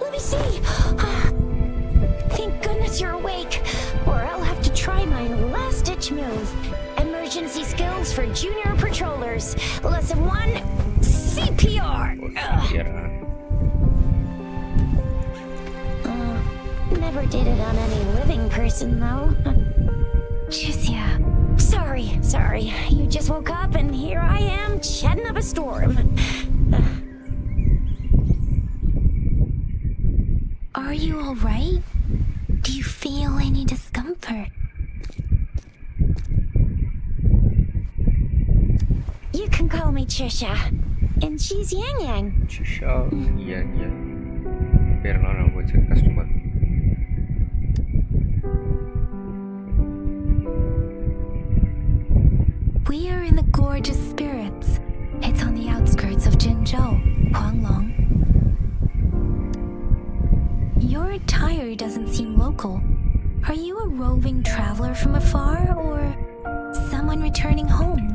Let me see. Thank goodness you're awake, or I'll have to try my last-ditch move. Emergency skills for junior patrollers. Lesson 1, CPR. Never did it on any living person, though. Chisia. Sorry. You just woke up, and here I am, chatting up a storm. Are you all right? Do you feel any discomfort? You can call me Trisha, and she's Yang Yang. Trisha, Yang Yang. பேரெல்லாம் நான் வச்சு கஷ்டமா இருக்கு. We are in the gorgeous spirits. It's on the outskirts of Jinzhou, Huanglong. Your attire doesn't seem local. Are you a roving traveler from afar, or someone returning home?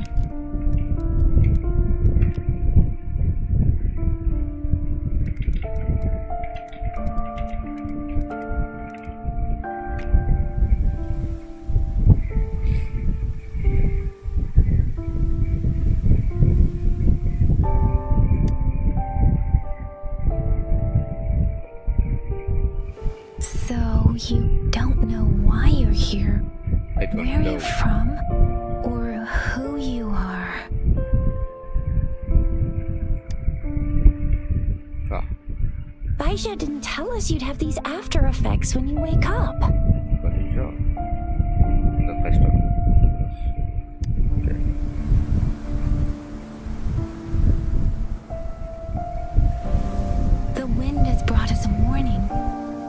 So, you don't know why you're here, where you're from, or who you are. Baisha didn't tell us you'd have these after effects when you wake up. The wind has brought us a warning.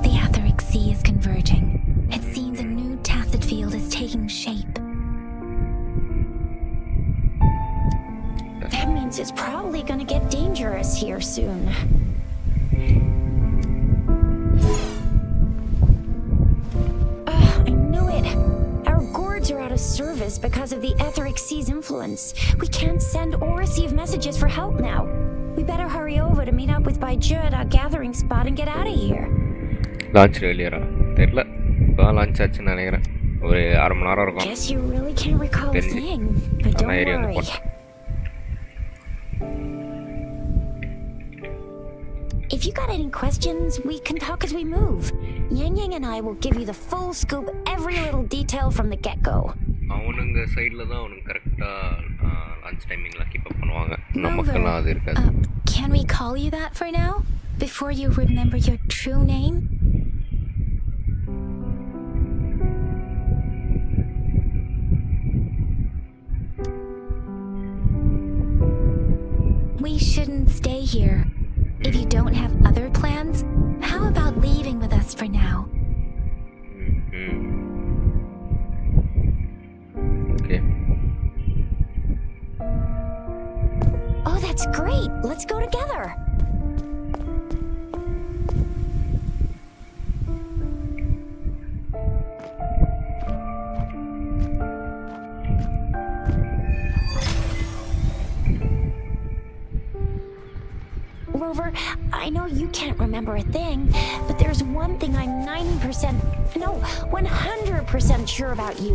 The Etheric Sea is converging. It seems a new tacit field is taking shape. That means it's probably gonna get dangerous here soon. I knew it. Our gourds are out of service because of the Etheric Sea's influence. We can't send or receive messages for help now. We better hurry over to meet up with Baiju at our gathering spot and get out of here. Launch earlier. தெரியல. இப்பதான் launch ஆச்சுன்னு நினைக்கிறேன். ஒரு 1/2 மணி நேரம் இருக்கும். Guess you really can't recall a thing, but don't worry. If you got any questions, we can talk as we move. Yang Yang and I will give you the full scoop, every little detail from the get-go. அவனுங்க சைடுல தான் அவனுங்க கரெக்ட்டா launch டைமிங்ல keep up பண்ணுவாங்க. நமக்கெல்லாம் அது இருக்காது. Can we call you that for now? Before you remember your true name? We shouldn't stay here. If you don't have other plans, how about leaving with us for now? Okay. Oh, that's great. Let's go together. Rover, I know you can't remember a thing, but there's one thing I'm 100% sure about you.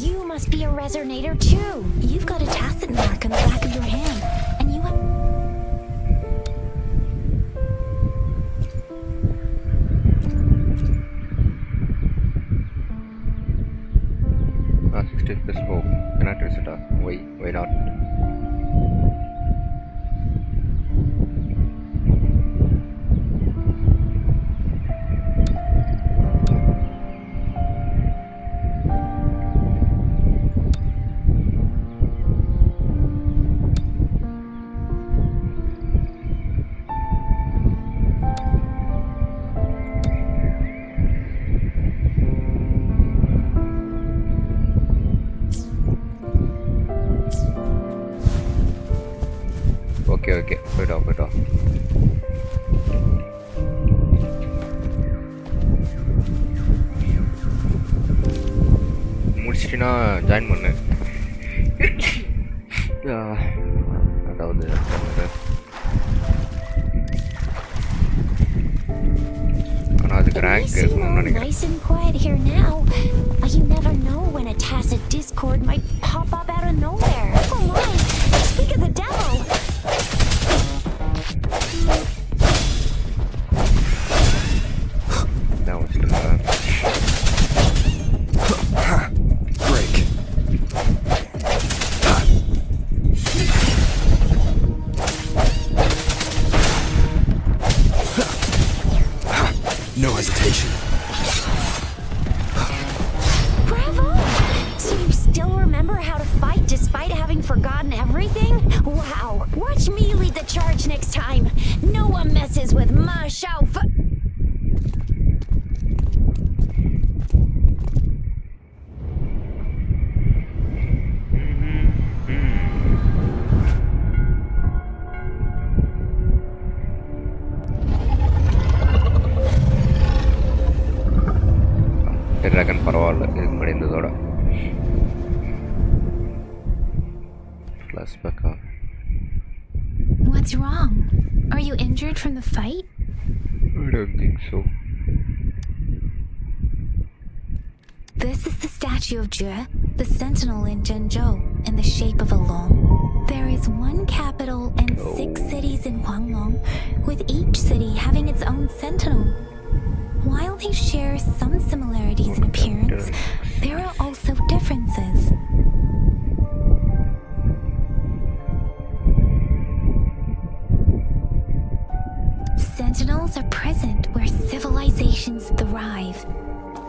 You must be a resonator too. You've got a tacit mark on the back of your hand, and you have... 60 plus 4. Cannot reset. Why not? Okay. Put off. முடிச்சிட்டினா join பண்ணு. அதாவது அதுக்கு It may rank seem இருக்கணும்னு all நினைக்கிறேன். nice and quiet here now, but you never know when a tacit discord might pop up out of nowhere. Oh my! Speak of the devil! That was the Break. No hesitation. Bravo! So you still remember how to fight despite having forgotten everything? Wow! Watch me lead the charge next time. No one messes with my Shao. Dragon பரவாயில்ல இதுக்கு முன்னாடி இருந்ததோட. ஃப்ளாஷ்பேக்கா? What's wrong? Are you injured from the fight? I don't think so. This is the statue of Jue, the sentinel in Zhenzhou, in the shape of a long. There is one capital and 6 cities in Huanglong, with each city having its own sentinel. While they share some similarities in appearance, there are also differences. Sentinels are present where civilizations thrive.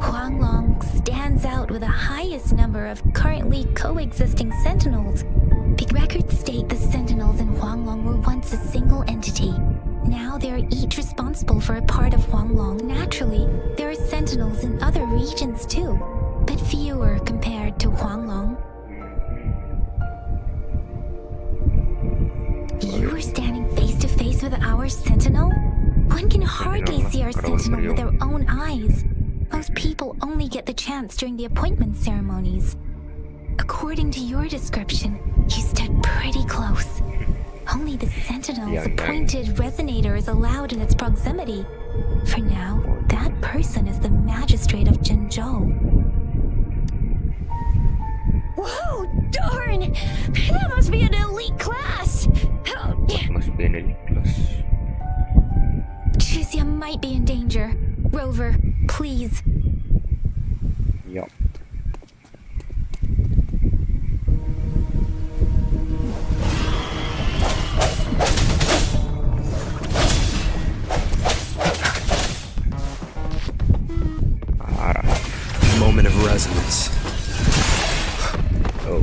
Huanglong stands out with the highest number of currently coexisting sentinels. The records state the sentinels in Huanglong were once a single entity. Now they are each responsible for a part of Huanglong. Naturally, there are sentinels in other regions too, but fewer compared to Huanglong. You were standing face to face with our sentinel? One can hardly see our sentinel with their own eyes. Most people only get the chance during the appointment ceremonies. According to your description, you stood pretty close. Only the sentinel's appointed resonator is allowed in its proximity. For now, that person is the magistrate of Zhenzhou. Whoa, darn! That must be an elite class! Must be an elite class. Chixia might be in danger. Rover, please. Yeah. Moment of resonance. Oh.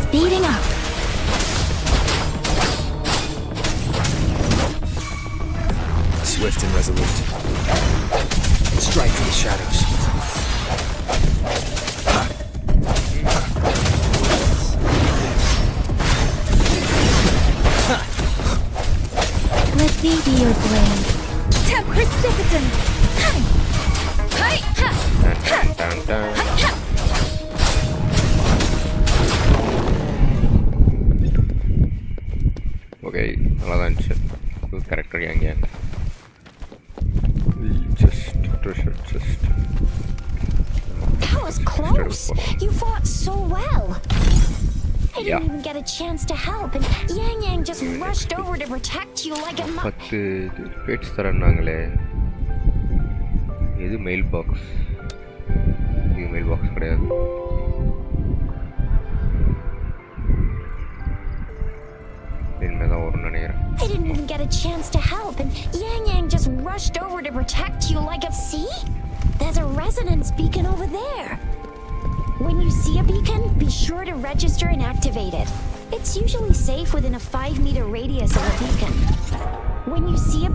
Speeding up. Swift and resolute. Strike from the shadows. Let me be your blade. Precipitant. Dun, dun, dun. Okay, நல்லா இருந்துச்சு. கரெக்டாக எங்கே just treasure chest. That was close. You fought so well. I didn't Yeah. even get a chance to help, and Yang Yang just rushed over to protect you like a 10 pads தரேன்னாங்களே. இது mail box. இது mail box கிடையாது. இனிமேதான் வரும்னு நினைக்கிறேன். I didn't even get a chance to help, and Yang Yang just rushed over to protect you like a... See? There's a resonance beacon over there. When you see a beacon, be sure to register and activate it. It's usually safe within a 5-meter radius of a beacon. When you see a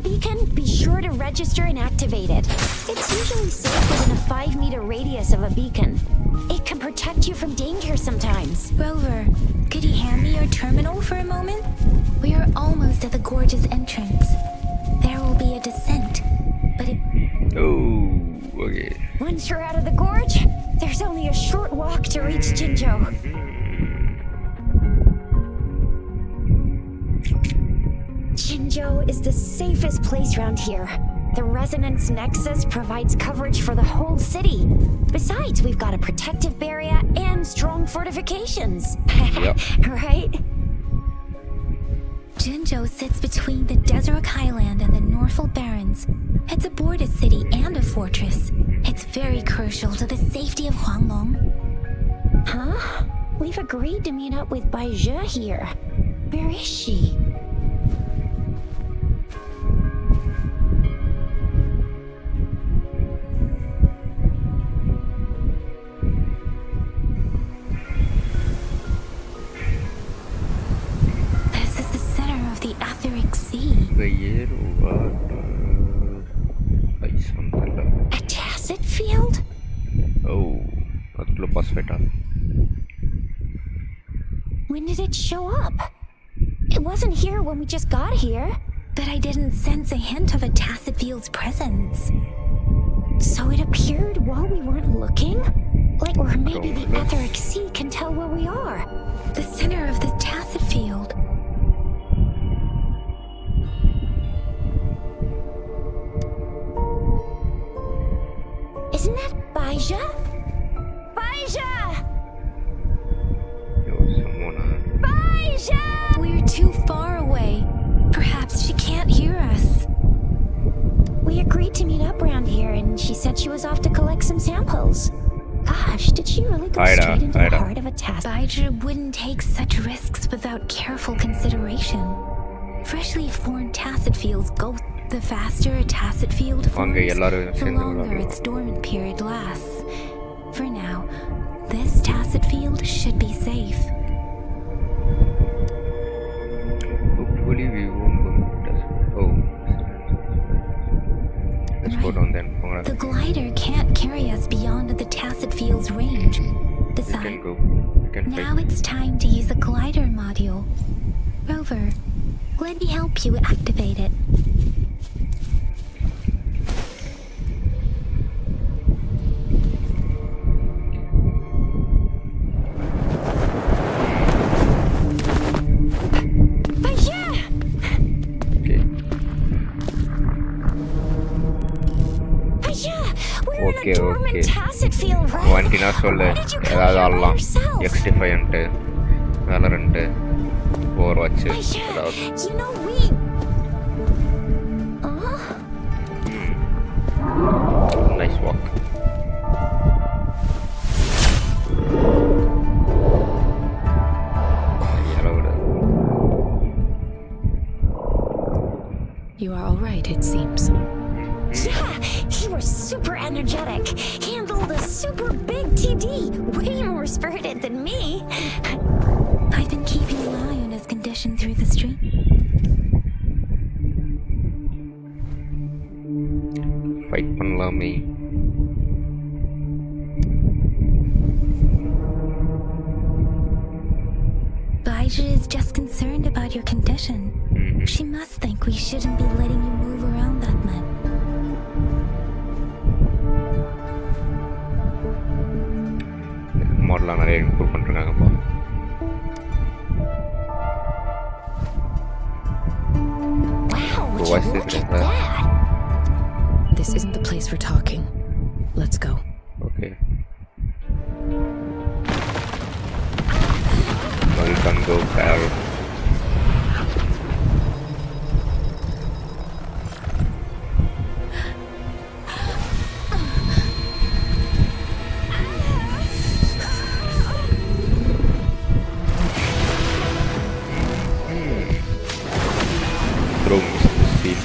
beacon, be sure to register and activate it. It's usually safe within a 5-meter radius of a beacon. It can protect you from danger sometimes. Rover, could you hand me your terminal for a moment? We are almost at the gorge gorge's entrance. There will be a descent, but it... Oh, okay. Once you're out of the gorge, there's only a short walk to reach Jinzhou. Jinzhou is the safest place around here. The resonance nexus provides coverage for the whole city. Besides, we've got a protective barrier and strong fortifications. Yep. Right? Jinzhou sits between the Desert Highland and the Northful Barrens. It's a border city and a fortress. It's very crucial to the safety of Huanglong. Huh? We've agreed to meet up with Baizhi here. Where is she? This is the center of the Etheric Sea. Air, water, ice ಅಂತಲ್ಲ. A tacit field? Oh, ಅದಕ್ಕೆಲ್ಲ ಪಾಸ್ಪೇಟ. When did it show up? It wasn't here when we just got here. But I didn't sense a hint of a tacit field's presence. So it appeared while we weren't looking? Like, or maybe the Etheric Sea can tell where we are. The center of the tacit field. Isn't that Baizhi? Baizhi! Yo, Simona. Baizhi! We're too far away. Perhaps she can't hear us. We agreed to meet up around here, and she said she was off to collect some samples. Gosh, did she really go straight into the heart of a task? Baizhi wouldn't take such risks without careful consideration. Freshly formed tacit fields go. The faster a tacit field forms, the longer its dormant period lasts. For now, this tacit field should be safe. Hopefully we won't go to desert. Oh. Let's go down then. The glider can't carry us beyond the tacit field's range. Besides, now it's time to use the glider module. Rover, let me help you activate it. Okay. Vantina சொல்லு ஏதாவது ஆடலாம் XT5 ன்ட்டு Valorant Overwatch ஏதாவது Nice walk. You are all right, it seems. Yeah, you were super energetic. Handled a super big TD. Way more spirited than me. I've been keeping an eye on his condition through the stream. Fight பண்ணலாமே. Baizhi is just concerned about your condition. She must think we shouldn't be letting you move around that much. மாடலாம் நிறைய improve பண்ணிருக்காங்கப்பா. Wow, would you look at that? This isn't the place for talking. Let's go. Okay. Well, you can go, pal. Throw me some seed.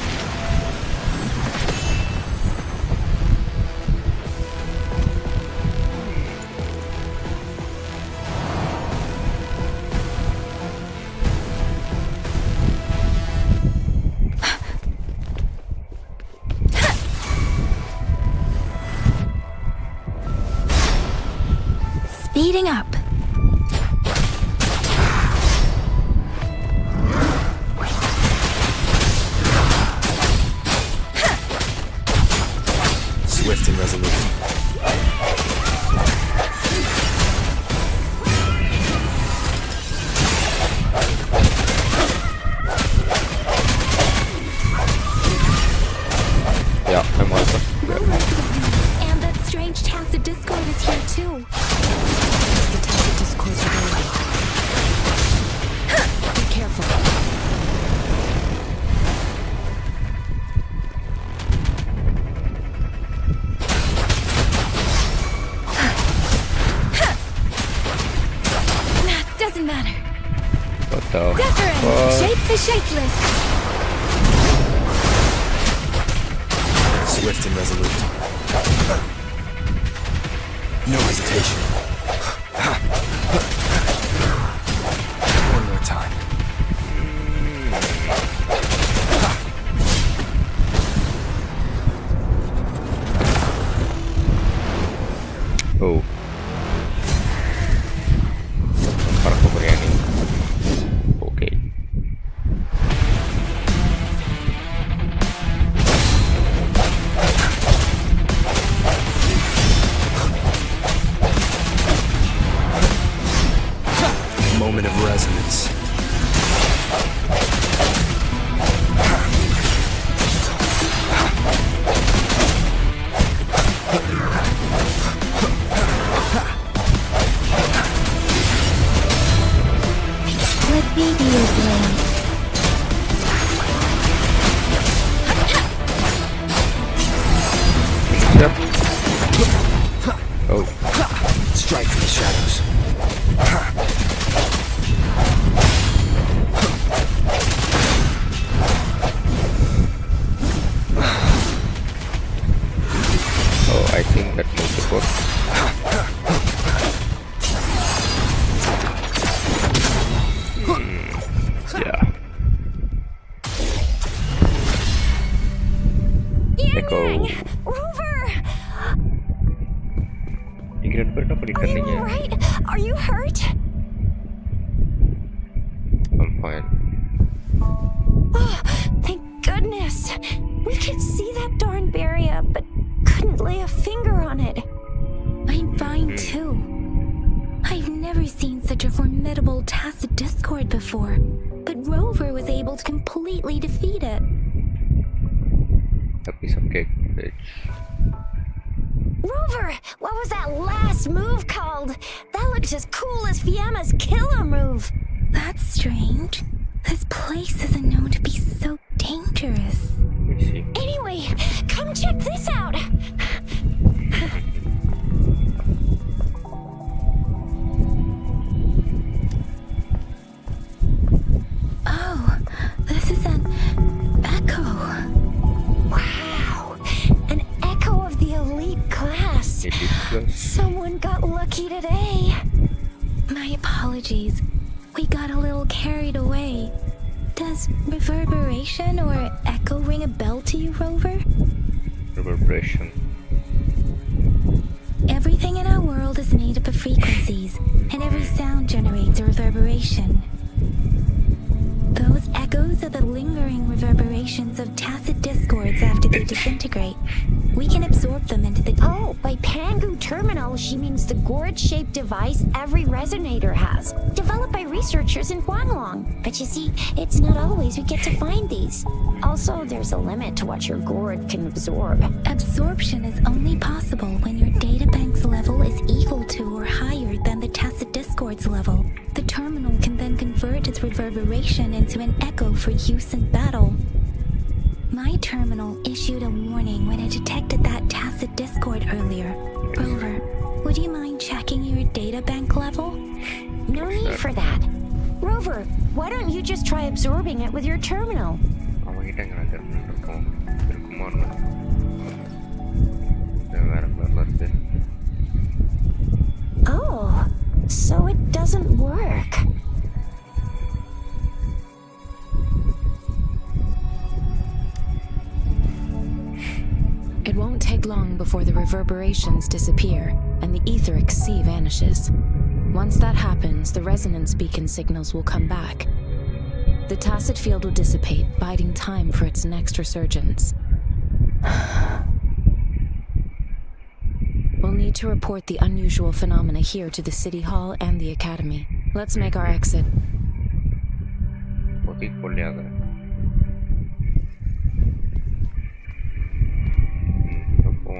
Speeding up. Swift and resolute. Yeah, I'm also. And that strange tacit discord is here too. The tacit discourse available. Be careful. Doesn't matter. What the Different. fuck? Shape the shapeless. Swift and resolute. No hesitation. One more time. Oh. Para pemberian ini. Oke. Moment of resonance. Let me be your blade. Siap. Oh. Strike for the shadows. Oh, I think that moves the board. Yeah. Echo. Rover! Ini kira apa Are you ditandanya? alright? Are you hurt? I'm fine. Oh, thank goodness. We could see that darn barrier, but couldn't lay a finger on it. I'm fine too. I've never seen such a formidable tacit discord before, but Rover was able to completely defeat it. A piece of cake, bitch. Rover, what was that last move called? That looked as cool as Fiamma's killer move. That's strange. This place isn't known to be so dangerous. Let me see. Anyway, come check this out. Oh, this is an echo. Wow, an echo of the elite class. It is close. Someone got lucky today. My apologies. We got a little carried away. Does reverberation or echo ring a bell to you, Rover? Reverberation. Everything in our world is made up of frequencies, and every sound generates a reverberation. Those echoes are the lingering reverberations of tacit discords after they disintegrate. We can absorb them into the... Oh, by Pangu Terminal, she means the gourd-shaped device every resonator has, developed by researchers in Huanglong. But you see, it's not always we get to find these. Also, there's a limit to what your gourd can absorb. Absorption is only possible when your databank's level is equal to or higher than the tacit discord's level. The terminal can then convert its reverberation into an echo for use in battle. My terminal issued a warning when it detected that tacit discord earlier. Rover, would you mind checking your databank level? No need for that. Rover, why don't you just try absorbing it with your terminal? Apa kita nggak ada berkemana? Dengar. Oh, so it doesn't work. It won't take long before the reverberations disappear and the etheric sea vanishes. Once that happens, the resonance beacon signals will come back. The tacit field will dissipate, biding time for its next resurgence. to report the unusual phenomena here to the City Hall and the Academy. Let's make our exit. Proceed பண்ணியாங்க. அப்போ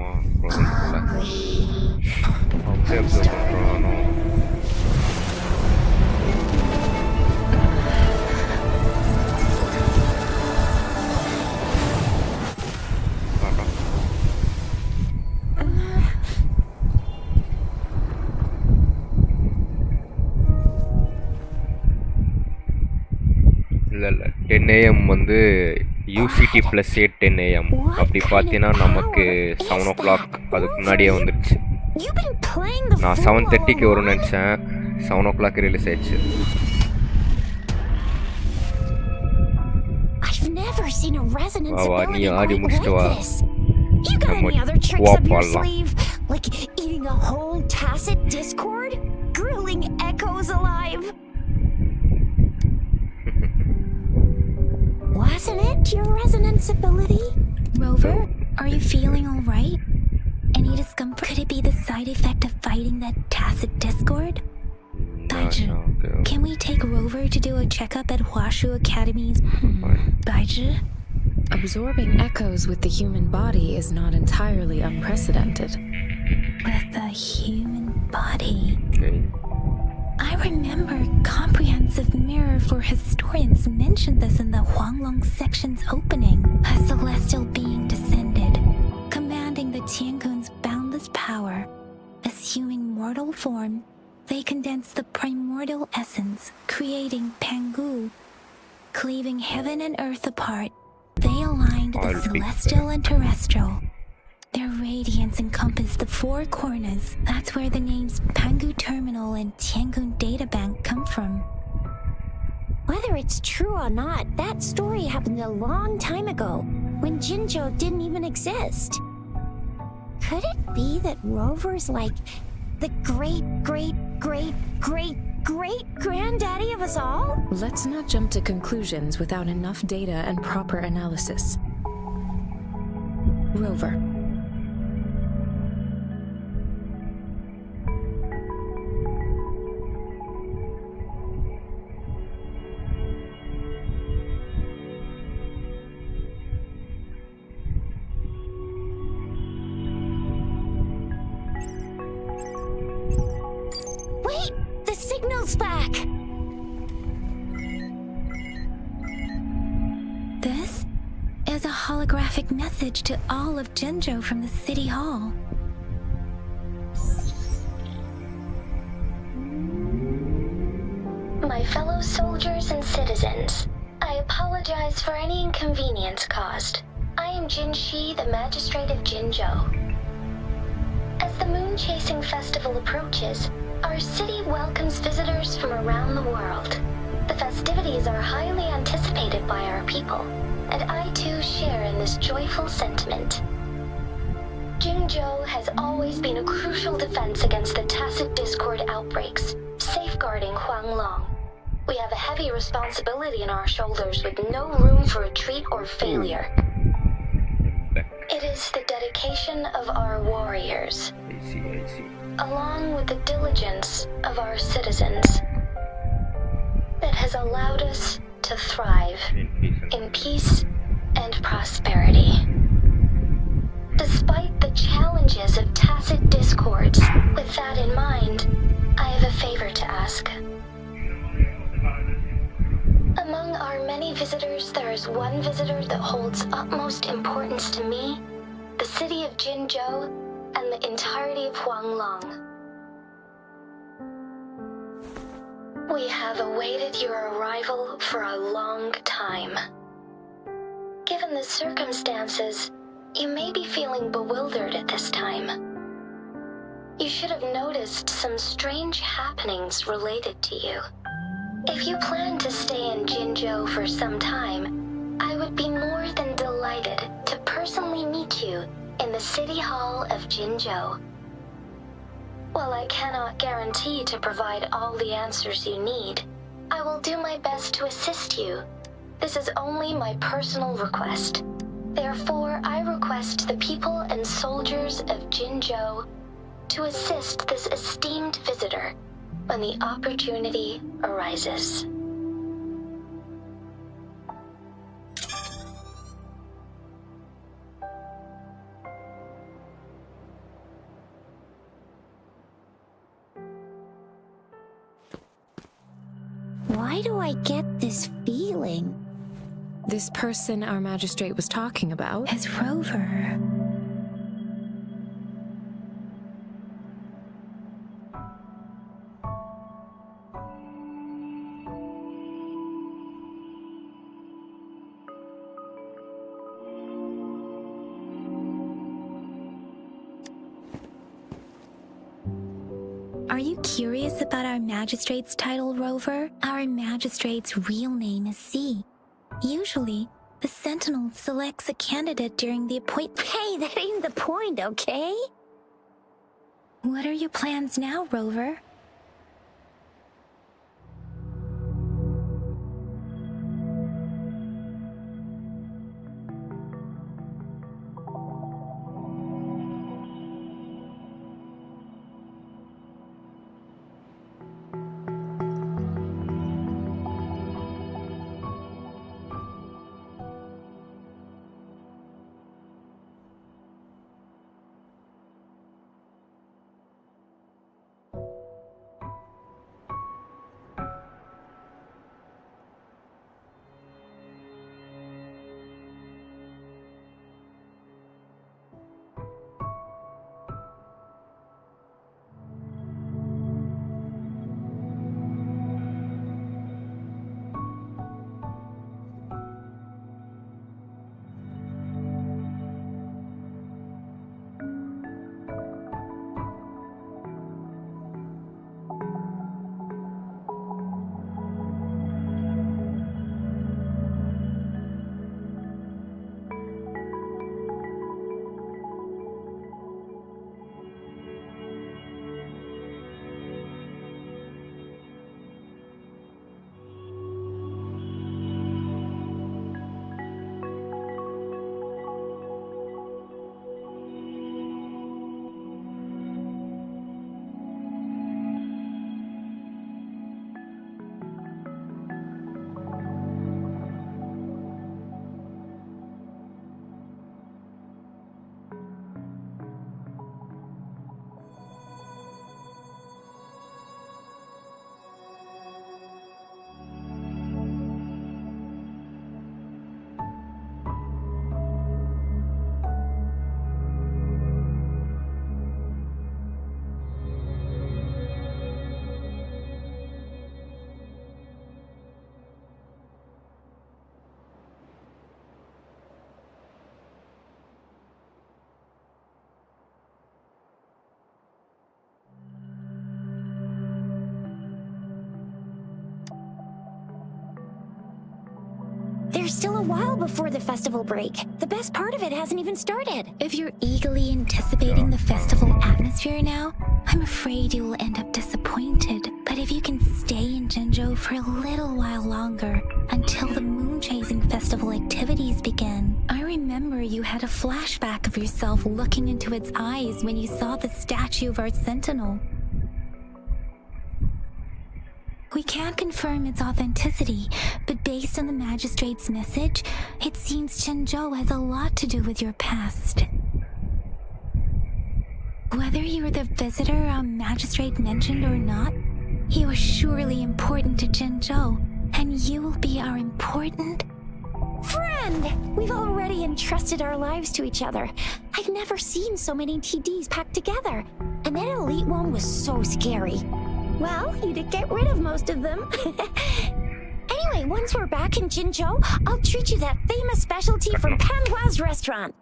அப்படியே observe பண்ணுறானோ. இல்லை 10 AM வந்து UCT + 8 10 AM அப்படி பார்த்தீங்கன்னா நமக்கு 7 o'clock அதுக்கு முன்னாடியே வந்துடுச்சு. நான் 7:30க்கு வரும்னு நினச்சேன், 7 o'clock ரிலீஸ் ஆயிடுச்சு. நீ ஆடி முடிச்சுட்டு வா. You got any other tricks up your sleeve? Like eating a whole tacit discord? Grilling echoes alive? Wasn't it your resonance ability? Rover, are you feeling all right? Any discomfort? Could it be the side effect of fighting that tacit discord? Baizhi, can we take Rover to do a checkup at Huashu Academy's? Baizhi? Absorbing echoes with the human body is not entirely unprecedented. With the human body? Okay. I remember Comprehensive Mirror for Historians mentioned this in the Huanglong section's opening. A celestial being descended, commanding the Tiankun's boundless power. Assuming mortal form, they condensed the primordial essence, creating Pangu. Cleaving heaven and earth apart, they aligned the celestial and terrestrial. Their radiance encompassed the 4 corners. That's where the names Pangu Terminal and Tiangun Data Bank come from. Whether it's true or not, that story happened a long time ago, when Jinzhou didn't even exist. Could it be that Rover's like the great-great-great-great-granddaddy of us all? Let's not jump to conclusions without enough data and proper analysis. Rover. Wait! The signal's back! This is a holographic message to all of Jinzhou from the City Hall. My fellow soldiers and citizens, I apologize for any inconvenience caused. I am Jin Shi, the Magistrate of Jinzhou. As the Moon-Chasing Festival approaches, our city welcomes visitors from around the world. The festivities are highly anticipated by our people, and I too share in this joyful sentiment. Jinzhou has always been a crucial defense against the tacit discord outbreaks, safeguarding Huanglong. We have a heavy responsibility in our shoulders with no room for retreat or failure. It is the dedication of our warriors, I see. along with the diligence of our citizens, that has allowed us to thrive in peace and prosperity. Despite the challenges of tacit discords, with that in mind, I have a favor to ask. Among our many visitors, there is one visitor that holds utmost importance to me, the city of Jinzhou, and the entirety of Huanglong. We have awaited your arrival for a long time. Given the circumstances, you may be feeling bewildered at this time. You should have noticed some strange happenings related to you. If you plan to stay in Jinzhou for some time, I would be more than delighted to personally meet you in the City Hall of Jinzhou. While I cannot guarantee to provide all the answers you need, I will do my best to assist you. This is only my personal request. Therefore, I request the people and soldiers of Jinzhou to assist this esteemed visitor when the opportunity arises. Why do I get this feeling? This person our magistrate was talking about? As Rover. Are you curious about our magistrate's title, Rover? Our magistrate's real name is C. Usually, the Sentinel selects a candidate during the appointment. Hey, that ain't the point, okay? What are your plans now, Rover? There's still a while before the festival break. The best part of it hasn't even started. If you're eagerly anticipating the festival atmosphere now, I'm afraid you will end up disappointed. But if you can stay in Jinzhou for a little while longer, until the moon-chasing festival activities begin. I remember you had a flashback of yourself looking into its eyes when you saw the statue of our sentinel. We can't confirm its authenticity, but based on the magistrate's message, it seems Jinzhou has a lot to do with your past. Whether you were the visitor our magistrate mentioned or not, you are surely important to Jinzhou, and you will be our important Friend! We've already entrusted our lives to each other. I've never seen so many TDs packed together. And that elite one was so scary. Well, you did get rid of most of them. Anyway, once we're back in Jinzhou, I'll treat you that famous specialty from Panhua's restaurant.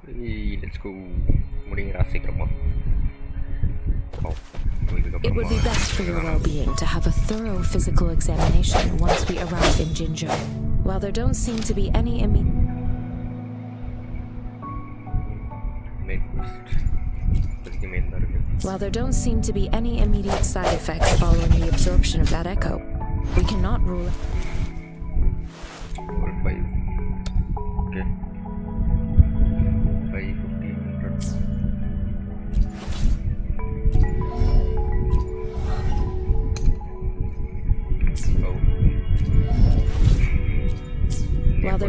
Hey, let's go. முடிங்கடா சீக்கிரமா. It would be best for your well-being to have a thorough physical examination once we arrive in Jinzhou. While there don't seem to be any immediate side effects following the absorption of that echo, we cannot rule it.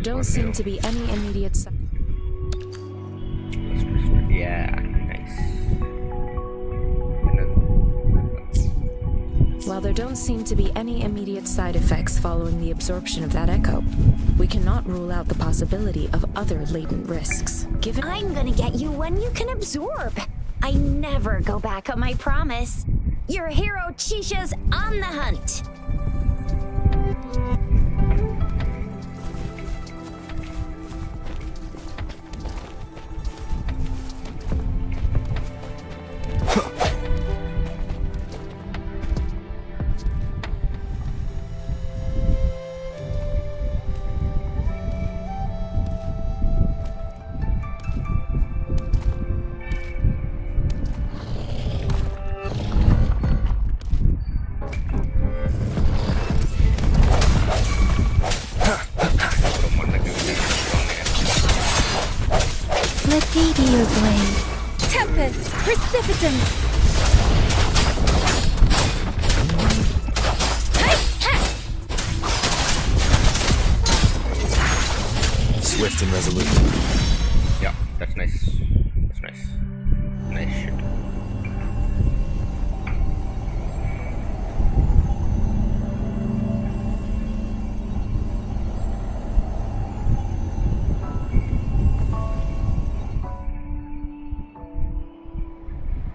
there don't seem to be any immediate Yeah, nice. While there don't seem to be any immediate side effects following the absorption of that echo, we cannot rule out the possibility of other latent risks. Given I'm gonna get you one you can absorb. I never go back on my promise. Your hero Chisha's on the hunt. Meteor blade. Tempest. Precipitance. Swift and resolute. Yeah, that's nice. That's nice. Nice shit.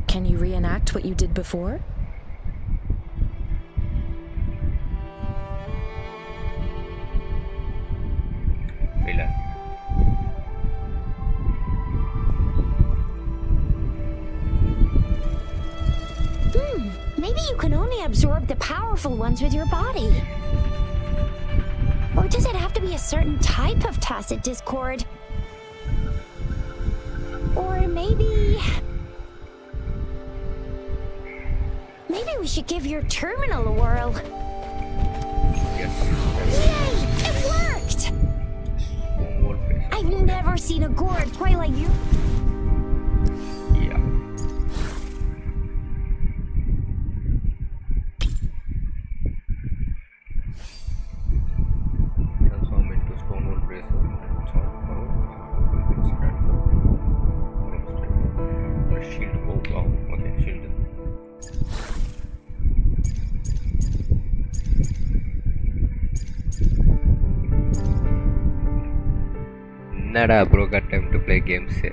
Can you reenact what you did before? இல்ல. Maybe you can only absorb the powerful ones with your body. Or does it have to be a certain type of tacit discord? Or maybe we should give your terminal a whirl. Yes. Yay! It worked! I've never seen a gourd quite like you. Yeah. Transform into stone wool bracer. Shield. Oh wow. Okay, shield. என்னடா bro cut time to play games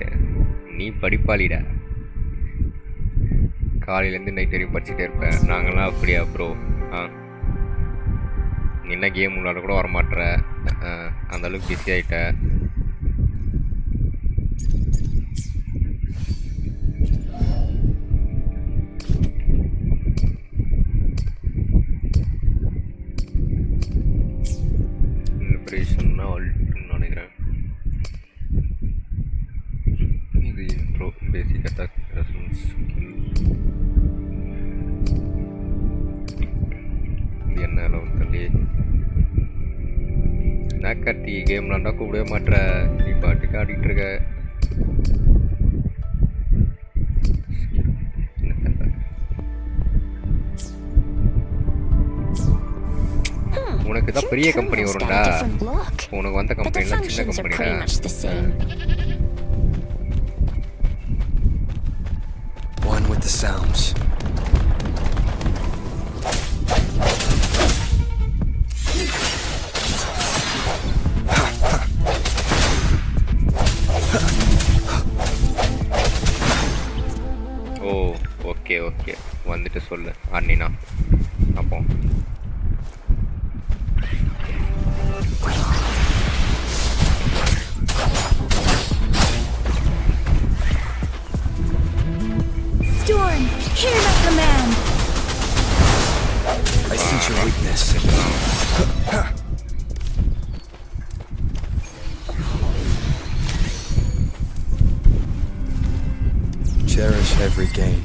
நீ படிப்பாளிடா காலையிலேருந்து night வரையும் படிச்சுட்டே இருப்பேன் நாங்களாம் அப்படியா bro என்ன game விளாட கூட வரமாட்டுற அந்தளவுக்கு பிஸி ஆகிட்ட லிபரேஷன்னா ஆல்ட்டுன்னு நினைக்கிறேன் இது இன்ட்ரோ பேசிக் அட்டாக் ரெசனன்ஸ் இது என்ன அளவு தள்ளி நான் கட்டி கேம் விளாண்டா கூப்பிடவே மாட்டேற நீ பாட்டுக்கு ஆடிட்டு இருக்க உனக்கு தான் பெரிய கம்பெனி வரும்டா உனக்கு வந்த கம்பெனிலாம் சின்ன கம்பெனிடா One with the sounds. ஓ ஓகே ஓகே வந்துட்டு சொல்லு அண்ணினா அப்போ Storm, hear my command. I sense your weakness. Cherish every gain.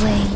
Wait.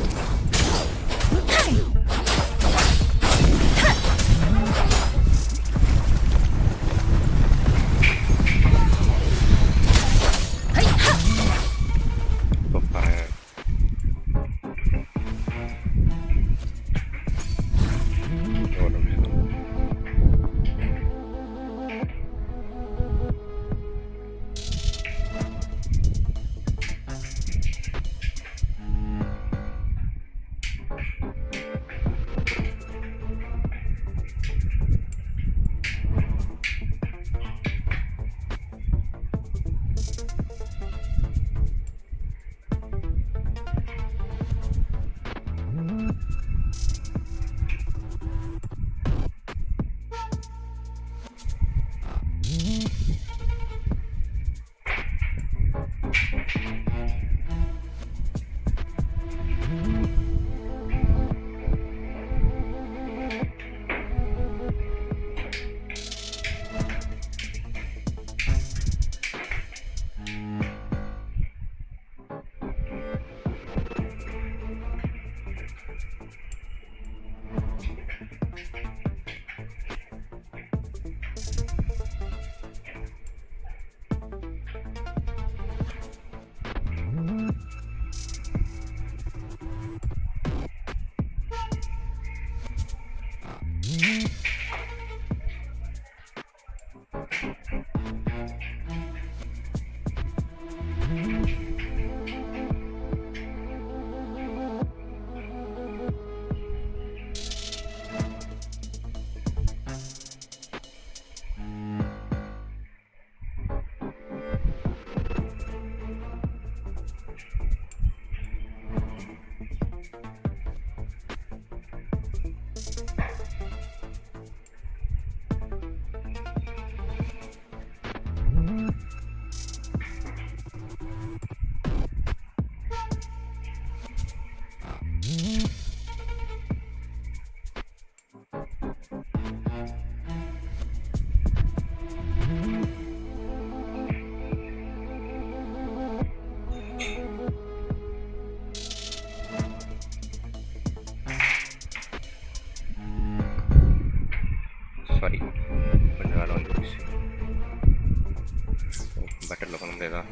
Sorry கொஞ்சம் வேலை வந்துருச்சு. பட்டனில் பண்ண முடியாதா?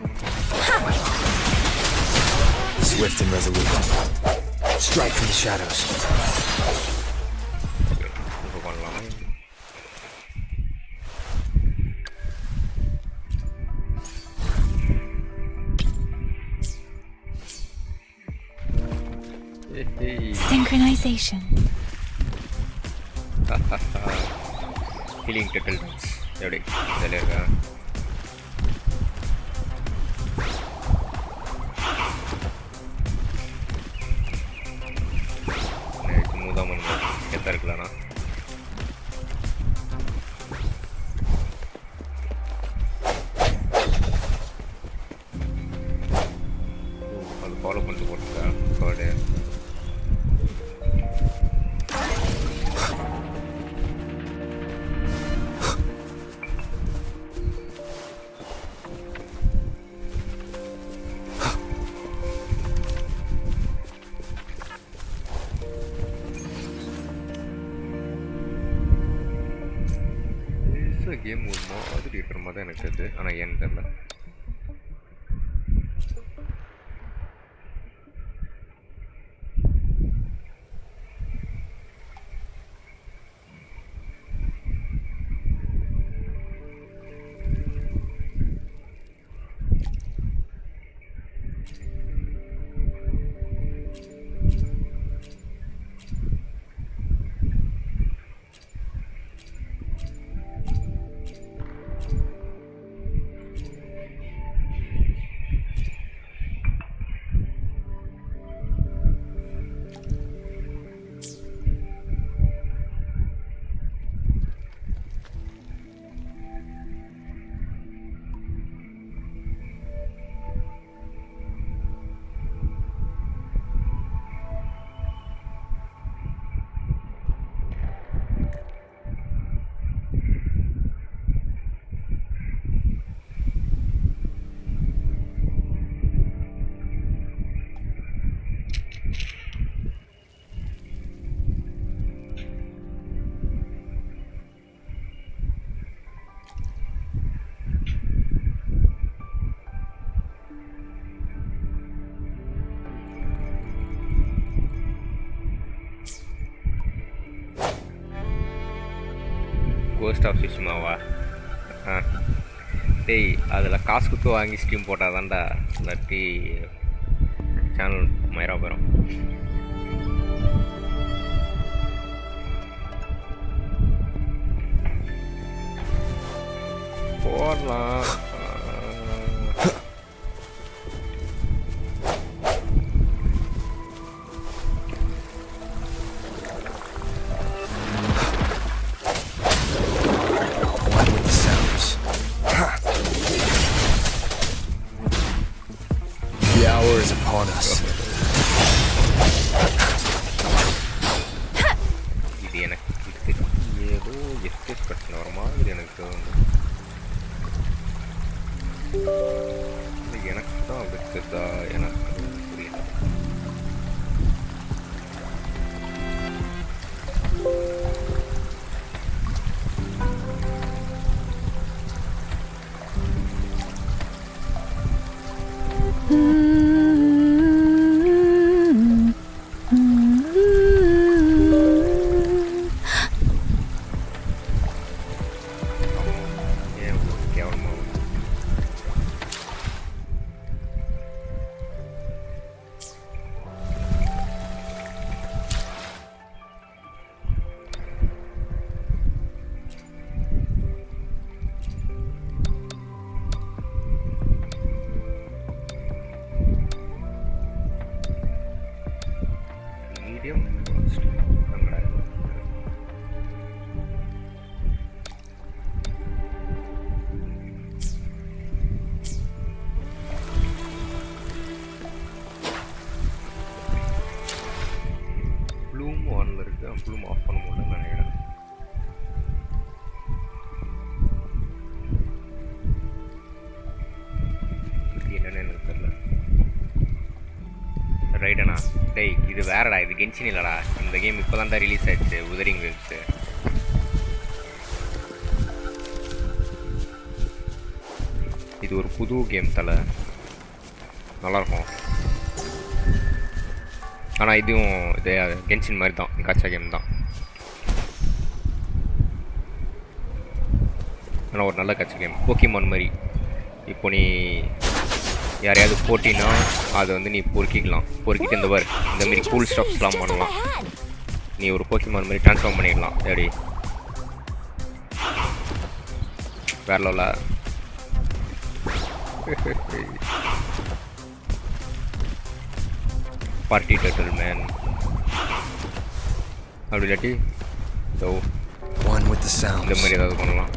Swift and resolute. Strike from the shadows. இப்போ பண்ணலாம். Synchronization. ஹீலிங் டெட்டில் டான்ஸ் எப்படி இதில் இருக்கா? மூதாம் எத்த இருக்கலாம்ண்ணா. அது ஃபாலோ பண்ணிட்டு போட்டுருக்கா கார்டு. கேம் ஒரு மாதிரி இருக்கிற மாதிரி தான் எனக்கு அது, ஆனால் ஏன்னு தெரியல. கோஸ்ட் ஆஃப் சுஷிமாவா? டேய் அதில் காசு கொடுத்து வாங்கி ஸ்ட்ரீம் போட்டால் தான்டா இல்லாட்டி சேனல் மயிரா போயிடும். போடலாம். The hour is upon us. இது எனக்கு ஏதோ எஸ்கேஸ் பிரச்சனை வர மாதிரி எனக்கு தோணுது. எனக்கு தான் அப்படிதா எனக்கு புரியல. ப்ளூம் ஆஃப் பண்ண முடியலன்னு நினைக்கிறேன். என்னன்னு எனக்கு தெரியல. ரைடனா டேய் இது வேறடா, இது கென்ஷின் இல்லடா. இந்த கேம் இப்போ தான் ரிலீஸ் ஆயிடுச்சு. Wuthering Waves. இது ஒரு புது கேம் தலை, நல்லாயிருக்கும். ஆனால் இதுவும் இதே கென்ஷின் மாதிரி தான், காச்சா கேம் தான். ஆனால் ஒரு நல்ல காச்சா கேம், போக்கிமான் மாதிரி. இப்போ நீ யாரையாவது போட்டினா அதை வந்து நீ பொறுக்கிக்கலாம். பொறுக்கிட்டு இந்த மாதிரி இந்த மாதிரி கூல் ஸ்டப்ஸ்லாம் பண்ணலாம். நீ ஒரு போக்கிமான் மாதிரி ட்ரான்ஸ்ஃபார்ம் பண்ணிடலாம். எப்படி வேற லெவலா. பார்ட்டி டர்ட்டில் மேன் அப்படி இல்லாட்டி இந்த மாதிரி ஏதாவது பண்ணலாம்.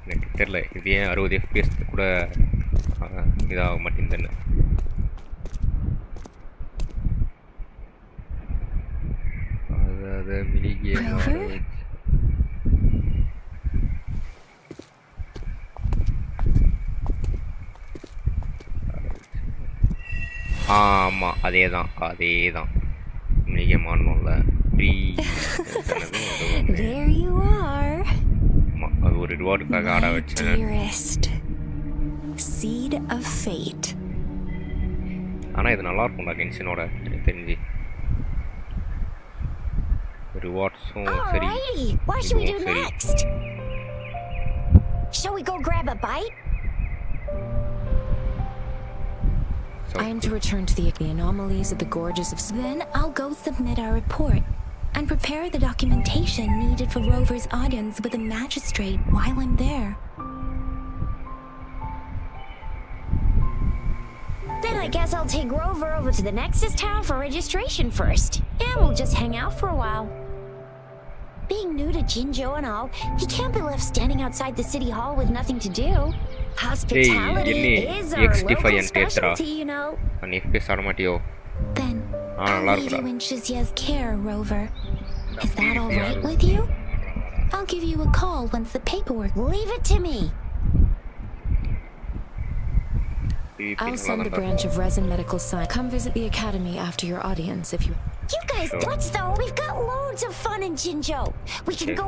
எனக்கு தெரியல இது ஏன் 60 FPS கூட இதாக மாட்டேங்குதுன்னு. அதை மினி கேம் ஆமாம் அதே தான் நீங்கள் மாறணும்ல அது ஒரு ரிவார்டுக்காக ஆட வச்சேன். ஆனால் இது நல்லா இருக்கும்டா கென்ஷனோட எனக்கு தெரிஞ்சு. ரிவார்ட்ஸும் சரி இதுவும் சரி. Shall we go grab a bite? I am to return to the anomalies of the gorges of... Then I'll go submit our report and prepare the documentation needed for Rover's audience with a magistrate while I'm there. Then I guess I'll take Rover over to the Nexus town for registration first, and we'll just hang out for a while. Being new to Jinzhou and all, he can't be left standing outside the city hall with nothing to do. Hospitality is our local specialty, you know. Then I'll leave you in Shizia's care, Rover. Is that all right with you? I'll give you a call once the paperwork... Leave it to me. I'll send the branch of Resin Medical Science. Come visit the academy after your audience if you... You guys nuts though, we've got loads of fun in Jinzhou. We can go...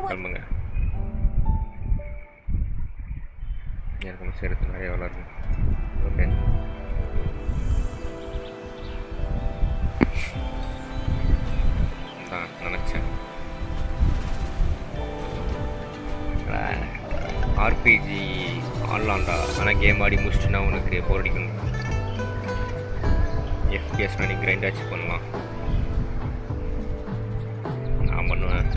எனக்கு செய்கிறது நிறைய வளருது. Okay RPG ஆன்லான்டா. ஆனால் game ஆடி முடிச்சுட்டுனா உனக்கு போர் அடிக்கணும். FPS நீ grind ஆச்சு பண்ணலாம். நான் பண்ணுவேன்.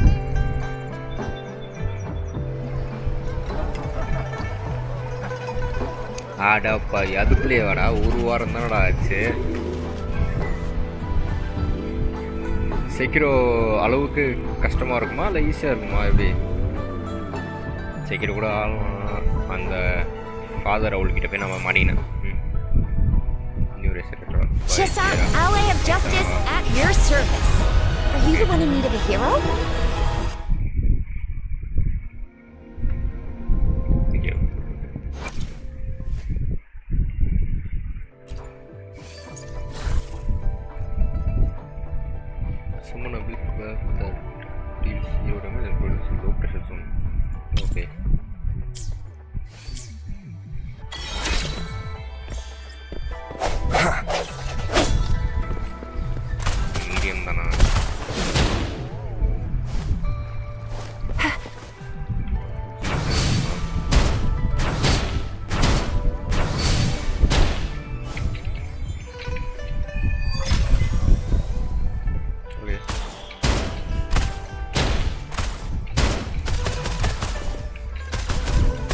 ஆடாப்பா அதுக்குள்ளேயே வாடா, ஒரு வாரம் தானடா ஆச்சு. செக்கிரோ அளவுக்கு கஷ்டமாக இருக்குமா இல்லை ஈஸியாக இருக்குமா? எப்படி செக்கிரோ கூட அந்த ஃபாதர் அவள்கிட்ட போய் நம்ம மாட்டினேன். Chisa, ally of justice at your service. Are you the one in need of a hero? Summon a big buff that deals 0 damage and produces low pressure zone. Okay. Medium dana.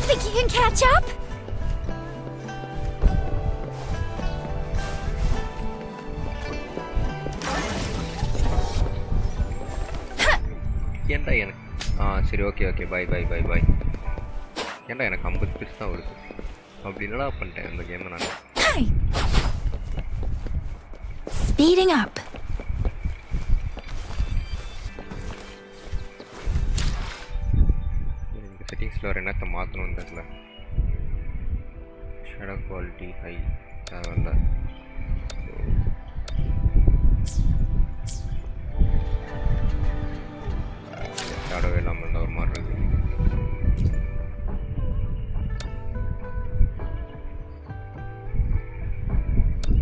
Think you can catch up? ஏன்டா எனக்கு சரி okay bye ஏன்டா எனக்கு 50 piece தான் வருது. அப்படி என்னடா பண்ணிட்டேன் இந்த கேமை நான். Speeding up. எனக்கு செட்டிங்ஸில் ஒரு என்னத்தை மாற்றணும்னு தெரியல. ஷேடோ குவாலிட்டி ஹை தேவையில்ல. ஷேடோவே இல்லாமல் இருந்தால் ஒரு மாதிரி இருக்குது.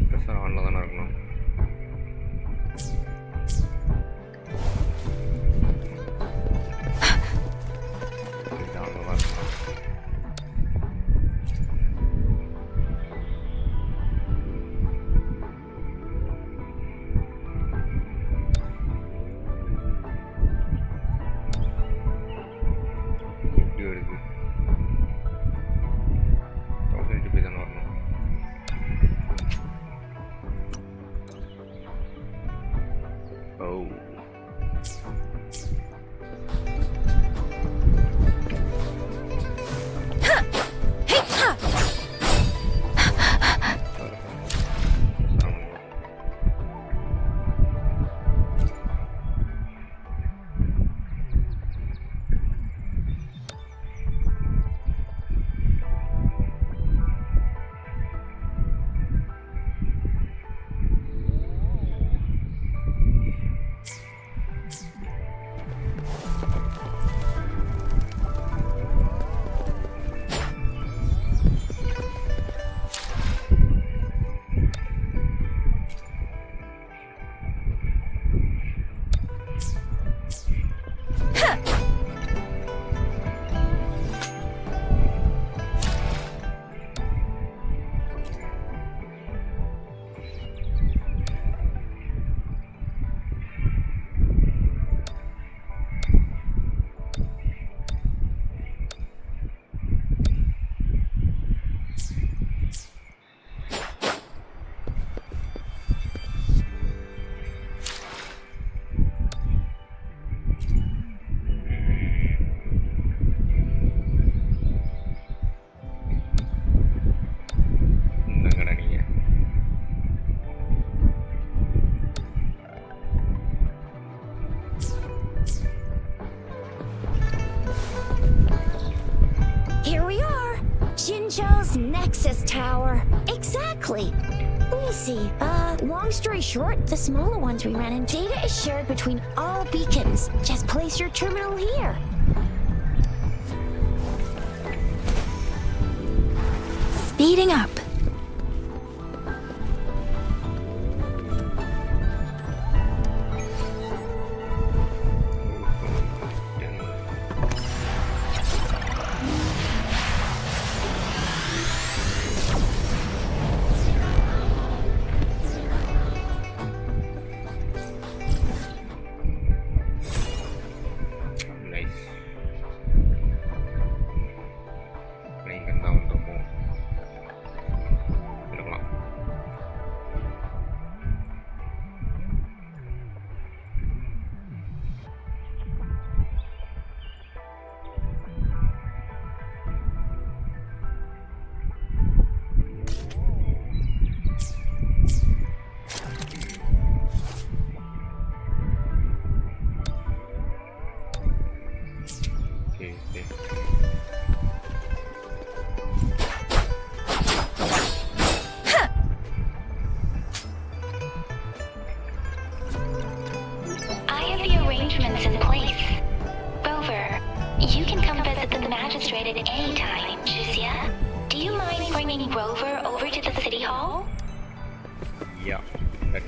ப்ரெஷர் ஆனில் தானே இருக்கணும். ஆனில் தான் இருக்கணும். எப்படி வருது? 1080p தானே வரணும். ஓ இந்தங்கடா நீங்கள். Here we are. Jinzhou's Nexus Tower. Exactly. Let me see. Long story short, the smaller ones we ran in, data is shared between all beacons. Just place your terminal here. Speeding up. magistrate at any time, Jizya. Do you mind bringing Rover over to the city hall? Yeah, that's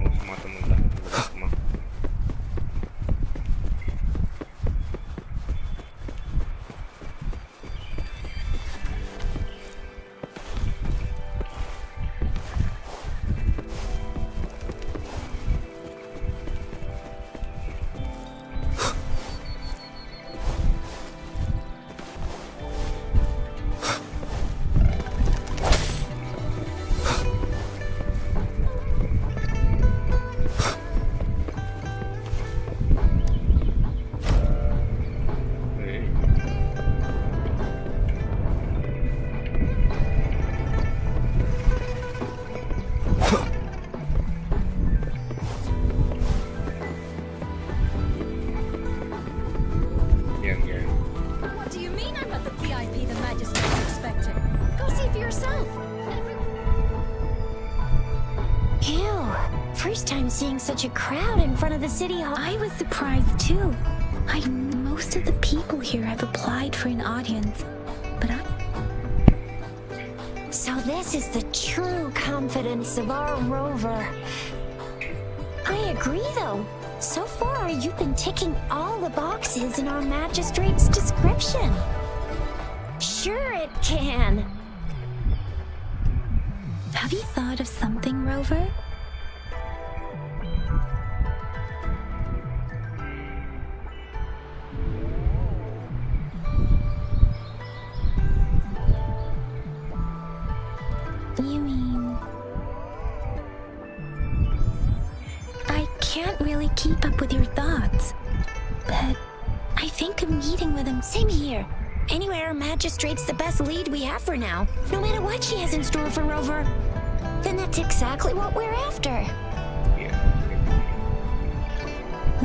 மோசமாத்தமுல்ல சும்மா Seeing such a crowd in front of the city hall. I was surprised too. Most of the people here have applied for an audience, but So this is the true confidence of our Rover. I agree though. So far, you've been ticking all the boxes in our magistrate's description. Sure it can. Have you thought of something, Rover? You mean... I can't really keep up with your thoughts, but I think a meeting with him... Same here. Anyway, our magistrate's the best lead we have for now, no matter what she has in store for Rover. Then that's exactly what we're after.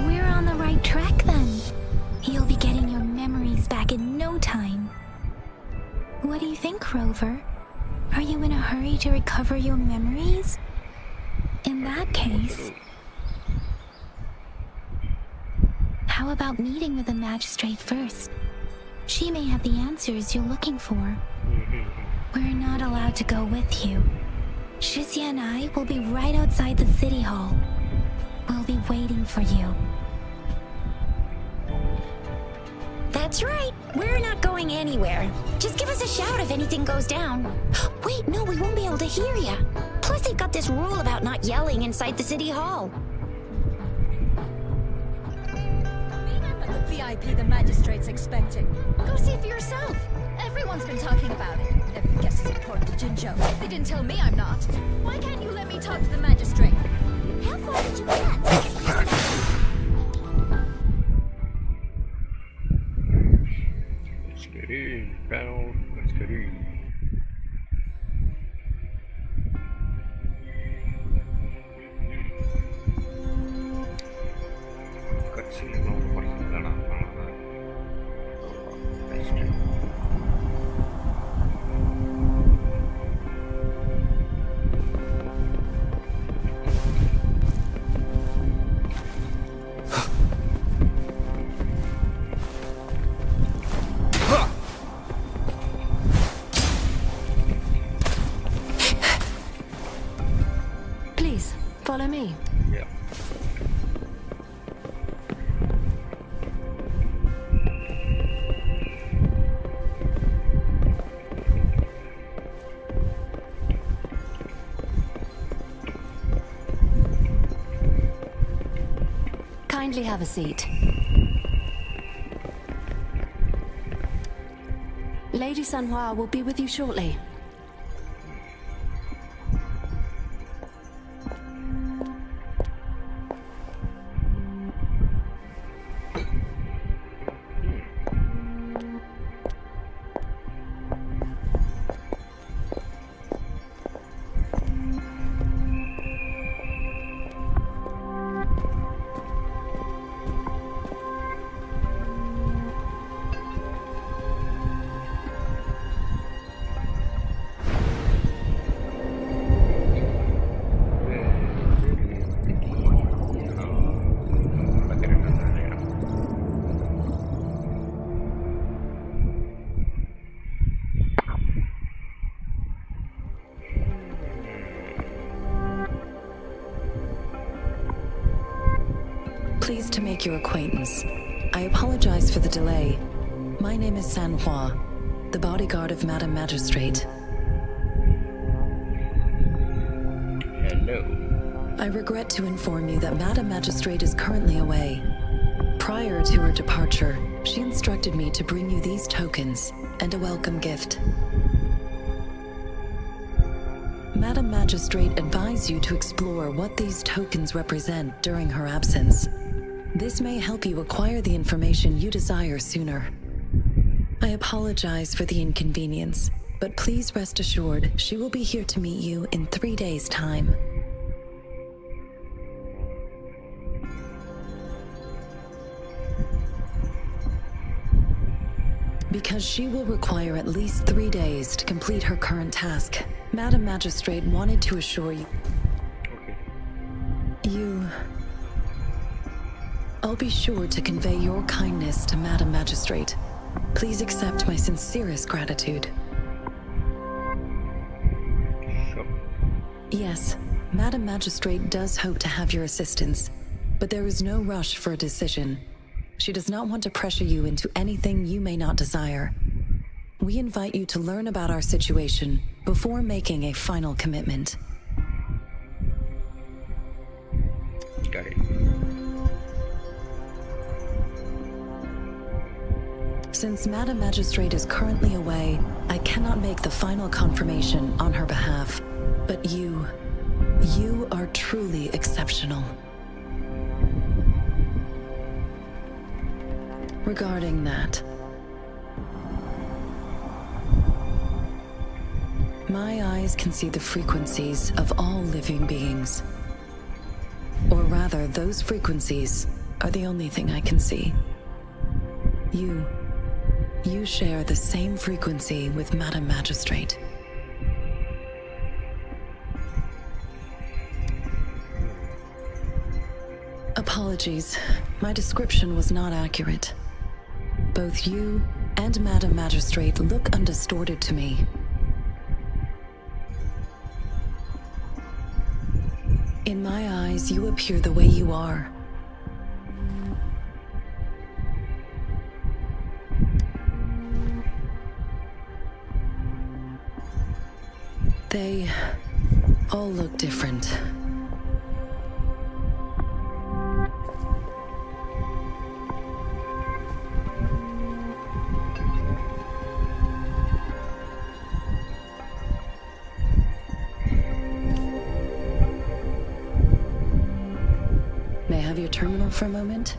We're on the right track then. You'll be getting your memories back in no time. What do you think, Rover? Are you in a hurry to recover your memories? In that case, how about meeting with the magistrate first? She may have the answers you're looking for. We're not allowed to go with you. Shizia and I will be right outside the city hall. We'll be waiting for you. That's right. We're not going anywhere. Just give us a shout if anything goes down. Wait, no, we won't be able to hear ya. Plus, they've got this rule about not yelling inside the city hall. But the VIP the magistrate's expecting. Go see for yourself. Everyone's been talking about it. Every guest is important to Jinzhou. They didn't tell me I'm not. Why can't you let me talk to the magistrate? How far did you get? Let's get in, pal. Let's get in. Cutscene long person. Please, follow me. Yeah. Kindly have a seat. Lady Sanhua will be with you shortly. pleased to make your acquaintance. I apologize for the delay. My name is San Hua, the bodyguard of Madam Magistrate. Hello. I regret to inform you that Madam Magistrate is currently away. Prior to her departure, she instructed me to bring you these tokens and a welcome gift. Madam Magistrate advised you to explore what these tokens represent during her absence. This may help you acquire the information you desire sooner. I apologize for the inconvenience, but please rest assured she will be here to meet you in 3 days' time. Because she will require at least 3 days to complete her current task, Madam Magistrate wanted to assure you... I'll be sure to convey your kindness to Madam Magistrate. Please accept my sincerest gratitude. Sure. Yes, Madam Magistrate does hope to have your assistance, but there is no rush for a decision. She does not want to pressure you into anything you may not desire. We invite you to learn about our situation before making a final commitment. Got it. Since Madam Magistrate is currently away, I cannot make the final confirmation on her behalf. But you are truly exceptional. Regarding that, my eyes can see the frequencies of all living beings. Or rather, those frequencies are the only thing I can see. You share the same frequency with Madam Magistrate. Apologies, my description was not accurate. Both you and Madam Magistrate look undistorted to me. In my eyes, you appear the way you are. They all look different. May I have your terminal for a moment?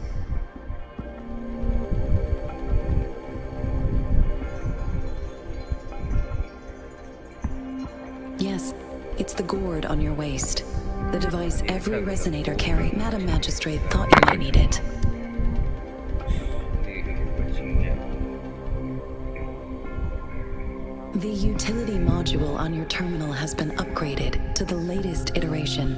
Yes, it's the gourd on your waist. The device every resonator carries. Madam Magistrate thought you might need it. The utility module on your terminal has been upgraded to the latest iteration.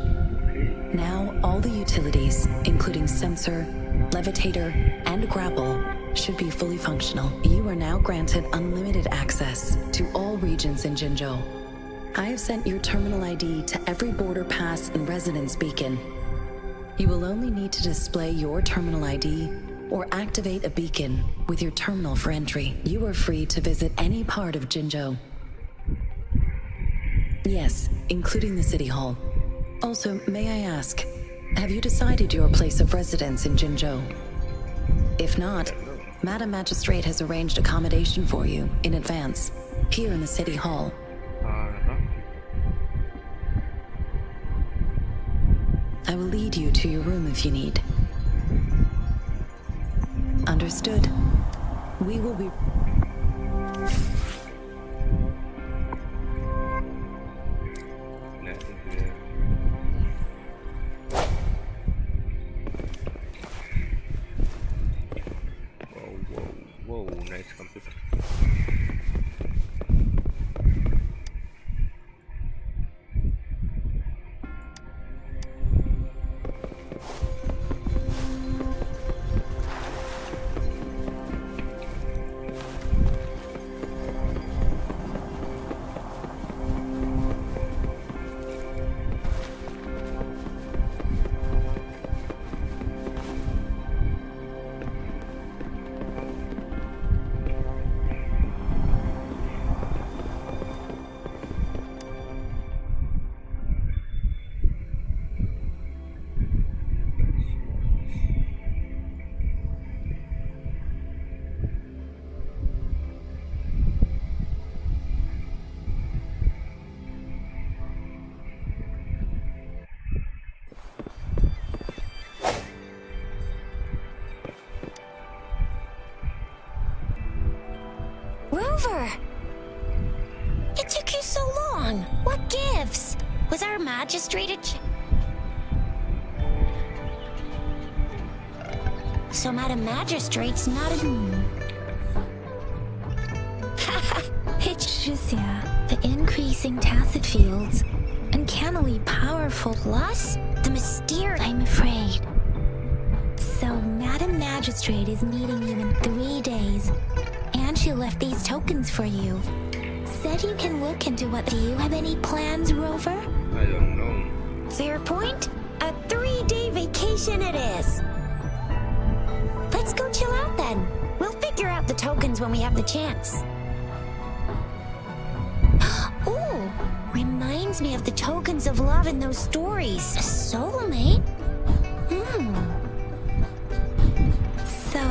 Now, all the utilities, including sensor, levitator, and grapple, should be fully functional. You are now granted unlimited access to all regions in Jinzhou. I have sent your terminal ID to every border pass and residence beacon. You will only need to display your terminal ID or activate a beacon with your terminal for entry. You are free to visit any part of Jinzhou. Yes, including the City Hall. Also, may I ask, have you decided your place of residence in Jinzhou? If not, Madam Magistrate has arranged accommodation for you in advance, here in the City Hall. I will lead you to your room if you need. Understood. We will be... Whoa, nice computer. Rover! It took you so long. What gives? Was our magistrate So Madam Magistrate's not a... It's Shuzia, the increasing tacit fields, uncannily powerful, plus the mysterious... I'm afraid. So Madam Magistrate is meeting you in 3 days, and she left these tokens for you. Said you can look into what... Do you have any plans, Rover? I don't know. Fair point. A 3-day vacation it is. Let's go chill out then. We'll figure out the tokens when we have the chance. Ooh, reminds me of the tokens of love in those stories. A soulmate? So,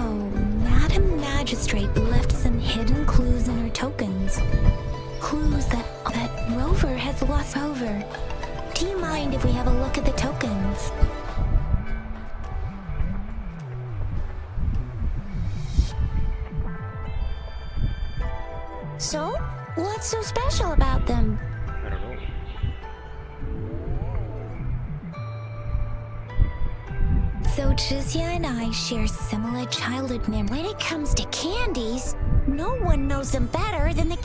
Madam Magistrate left some hidden clues in her tokens. Clues that Rover has lost over. Do you mind if we have a look at the tokens? So, what's so special about them? I don't know. So Shuzia and I share similar childhood memories. When it comes to candies, no one knows them better than the...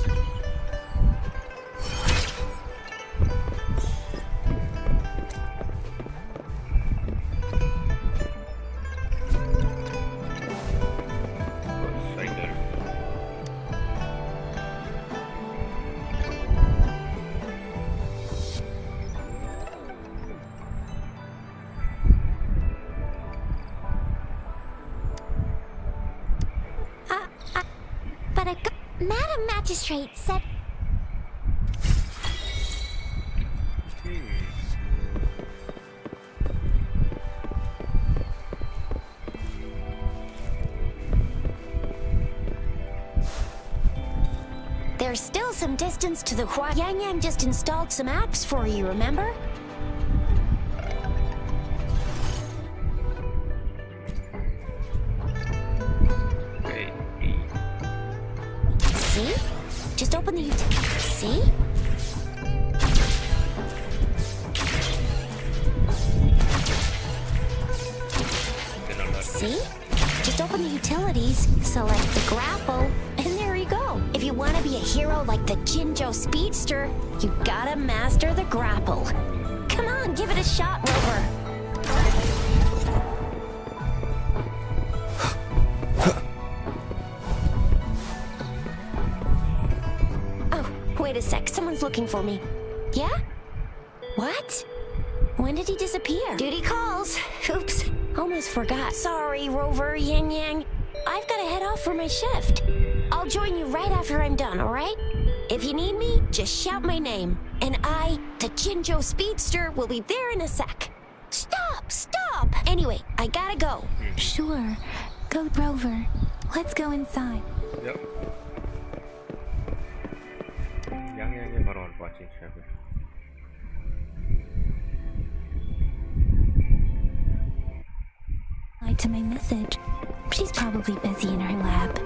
Madam Magistrate said... There's still some distance to the Hua. Yang Yang just installed some apps for you, remember? See? Just open the See? See? Just open the utilities, select the grapple, and there you go. If you want to be a hero like the Jinjo Speedster, you gotta master the grapple. Come on, give it a shot, Rover. Wait a sec, someone's looking for me. Yeah? What? When did he disappear? Duty calls. Oops, almost forgot. Sorry, Rover, Yang Yang. I've got to head off for my shift. I'll join you right after I'm done, alright? If you need me, just shout my name. And I, the Jinjo Speedster, will be there in a sec. Stop! Stop! Anyway, I gotta go. Sure. Go, Rover. Let's go inside. Yep. Yang baru on watching siapa? To my message. She's probably busy in her lab.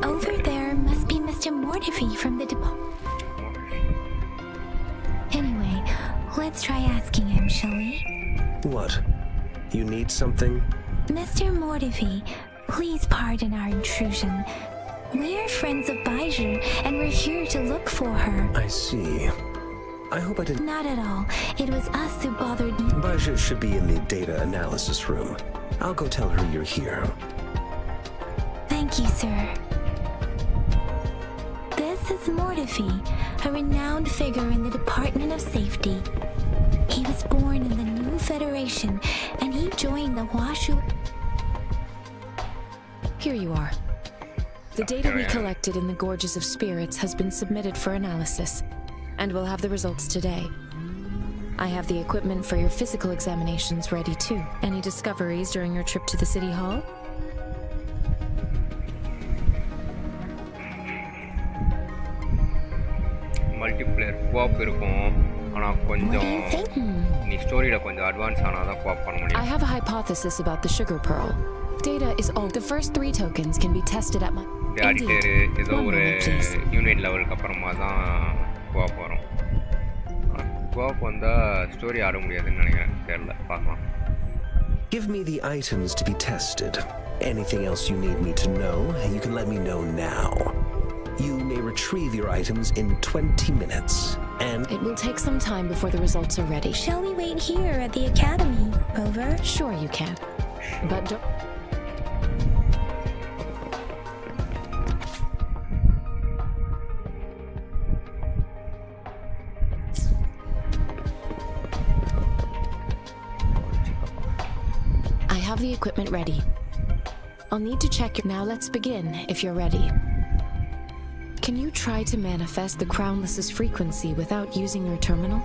Over there must be Mr. Mortifi from the department. Anyway, let's try asking him, shall we? What? You need something? Mr. Mortifi, please pardon our intrusion. We're friends of Baiju, and we're here to look for her. I see. I hope I didn't... Not at all. It was us who bothered you. Baiju should be in the data analysis room. I'll go tell her you're here. Thank you, sir. This is Mortifi, a renowned figure in the Department of Safety. He was born in the new Federation, and he joined the Huashu... Here you are. The data we collected in the Gorges of Spirits has been submitted for analysis, and we'll have the results today. I have the equipment for your physical examinations ready too. Any discoveries during your trip to the City Hall? Multiplayer co-op இருக்கும். ஆனால் What do கொஞ்சம் you think? நீ ஸ்டோரியில் கொஞ்சம் advance ஆனால் தான் co-op பண்ண I முடியும். have a hypothesis about the sugar pearl. Data is all. The first 3 tokens can be tested at my. இந்த ஆடிட்டரு ஏதோ One ஒரு moment, please. யூனிட் லெவலுக்கு அப்புறமா தான் கோஆப் வரும். கோஆப் வந்தால் ஸ்டோரி ஆட முடியாதுன்னு நினைக்கிறேன். தெரியல, பார்க்கலாம். Give me the items to be tested. Anything else you need me to know, you can let me know now. You may retrieve your items in 20 minutes. And It will take some time before the results are ready. Shall we wait here at the academy? Over? Sure, you can. But don't. I have the equipment ready. I'll need to check your. Now let's begin, if you're ready. Can you try to manifest the Crownless's frequency without using your terminal?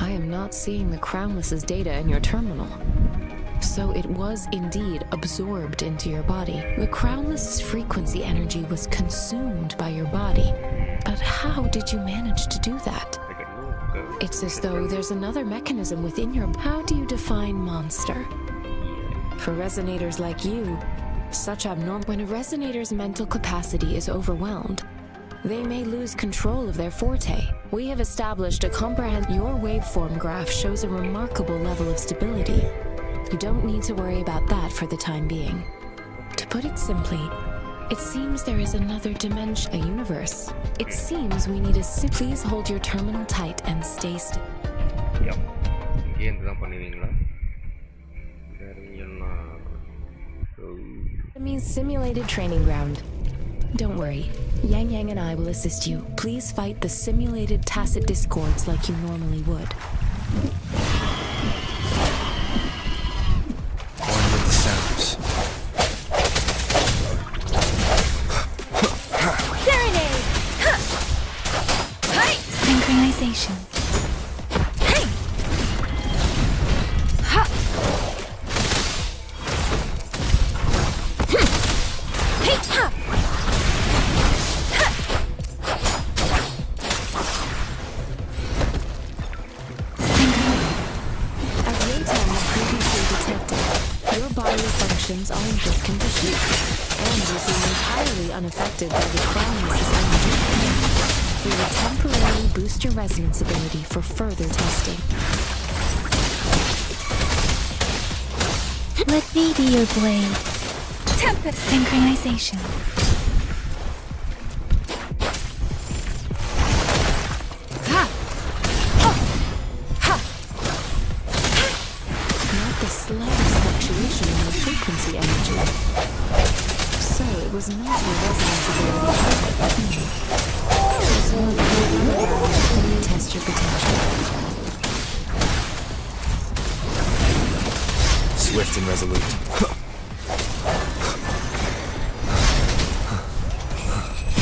I am not seeing the Crownless's data in your terminal. So it was indeed absorbed into your body. The Crownless's frequency energy was consumed by your body. But how did you manage to do that? It's as though there's another mechanism within your. How do you define monster? For resonators like you, such abnormal. When a resonator's mental capacity is overwhelmed, they may lose control of their forte. We have established a comprehensive. Your waveform graph shows a remarkable level of stability. You don't need to worry about that for the time being. To put it simply, it seems there is another dimension, a universe. It seems we need a. Please hold your terminal tight and stay still. Yep. இங்கேருந்து தான் பண்ணுவீங்களா? Enemy's simulated training ground. Don't worry. Yang Yang and I will assist you. Please fight the simulated tacit discords like you normally would. One with the sounds. Serenade! Hey! Synchronization. Hey! Ha! Hey! Ha! As Yotam had previously detected, your bodily functions are in good condition, and you seem entirely unaffected by the Crownless's energy. We will temporarily boost your resonance ability for further testing. Let me be your blade. Tempest synchronization. Ha! Oh! Ha! Not the slightest fluctuation in your frequency energy. So it was not your resonance ability. There's one more to test your potential. Swift and resolute.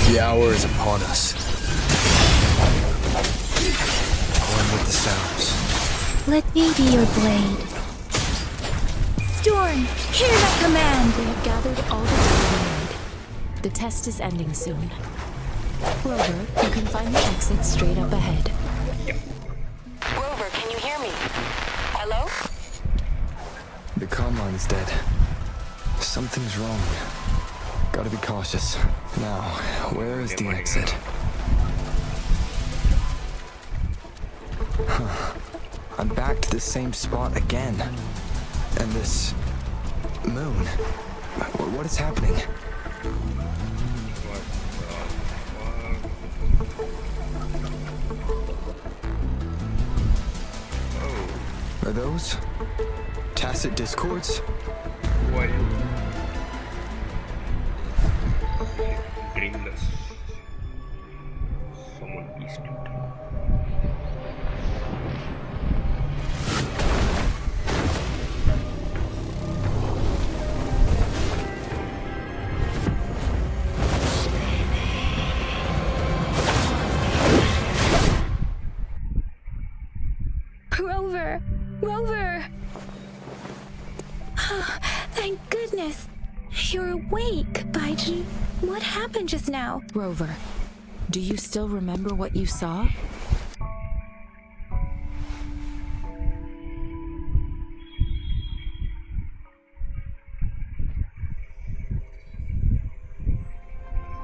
The hour is upon us. One with the sounds. Let me be your blade. Storm, hear my command! We have gathered all the data we need. The test is ending soon. Rover, you can find the exit straight up ahead. Rover, can you hear me? Hello? The comm line is dead. Something's wrong. Gotta be cautious. Now, where is the exit? I'm back to the same spot again. And this moon. What is happening? Are those tacit discords? Why? Dreamless. Someone east. Rover! Rover! Thank goodness! You're awake, Baiji. What happened just now? Rover, Do you still remember what you saw?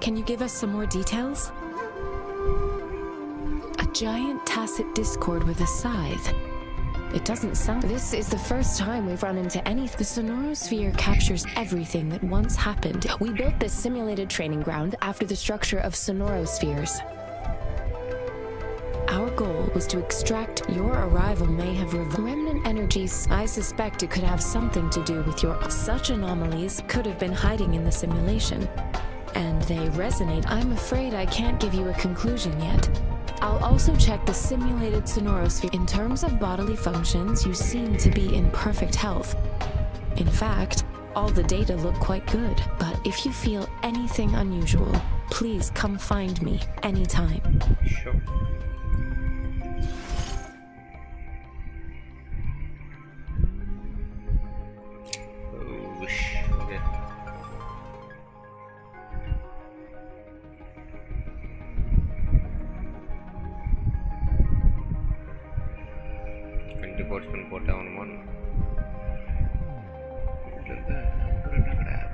Can you give us some more details? A giant tacit discord with a scythe. It doesn't sound... This is the first time we've run into any... The sonorosphere captures everything that once happened. We built this simulated training ground after the structure of sonorospheres. Our goal was to extract your arrival may have remnant energies. I suspect it could have something to do with your... Such anomalies could have been hiding in the simulation. And they resonate. I'm afraid I can't give you a conclusion yet. I'll also check the simulated sonorosphere. In terms of bodily functions, you seem to be in perfect health. In fact, all the data look quite good. But if you feel anything unusual, please come find me anytime. Sure. Okay. 20% போட்டா ஒன்றுமான்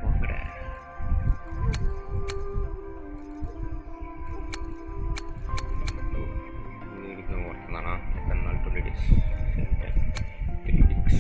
போங்கடா இருக்கிற work தானா எத்தனை நாள் 20 days 3 weeks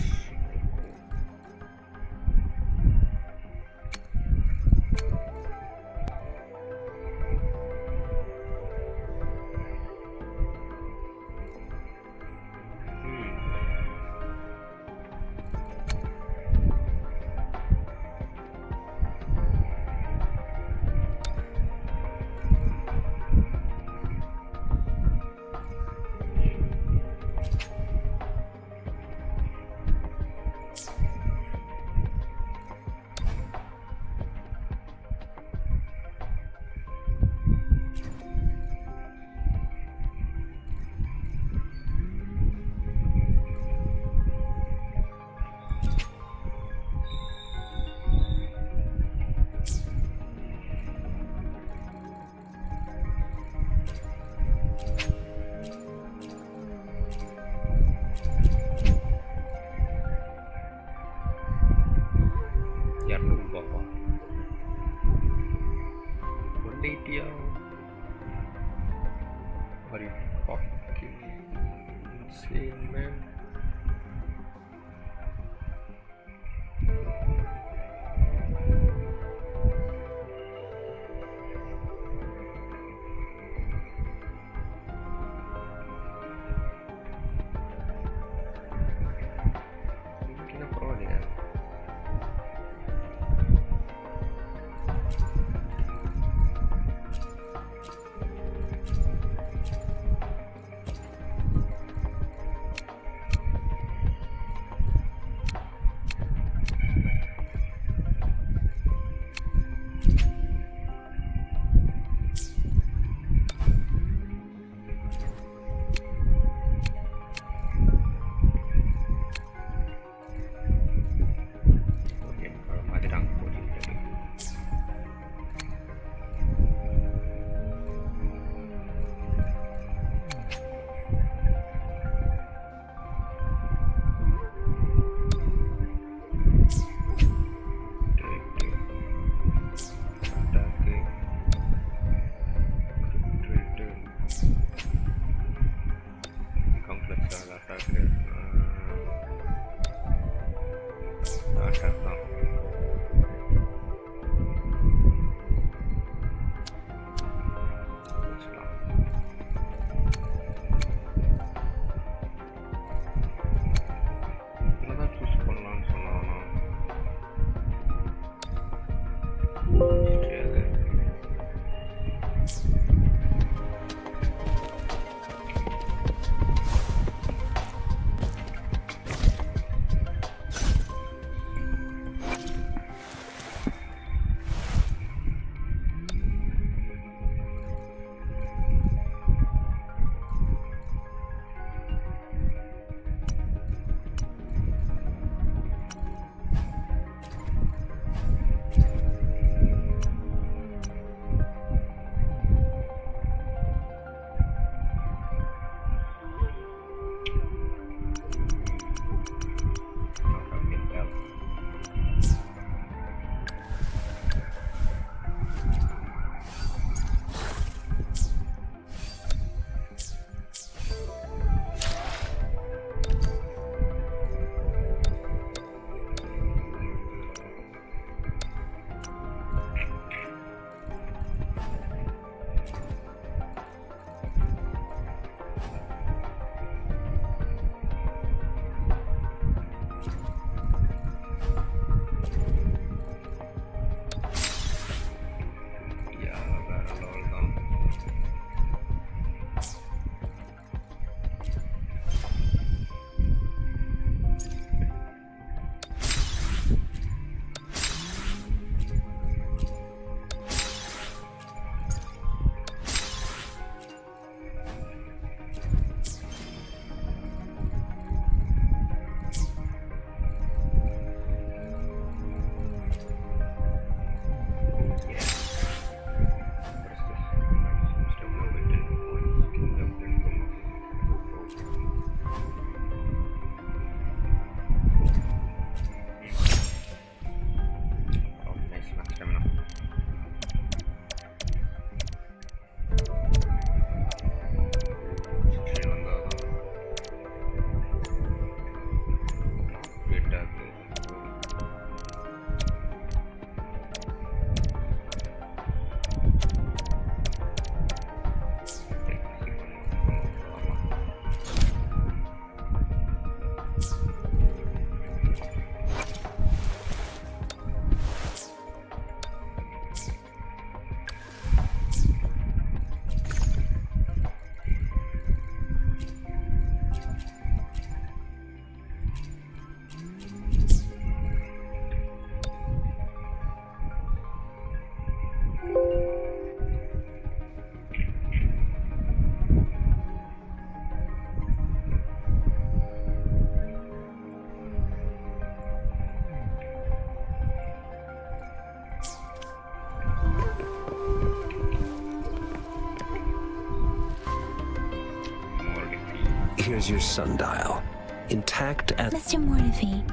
Here's your sundial. Intact as... Mr. Mortivy,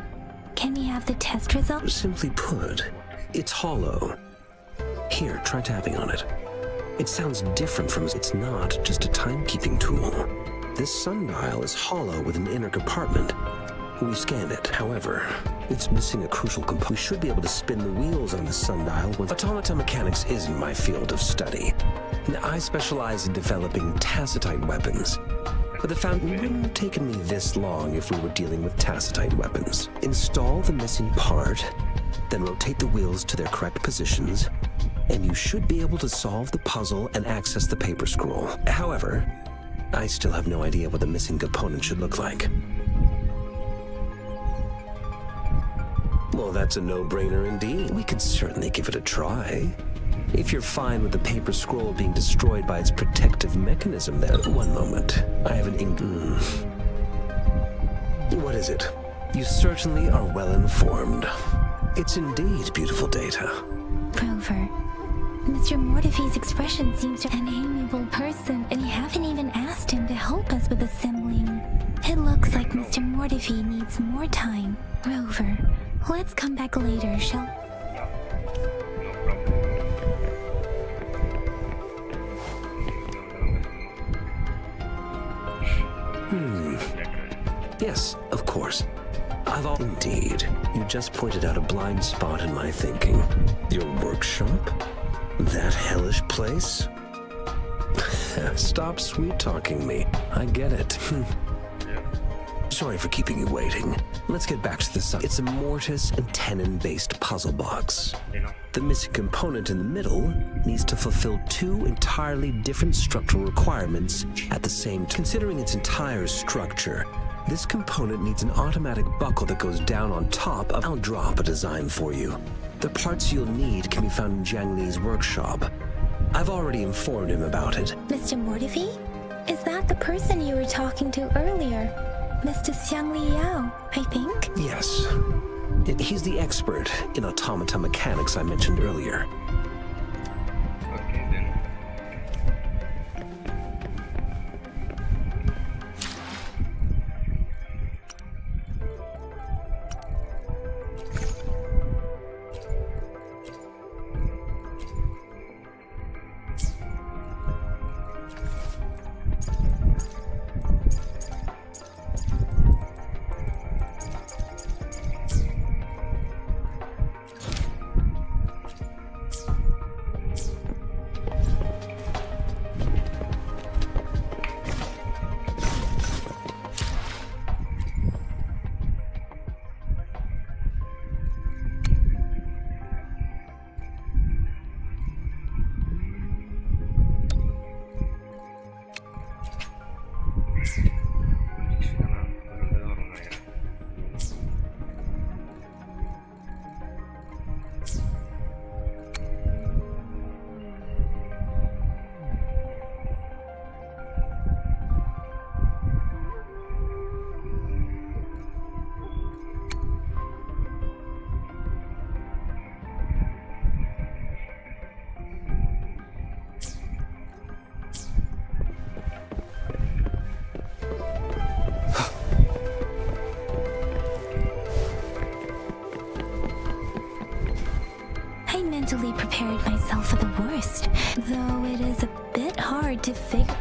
can we have the test results? Simply put, it's hollow. Here, try tapping on it. It sounds different from... It's not just a timekeeping tool. This sundial is hollow with an inner compartment. We scanned it. However, it's missing a crucial component. We should be able to spin the wheels on the sundial once... Automata mechanics isn't my field of study. I specialize in developing tacitite weapons. But the found it wouldn't have taken me this long if we were dealing with tacitite weapons. Install the missing part, then rotate the wheels to their correct positions, and you should be able to solve the puzzle and access the paper scroll. However, I still have no idea what the missing component should look like. Well, that's a no-brainer indeed. We could certainly give it a try. If you're fine with the paper scroll being destroyed by its protective mechanism, then... One moment. I have an What is it? You certainly are well informed. It's indeed beautiful data. Rover, Mr. Mortivy's expression seems to an amiable person, and you haven't even asked him to help us with assembling. It looks like Mr. Mortivy needs more time. Rover, let's come back later, shall... Yes, of course. Indeed. You just pointed out a blind spot in my thinking. Your workshop? That hellish place? Stop sweet-talking me. I get it. Sorry for keeping you waiting. Let's get back to the sun. It's a mortise and tenon-based puzzle box. The missing component in the middle needs to fulfill two entirely different structural requirements at the same time. Considering its entire structure, this component needs an automatic buckle that goes down on top of... I'll drop a design for you. The parts you'll need can be found in Jiang Li's workshop. I've already informed him about it. Mr. Mortivy? Is that the person you were talking to earlier? Mr. Xiang Li Yao, I think? Yes. He's the expert in automata mechanics I mentioned earlier. Okay, then. Mentally prepared myself for the worst, though it is a bit hard to figure.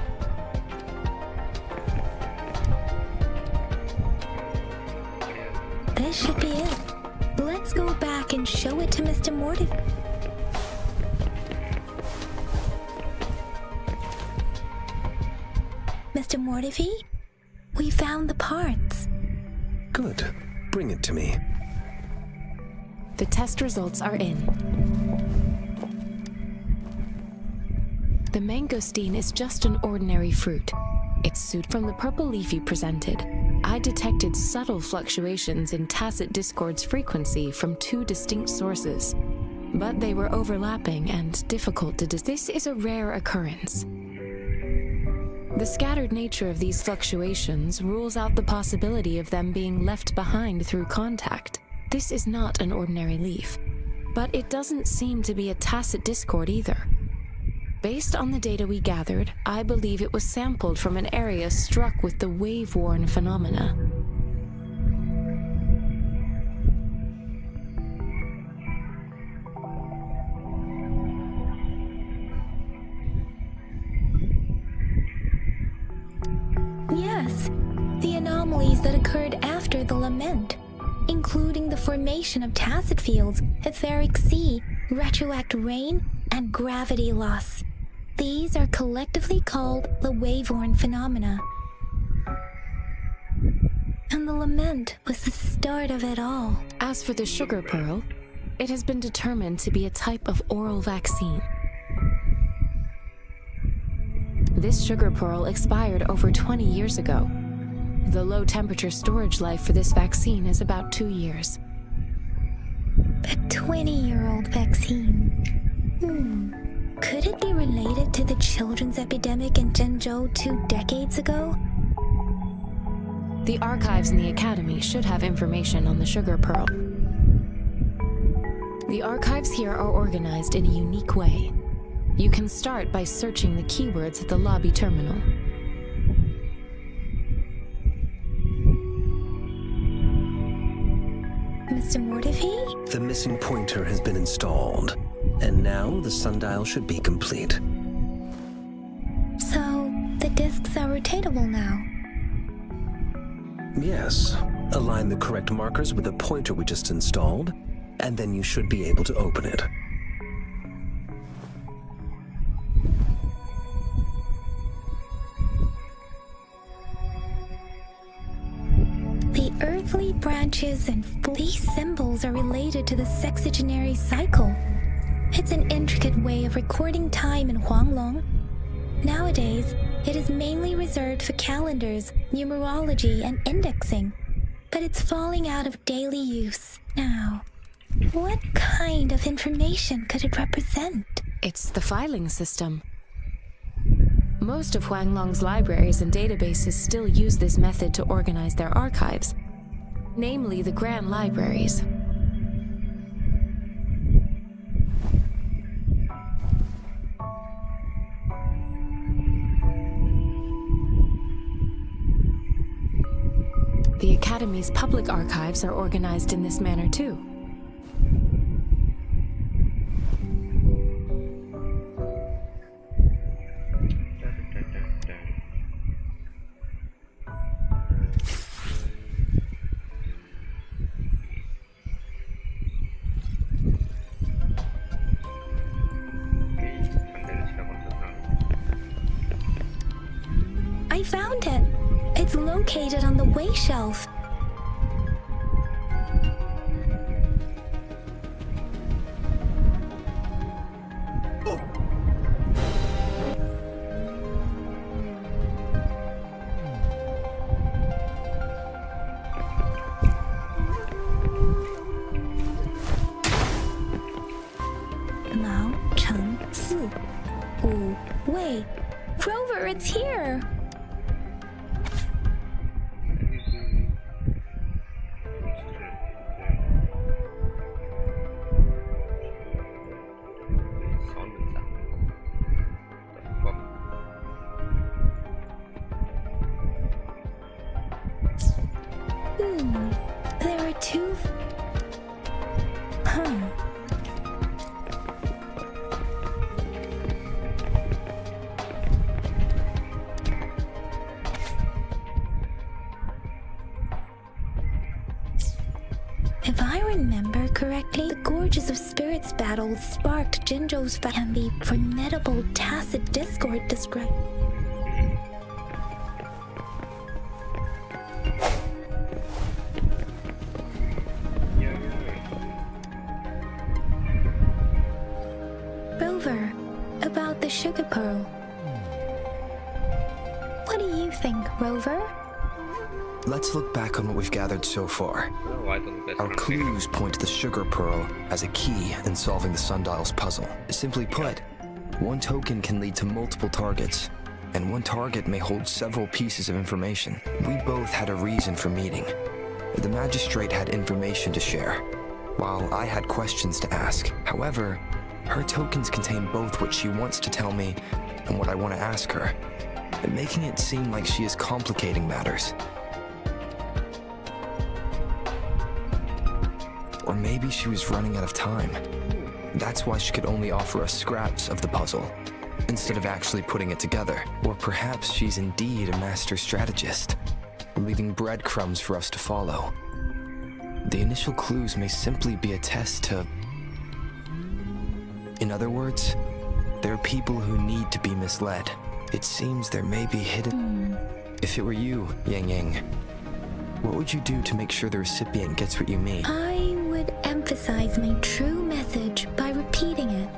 This should be it. Let's go back and show it to Mr. Mortivy. Mr. Mortivy, we found the parts. Good. Bring it to me. The test results are in. The mangosteen is just an ordinary fruit. Its suit from the purple leaf you presented. I detected subtle fluctuations in tacit discord's frequency from two distinct sources, but they were overlapping and difficult to This is a rare occurrence. The scattered nature of these fluctuations rules out the possibility of them being left behind through contact. This is not an ordinary leaf, but it doesn't seem to be a tacit discord either. Based on the data we gathered, I believe it was sampled from an area struck with the wave-worn phenomena. Yes, the anomalies that occurred after the lament, including the formation of tacit fields, etheric sea, retroact rain, and gravity loss. These are collectively called the wave-worn phenomena. And the lament was the start of it all. As for the sugar pearl, it has been determined to be a type of oral vaccine. This sugar pearl expired over 20 years ago. The low-temperature storage life for this vaccine is about 2 years. A 20-year-old vaccine. Could it be related to the children's epidemic in Zhengzhou 2 decades ago? The archives in the Academy should have information on the sugar pearl. The archives here are organized in a unique way. You can start by searching the keywords at the lobby terminal. Mr. Mortefi? The missing pointer has been installed, and now the sundial should be complete. So, the discs are rotatable now. Yes. Align the correct markers with the pointer we just installed, and then you should be able to open it. The earthly branches and these symbols are related to the sexagenary cycle. It's an intricate way of recording time in Huanglong. Nowadays, it is mainly reserved for calendars, numerology, and indexing, but it's falling out of daily use now. What kind of information could it represent? It's the filing system. Most of Huanglong's libraries and databases still use this method to organize their archives, namely the Grand Libraries. The Academy's public archives are organized in this manner too. I found it! It's located on the way shelf. Mao Cheng Si. Wu Wei. Rover, it's here! There are two... If I remember correctly, the Gorges of Spirits battle sparked Jinzhou's and the formidable tacit discord described. sugar pearl. What do you think, Rover? Let's look back on what we've gathered so far. Our clues point to the sugar pearl as a key in solving the sundial's puzzle. Simply put, one token can lead to multiple targets, and one target may hold several pieces of information. We both had a reason for meeting. The magistrate had information to share, while I had questions to ask. However, her tokens contain both what she wants to tell me and what I want to ask her, making it seem like she is complicating matters. Or maybe she was running out of time. That's why she could only offer us scraps of the puzzle, instead of actually putting it together. Or perhaps she's indeed a master strategist, leaving breadcrumbs for us to follow. The initial clues may simply be a test to... In other words, there are people who need to be misled. It seems there may be hidden... If it were you, Yang Yang, what would you do to make sure the recipient gets what you mean? I would emphasize my true message by repeating it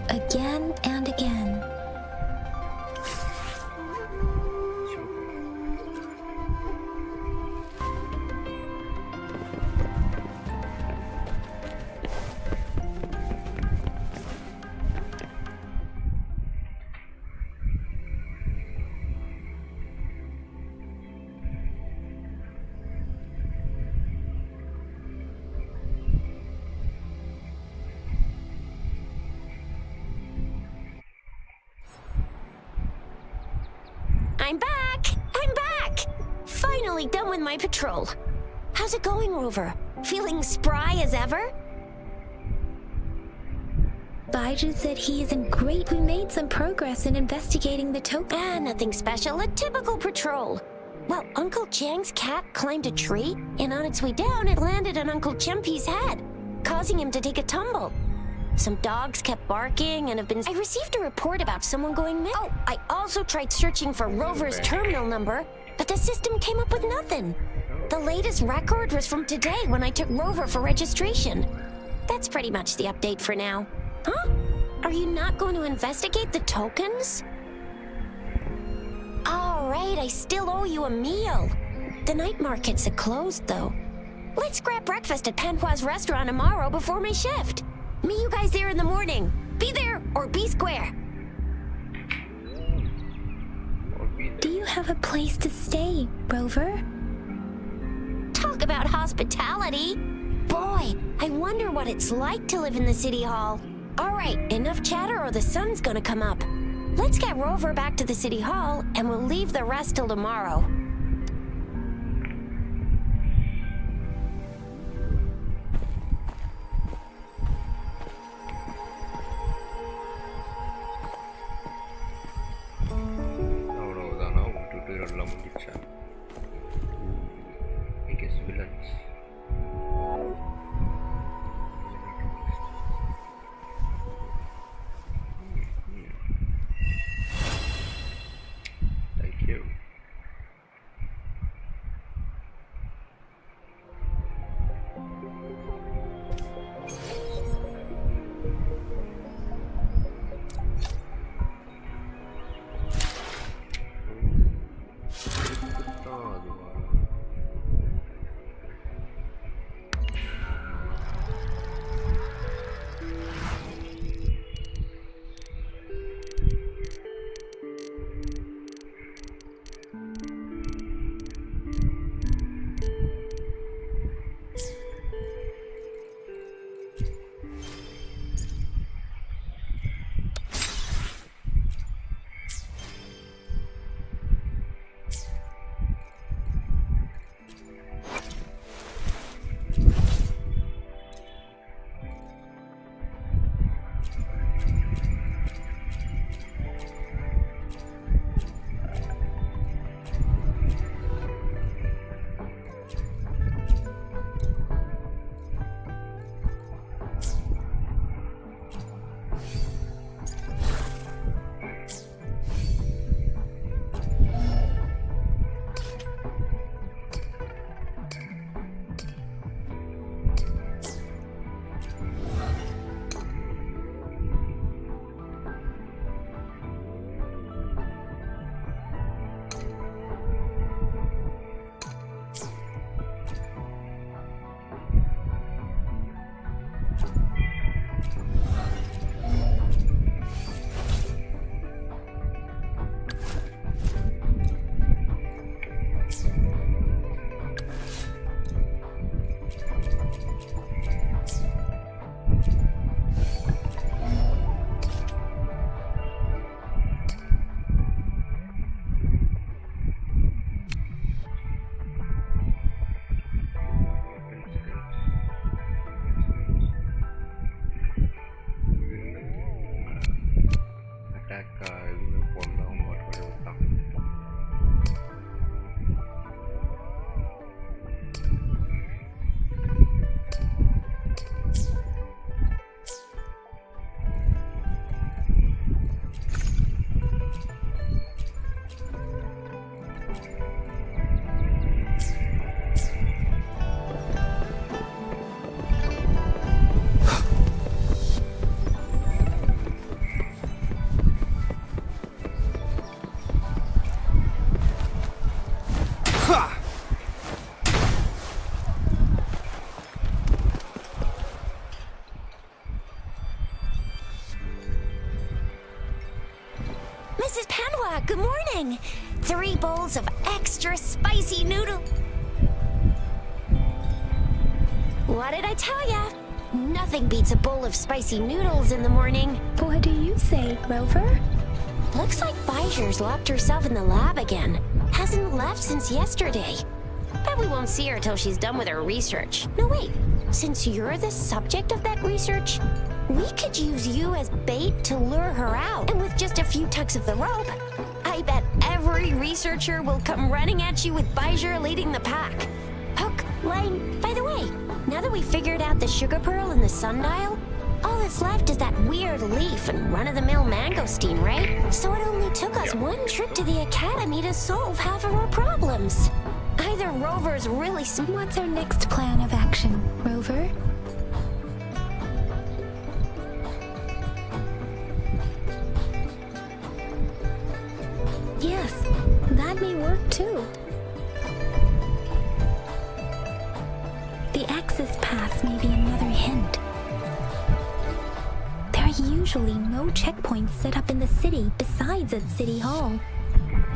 again and again. I'm back! I'm back! Finally done with my patrol. How's it going, Rover? Feeling spry as ever? Baiju said he isn't great. We made some progress in investigating the token. Nothing special. A typical patrol. Well, Uncle Chang's cat climbed a tree, and on its way down, it landed on Uncle Chempi's head, causing him to take a tumble. Some dogs kept barking and have been... I received a report about someone going missing. Oh, I also tried searching for Rover's terminal number, but the system came up with nothing. The latest record was from today when I took Rover for registration. That's pretty much the update for now. Huh? Are you not going to investigate the tokens? All right, I still owe you a meal. The night markets are closed, though. Let's grab breakfast at Panhua's restaurant tomorrow before my shift. Meet you guys there in the morning. Be there or be square. Do you have a place to stay, Rover? Talk about hospitality. Boy, I wonder what it's like to live in the city hall. All right, enough chatter or the sun's gonna come up. Let's get Rover back to the city hall and we'll leave the rest till tomorrow. Mrs. Panhua, good morning. 3 bowls of extra spicy noodle. What did I tell ya? Nothing beats a bowl of spicy noodles in the morning. What do you say, Rover? Looks like Bijou's locked herself in the lab again. Hasn't left since yesterday. Bet we won't see her till she's done with her research. No, wait. Since you're the subject of that research, we could use you as bait to lure her out. And with just a few tugs of the rope, I bet every researcher will come running at you with Bijou leading the pack. Hook, line. By the way, now that we figured out the sugar pearl and the sundial, all that's left is that weird leaf and run-of-the-mill mangosteen, right? So it only took us one trip to the academy to solve half of our problems. Either Rover's really What's our next plan of action, Rover? Yes, that may work too. The access pass may be another hint. There are usually no checkpoints set up in the city besides at City Hall.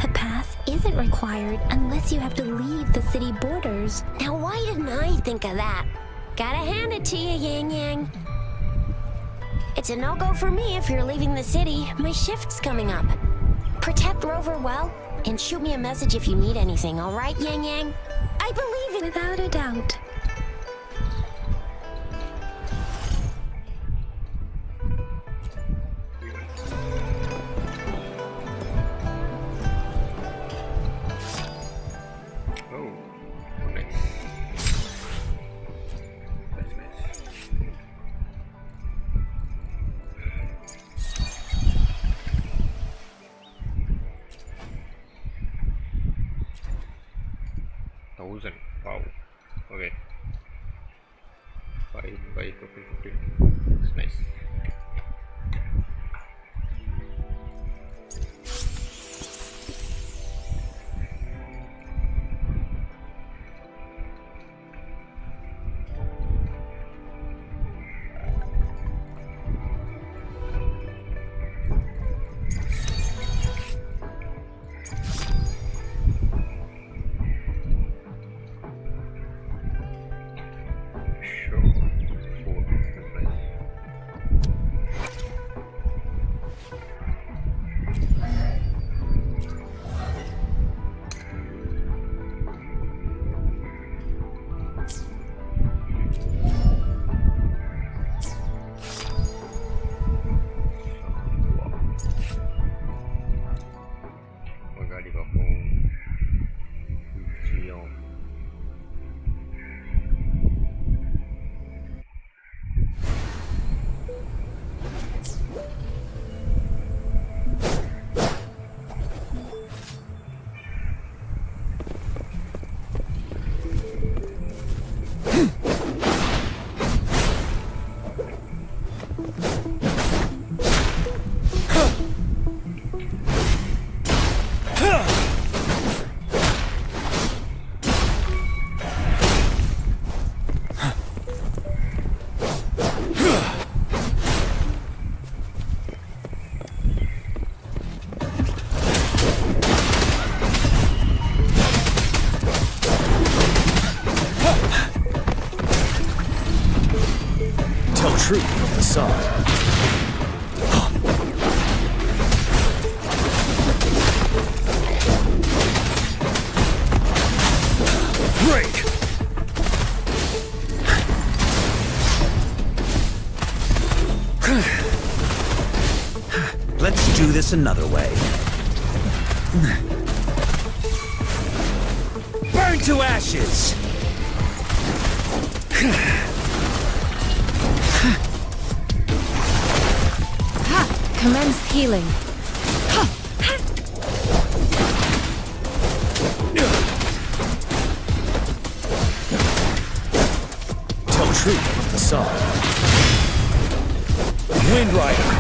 A pass isn't required unless you have to leave the city borders. Now why didn't I think of that? Gotta hand it to you, Yang Yang. It's a no-go for me if you're leaving the city. My shift's coming up. Protect Rover well, and shoot me a message if you need anything, all right, Yang Yang? I believe in... Without a doubt. Wow. Okay. 5 by 15. It's nice. Truth from the sun. Break! Let's do this another way. Burn to ashes! Commence healing. Tell truth from the sun. Wind Rider.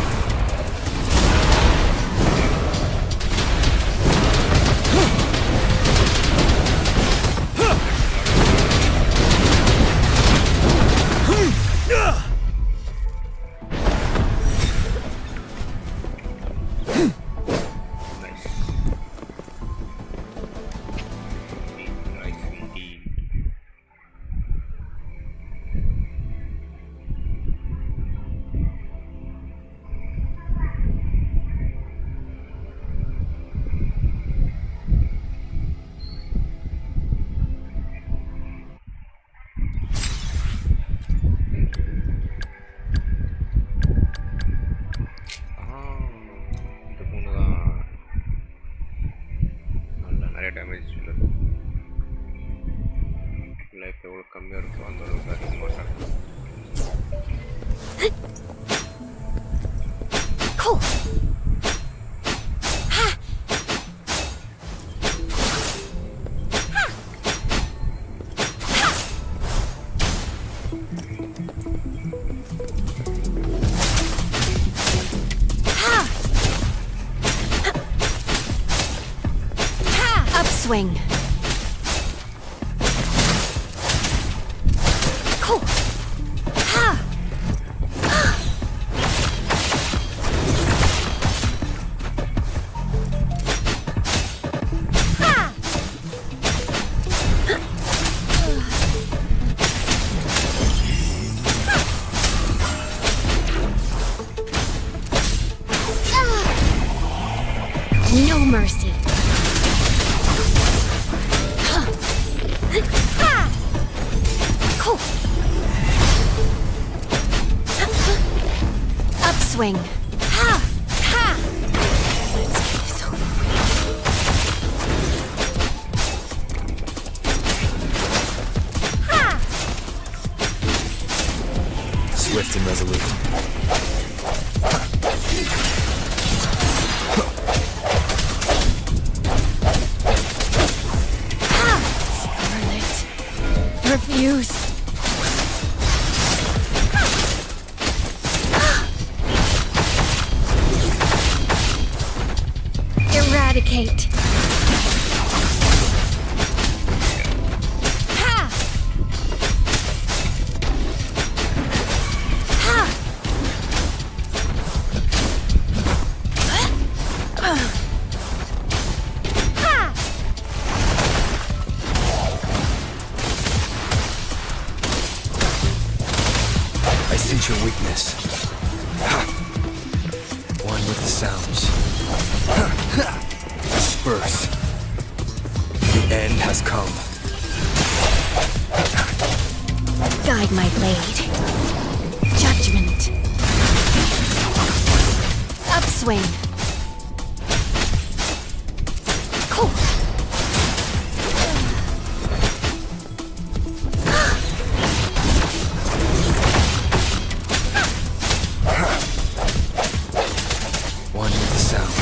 Upswing. Cool. Ha. No mercy. Cool. Upswing. Ha! Ha! Let's get this over with. Ha! Swift and resolute. Refuse. Eradicate. Ha! Ha! Ha! I sense your weakness. Ha! One with the sounds. Ha! Ha! Disperse. The end has come. Guide my blade. Judgment. Upswing. Cool. One with the sounds.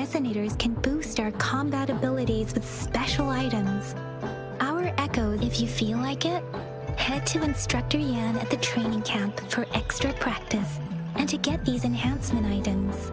resonators can boost our combat abilities with special items. Our echoes, if you feel like it, head to Instructor Yan at the training camp for extra practice and to get these enhancement items.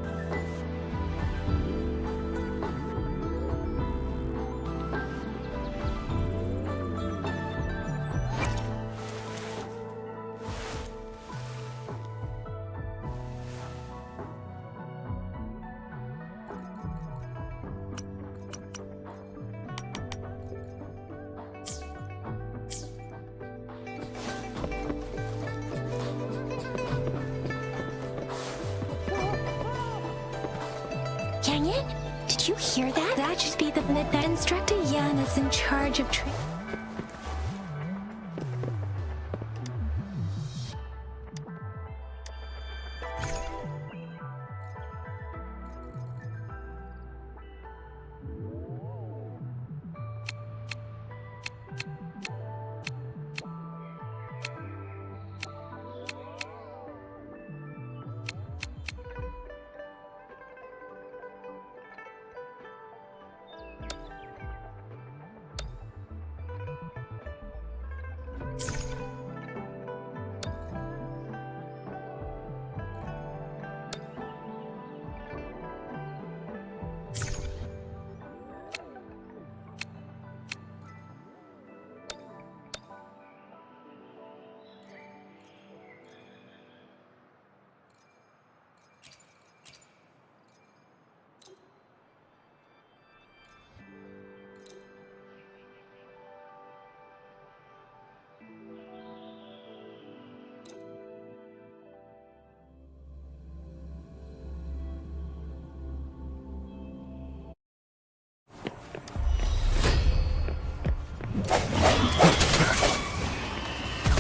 Canyon? Did you hear that? That should be the Instructor Yan is in charge of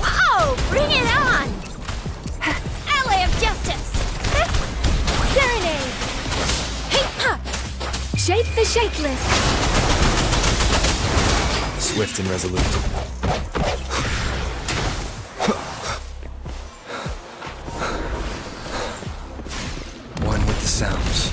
Whoa! Bring it on! Ally of Justice! Serenade! Hey, ha! Shape the shapeless! Swift and resolute. One with the sounds.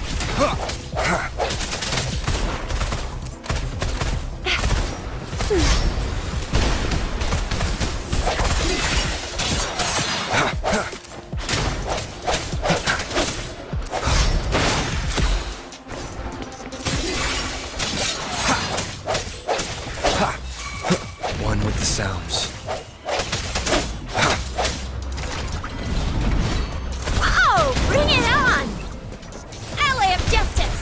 One with the sounds. Whoa! Bring it on! Ally of Justice!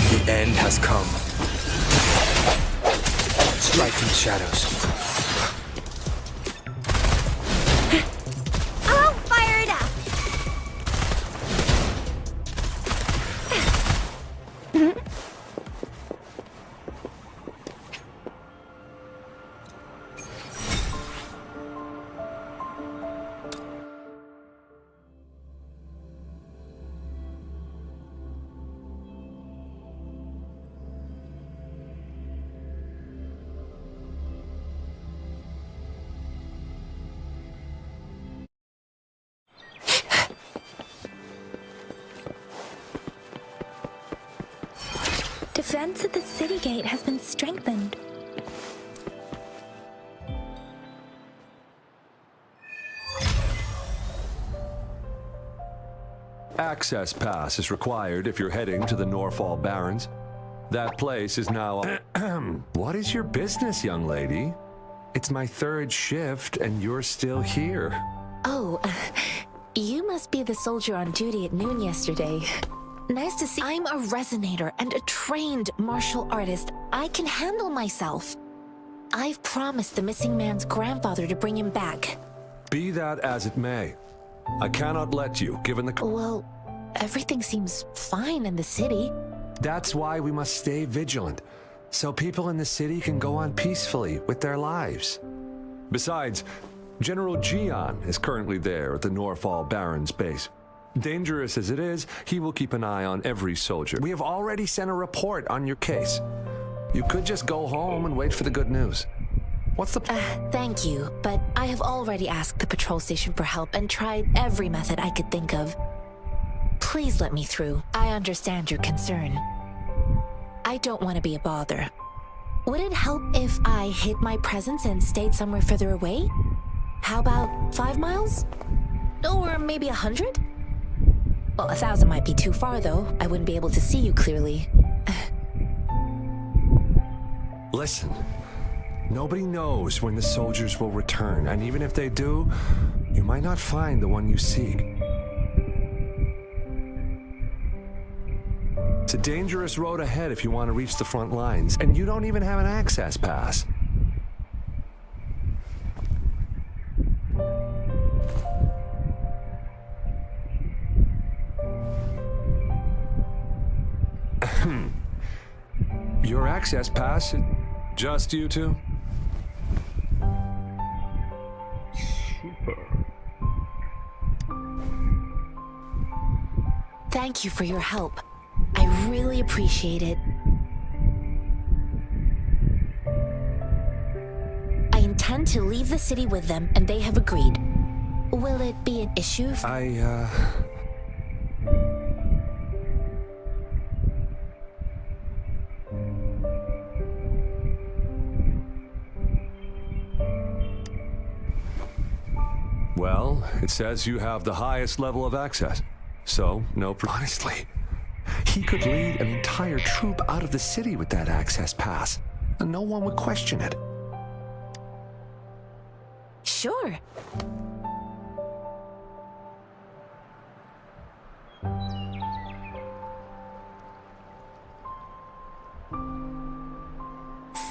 The end has come. Strike from the shadows. I'll fire it up! Defense at the city gate has been strengthened. Access pass is required if you're heading to the Norfall Barrens. That place is now... What is your business, young lady? It's my third shift and you're still here. Oh, you must be the soldier on duty at noon yesterday. Nice to see. I'm a resonator and a trained martial artist. I can handle myself. I've promised the missing man's grandfather to bring him back. Be that as it may, I cannot let you, given the... Well, everything seems fine in the city. That's why we must stay vigilant, so people in the city can go on peacefully with their lives. Besides, General Jian is currently there at the Norfall Barrens base. Dangerous as it is, he will keep an eye on every soldier. We have already sent a report on your case. You could just go home and wait for the good news. What's the... Thank you, but I have already asked the patrol station for help and tried every method I could think of. Please let me through. I understand your concern. I don't want to be a bother. Would it help if I hid my presence and stayed somewhere further away? How about 5 miles? Or maybe 100? Well, 1,000 might be too far, though. I wouldn't be able to see you clearly. Listen, nobody knows when the soldiers will return, and even if they do, you might not find the one you seek. It's a dangerous road ahead if you want to reach the front lines, and you don't even have an access pass. Your access pass? Just you two? Super. Thank you for your help. I really appreciate it. I intend to leave the city with them, and they have agreed. Will it be an issue if Well, it says you have the highest level of access. So, no... Honestly, he could lead an entire troop out of the city with that access pass, and no one would question it. Sure.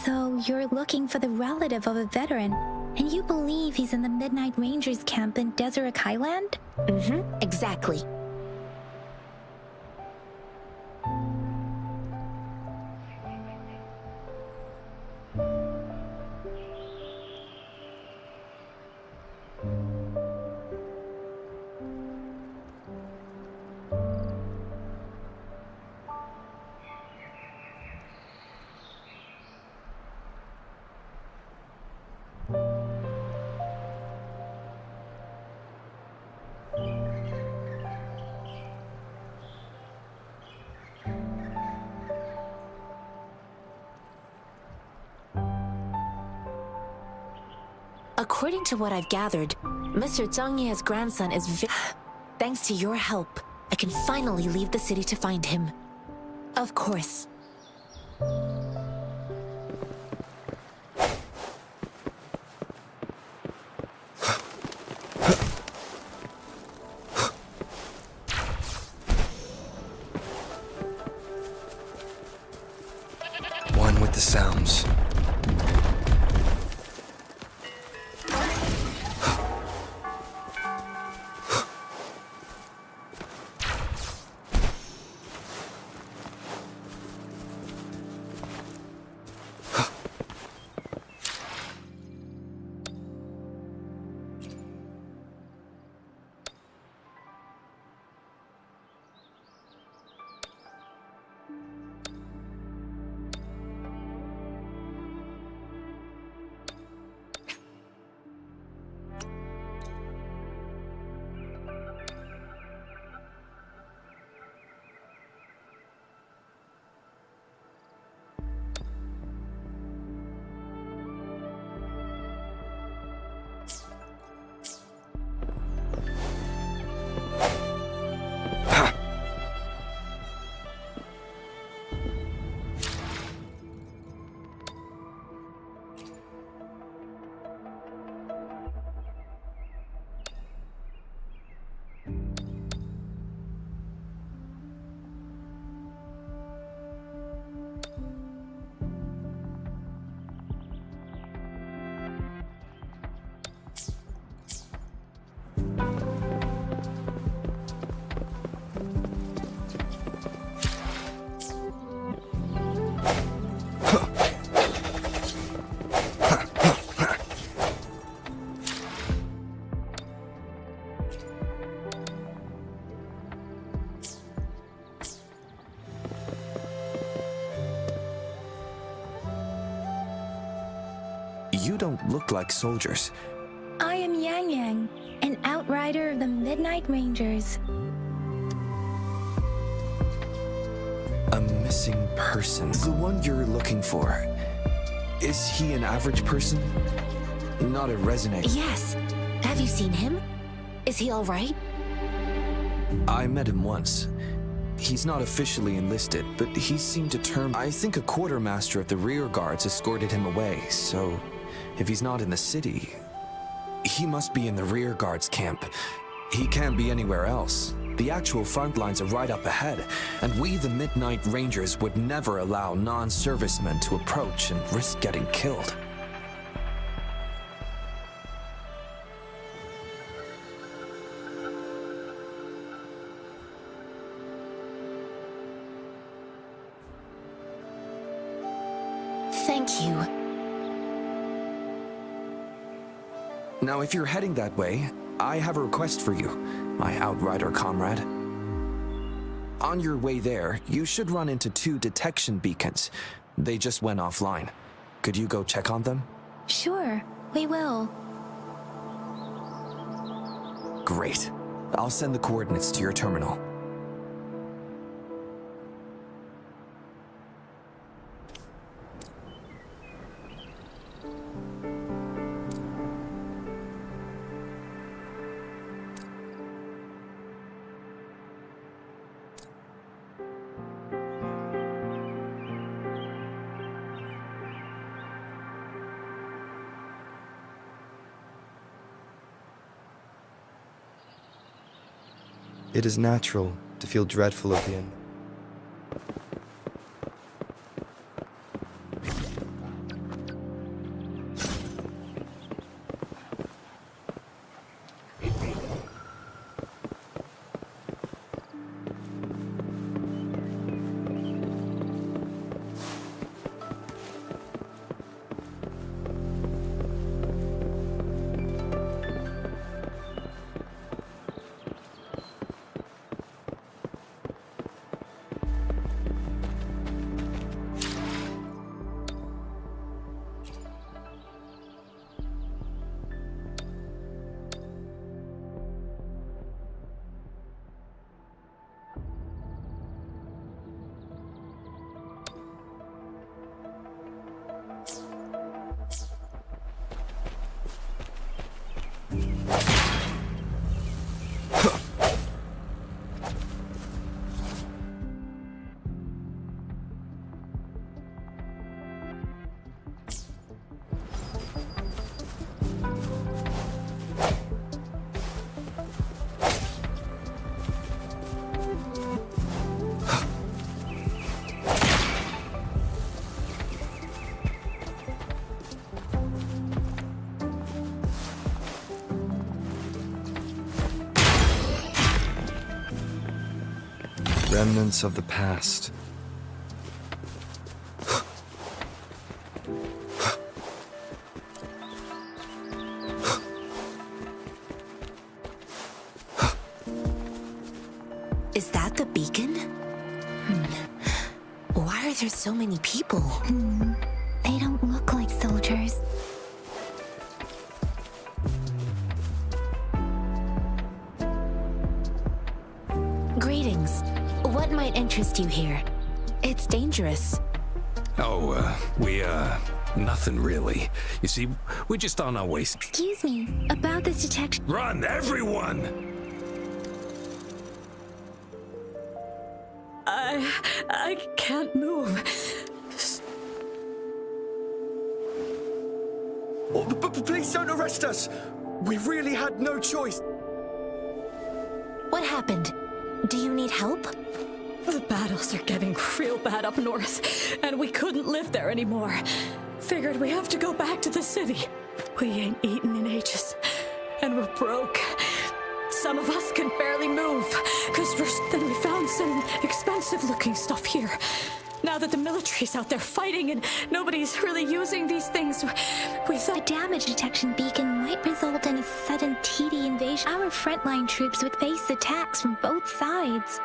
So you're looking for the relative of a veteran, and you believe he's in the Midnight Rangers camp in Deseret Highland? Mm-hmm, exactly. According to what I've gathered, Mr. Zhang Ye's grandson is Thanks to your help, I can finally leave the city to find him. Of course. One with the sounds. You don't look like soldiers. I am Yang Yang, an outrider of the Midnight Rangers. A missing person. The one you're looking for. Is he an average person? Not a resident. Yes. Have you seen him? Is he all right? I met him once. He's not officially enlisted, but he seemed determined. I think a quartermaster of the rear guards escorted him away, so if he's not in the city, he must be in the rear guards camp. He can't be anywhere else. The actual front lines are right up ahead, and we, the Midnight Rangers, would never allow non-servicemen to approach and risk getting killed. Thank you. Now, if you're heading that way, I have a request for you, my outrider comrade. On your way there, you should run into 2 detection beacons. They just went offline. Could you go check on them? Sure, we will. Great. I'll send the coordinates to your terminal. It is natural to feel dreadful of the end. Remnants of the past. Is that the beacon? Why are there so many people? They don't look like soldiers. Greetings. What might interest you here? It's dangerous. Oh, nothing really. You see, we're just on our way. Excuse me, about this detection. Run, everyone! I can't move. Oh, please don't arrest us! We really had no choice. What happened? Do you need help? The battles are getting real bad up north, and we couldn't live there anymore. Figured we have to go back to the city. We ain't eaten in ages, and we're broke. Some of us can barely move, then we found some expensive-looking stuff here. Now that the military's out there fighting and nobody's really using these things, we thought... A damage detection beacon might result in a sudden TD invasion. Our frontline troops would face attacks from both sides.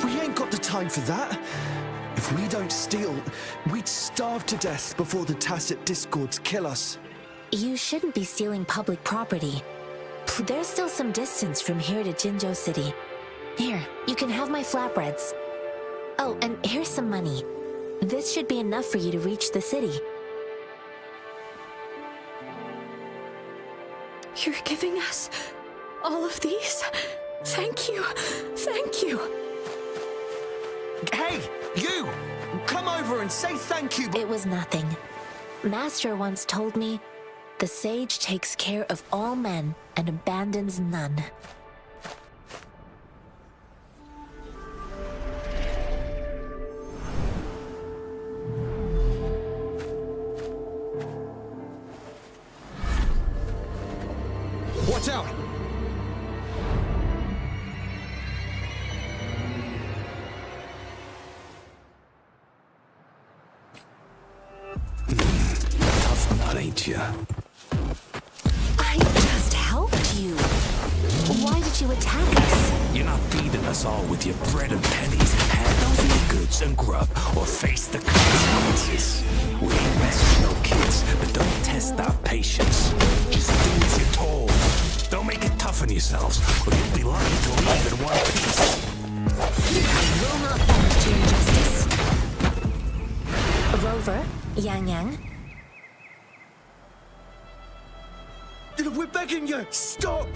We ain't got the time for that. If we don't steal, we'd starve to death before the Tacit Discords kill us. You shouldn't be stealing public property. There's still some distance from here to Jinzhou City. Here, you can have my flatbreads. Oh, and here's some money. This should be enough for you to reach the city. You're giving us all of these? Thank you. Thank you. Hey, you! Come over and say thank you. It was nothing. Master once told me, the sage takes care of all men and abandons none. Watch out! Tough nut, ain't ya? I just helped you. Why did you attack us? You're not feeding us all with your bread and pennies. Hand over your goods and grub, or face the consequences. We ain't messing no kids, but don't test our patience. Just do as you're told. Don't make it tough on yourselves, or you'll be lucky to leave in one piece. I will not bend to injustice. Rover, Yang Yang. We're begging you! Stop!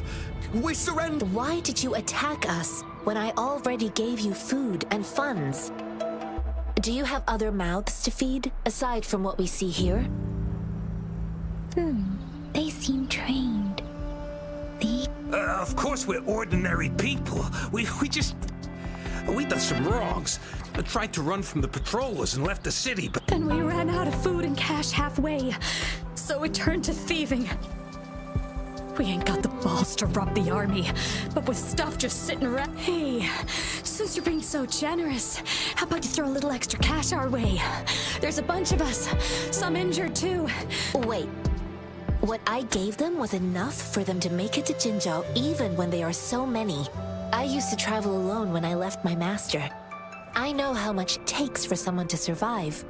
We surrender! Why did you attack us when I already gave you food and funds? Do you have other mouths to feed, aside from what we see here? They seem trained. Of course we're ordinary people. We done some wrongs. Tried to run from the patrollers and left the city, but... Then we ran out of food and cash halfway, so we turned to thieving. We ain't got the balls to rob the army, but with stuff just sitting around... Hey, since you're being so generous, how about you throw a little extra cash our way? There's a bunch of us, some injured too. Wait. What I gave them was enough for them to make it to Jinzhou even when they are so many. I used to travel alone when I left my master. I know how much it takes for someone to survive.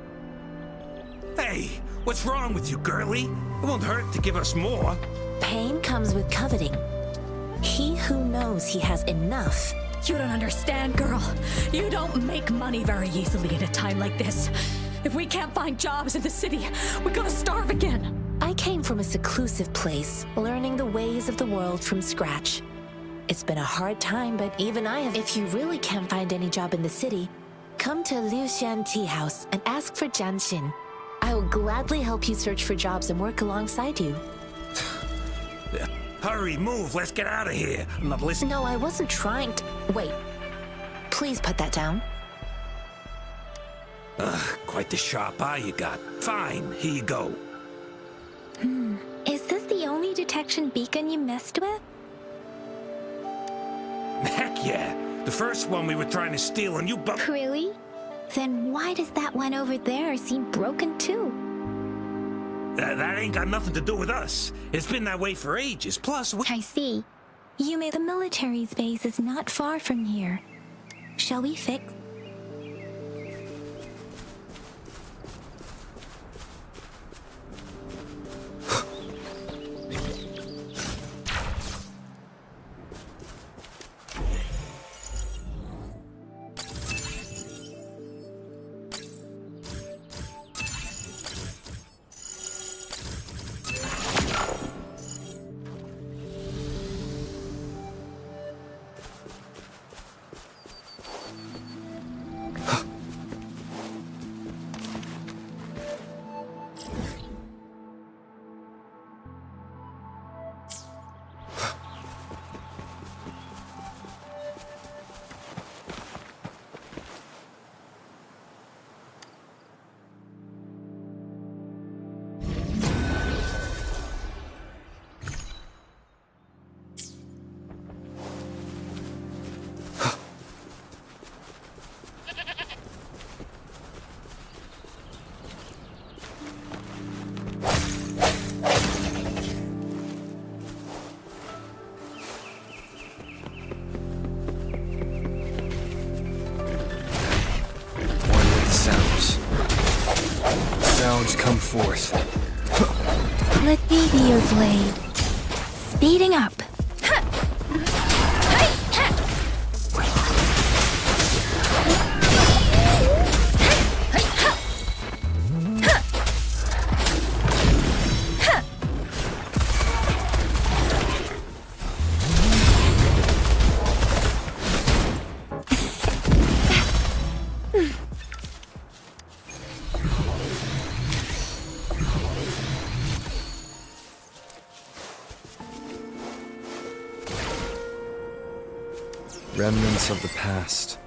Hey, what's wrong with you, girlie? It won't hurt to give us more. Pain comes with coveting. He who knows he has enough... You don't understand, girl. You don't make money very easily at a time like this. If we can't find jobs in the city, we're gonna starve again. I came from a seclusive place, learning the ways of the world from scratch. It's been a hard time, but even I have... If you really can't find any job in the city, come to Luxian Tea House and ask for Genshin. I will gladly help you search for jobs and work alongside you. Hurry, move, let's get out of here. I'm not listening. No, I wasn't trying to... Wait. Please put that down. Quite the sharp eye you got. Fine, here you go. Is this the only detection beacon you messed with? Heck yeah. The first one we were trying to steal and you Really? Then why does that one over there seem broken too? That ain't got nothing to do with us. It's been that way for ages. Plus, I see. You made the military's base is not far from here. Shall we fix? Sounds come forth. Let me be your blade. Speeding up. Remnants of the past.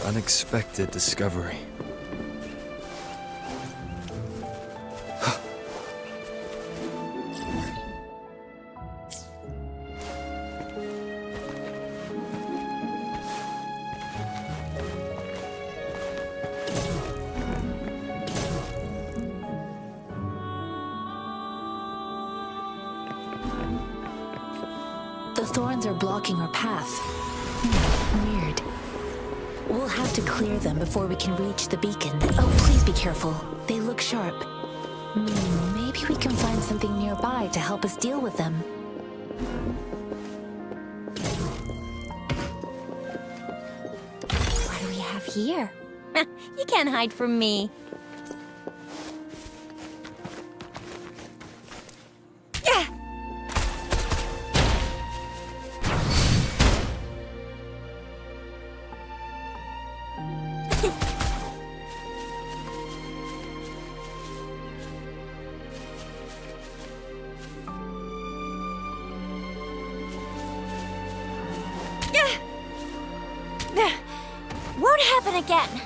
Unexpected discovery. The thorns are blocking our path. Weird. We'll have to clear them before we can reach the beacon. Oh, please be careful. They look sharp. Maybe we can find something nearby to help us deal with them. What do we have here? You can't hide from me. Won't happen again.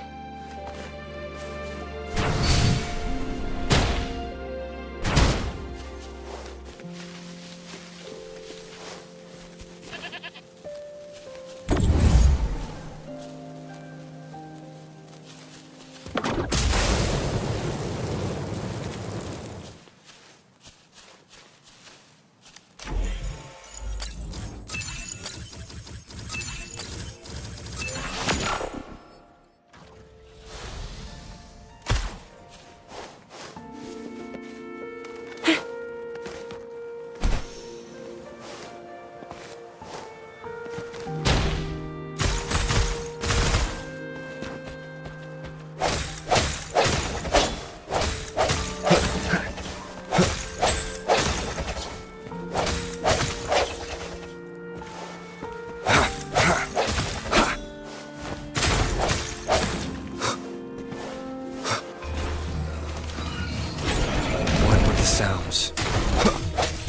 Sounds.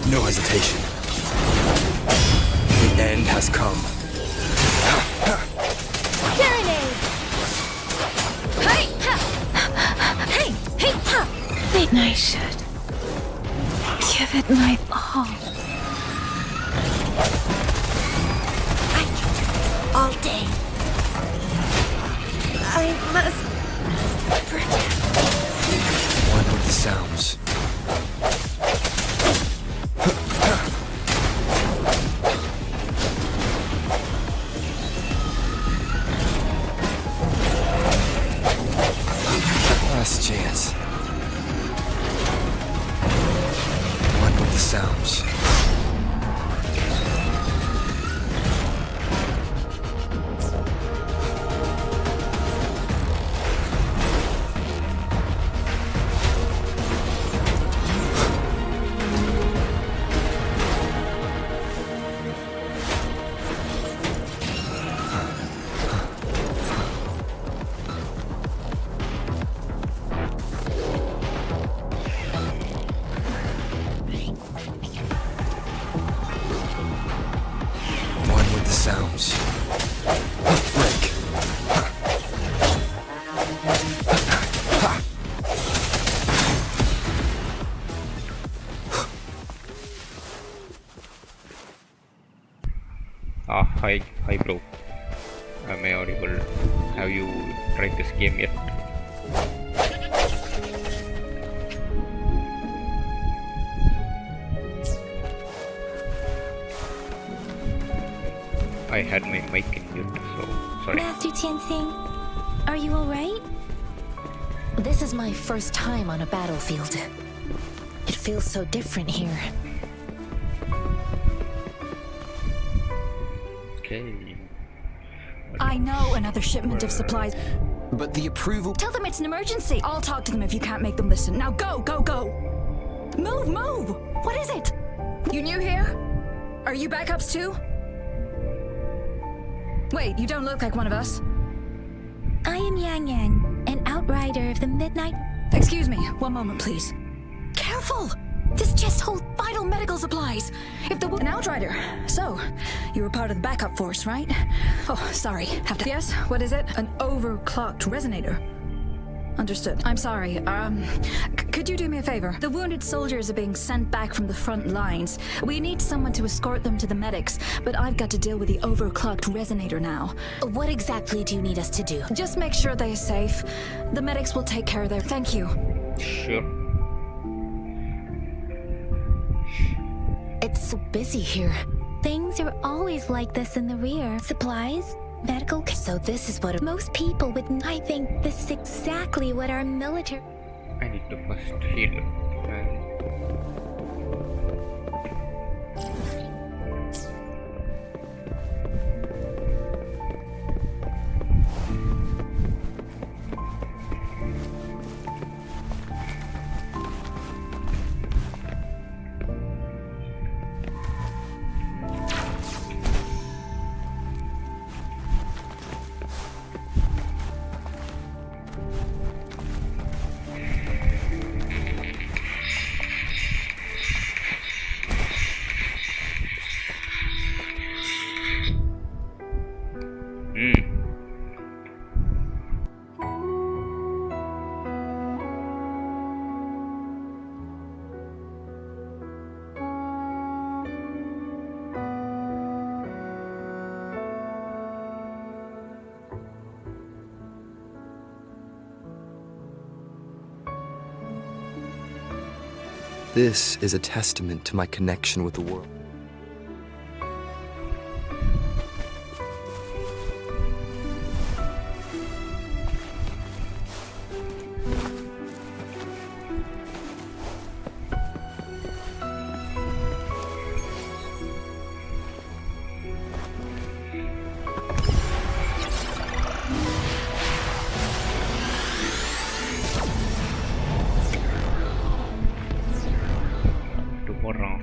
No hesitation. The end has come. Serenade! Hey! Then I should give it my all. I can do this all day. I must protect. One with the sounds. Last chance. One with the sounds. Sounds. Break. Hi bro. Am I audible? Have you tried this game yet? I had my mic in mute, so sorry. Master Tianxing, are you alright? This is my first time on a battlefield. It feels so different here. Okay. I know another shipment of supplies. But the approval. Tell them it's an emergency. I'll talk to them if you can't make them listen. Now go, go, go. Move, move. What is it? You new here? Are you backups too? Wait, you don't look like one of us. I am Yang Yang, an outrider of the Midnight. Excuse me, one moment, please. Careful! This chest holds vital medical supplies. If the an outrider. So, you were part of the backup force, right? Oh, sorry. Have to. Yes. What is it? An overclocked resonator. Understood. I'm sorry. Could you do me a favor? The wounded soldiers are being sent back from the front lines. We need someone to escort them to the medics, but I've got to deal with the overclocked resonator now. What exactly do you need us to do? Just make sure they're safe. The medics will take care of their. Thank you. Sure. It's so busy here. Things are always like this in the rear. Supplies, medical. So this is what Most people would. I think this is exactly what our military. I need to first heal. This is a testament to my connection with the world. போடுறான்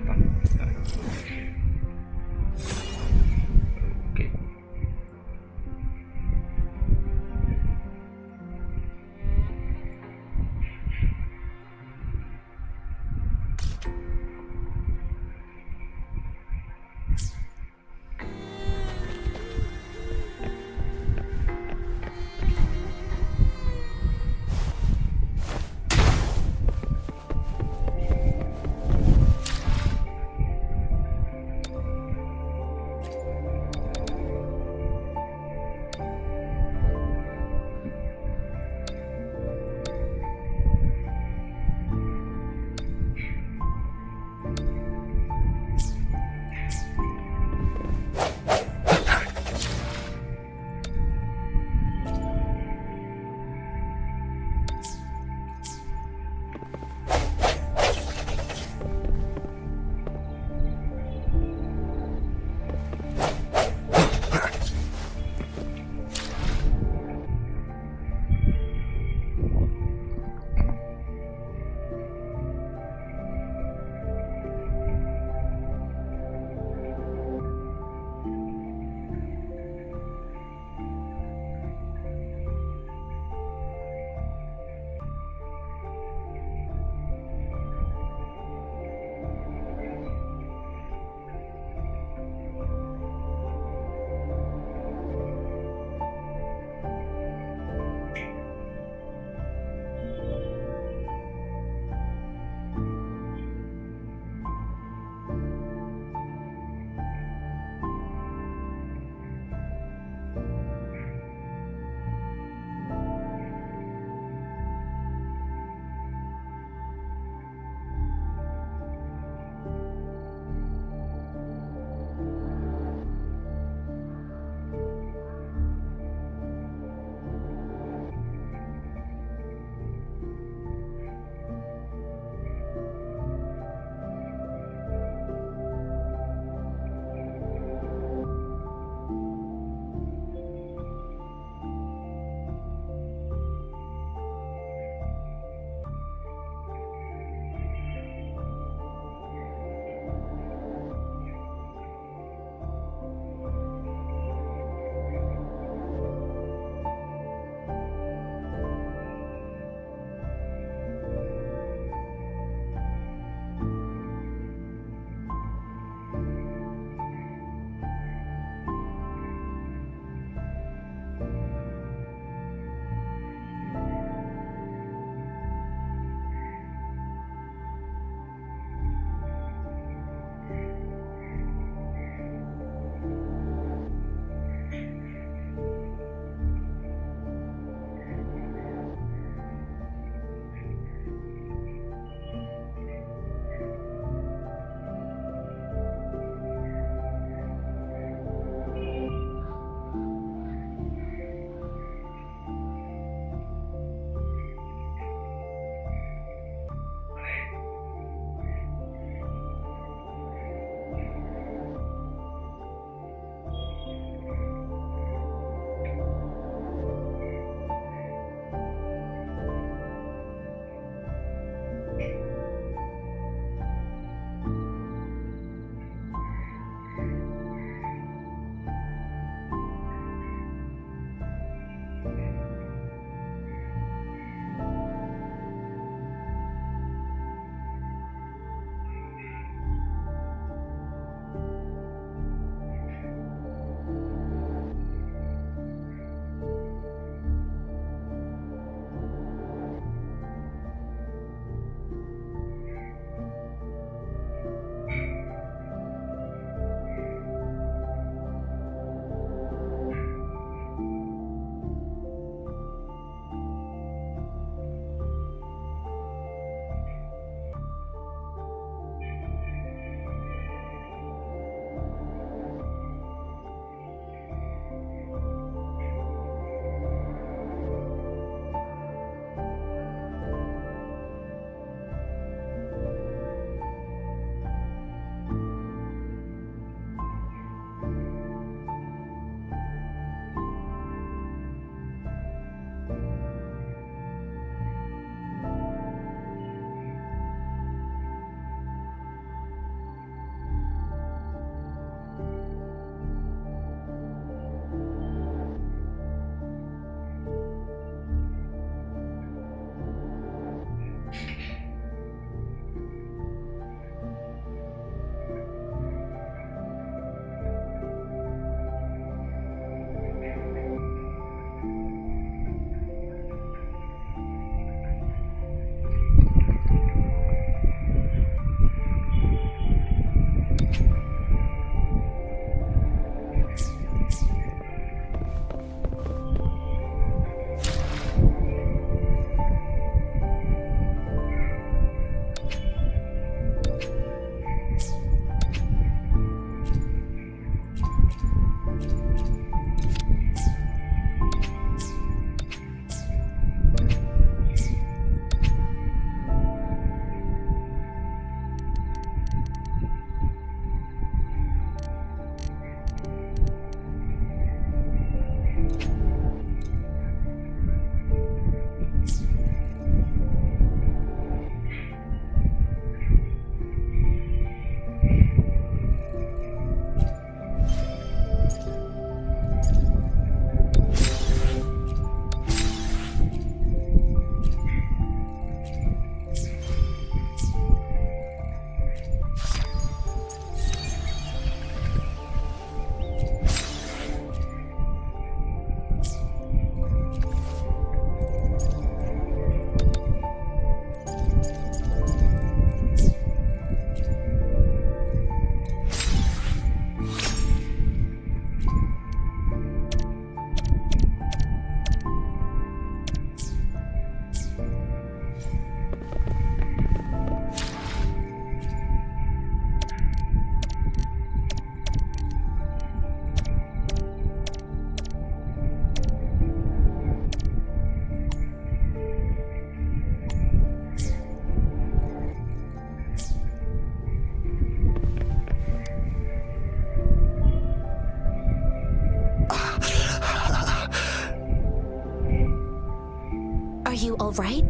you all right?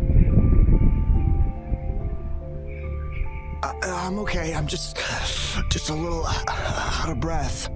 I'm okay. I'm just a little out of breath.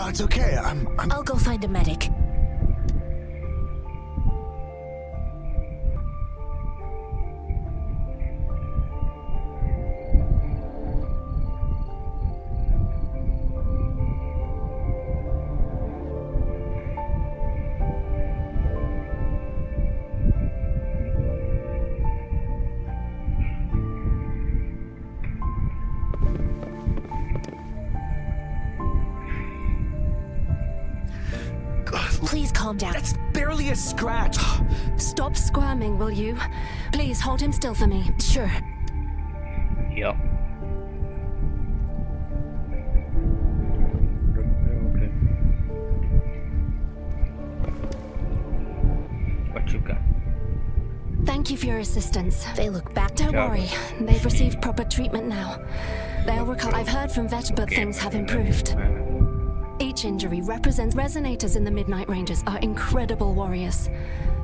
It's okay. I'll go find a medic. Please calm down. That's barely a scratch. Stop squirming, will you? Please hold him still for me. Sure. Yep. Okay. What you got? Thank you for your assistance. They look back. Don't worry. They've received proper treatment now. They'll recover. I've heard from vet, but things have improved. Each injury represents resonators in the Midnight Rangers are incredible warriors.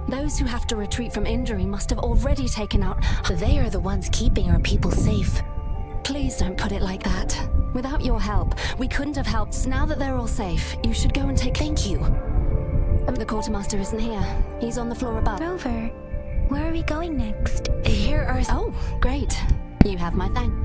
Those who have to retreat from injury must have already taken out. They are the ones keeping our people safe. Please don't put it like that. Without your help, we couldn't have helped. Now that they're all safe, you should go and take. Thank you. The quartermaster isn't here. He's on the floor above. Rover, where are we going next? Here are. Oh, great. You have my thanks.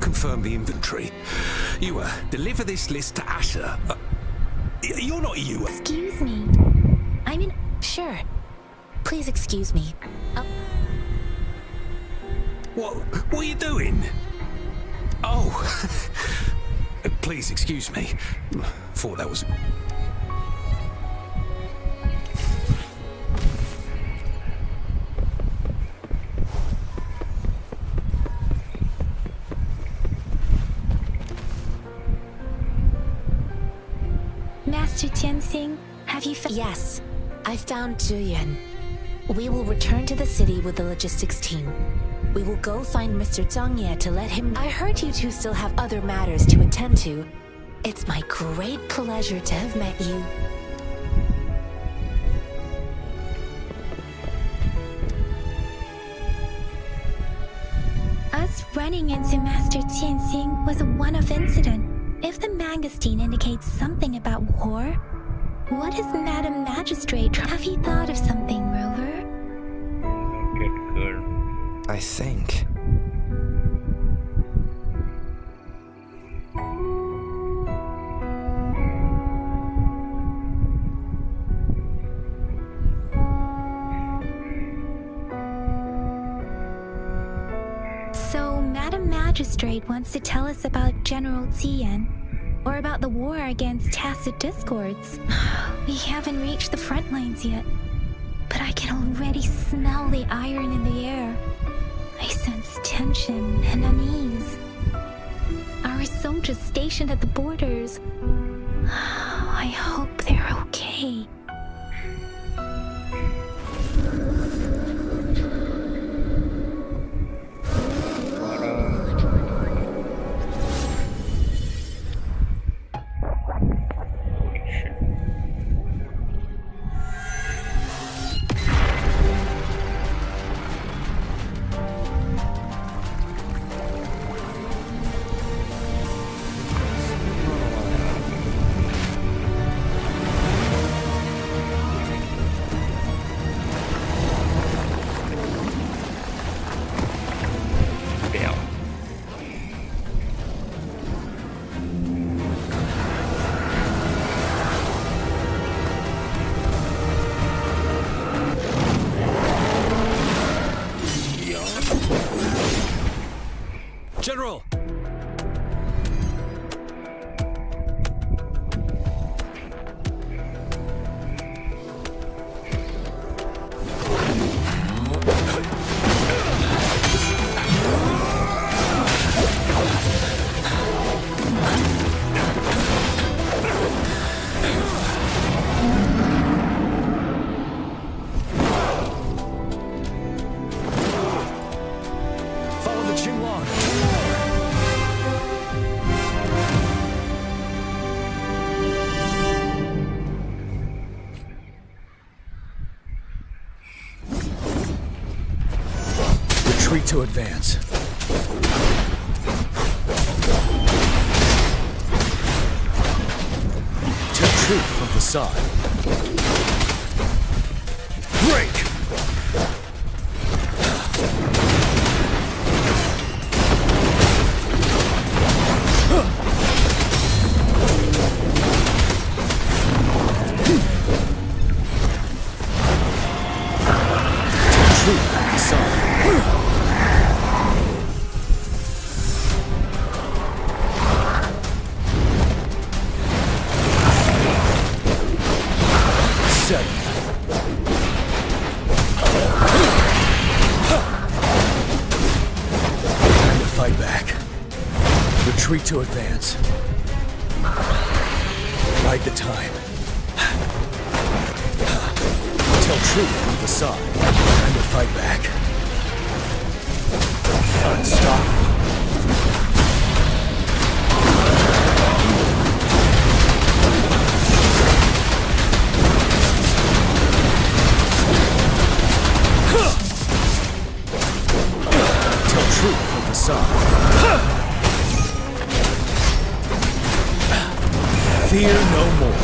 Confirm the inventory. You deliver this list to Asher. You're not you. Excuse me. I'm in. Sure. Please excuse me. What are you doing? Oh. Please excuse me. Thought that was. Master Tianxing, have you found... Yes, I found Zhiyuan. We will return to the city with the logistics team. We will go find Mr. Zhang Ye to let him... I heard you two still have other matters to attend to. It's my great pleasure to have met you. running into Master Tianxing was a one-off incident. If the Mangosteen indicates something about war, what is Madam Magistrate? Have you thought of something, Rover? Get good. I think. So, Madam Magistrate wants to tell us about General Tian, or about the war against tacit discords. We haven't reached the front lines yet, but I can already smell the iron in the air. I sense tension and unease. Our soldiers stationed at the borders, I hope they're okay. General! Follow the Qinglong. Retreat to advance. Take troop from the side. Break! Fight back. Retreat to advance. Bide the time. Tell truth from the side. Time to fight back. Unstoppable. Truth from the side. Fear no more.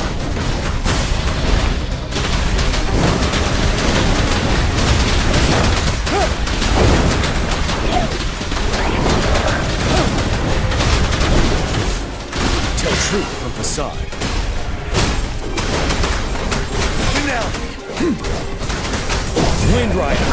Tell truth from the side. Finale. Wind Rider.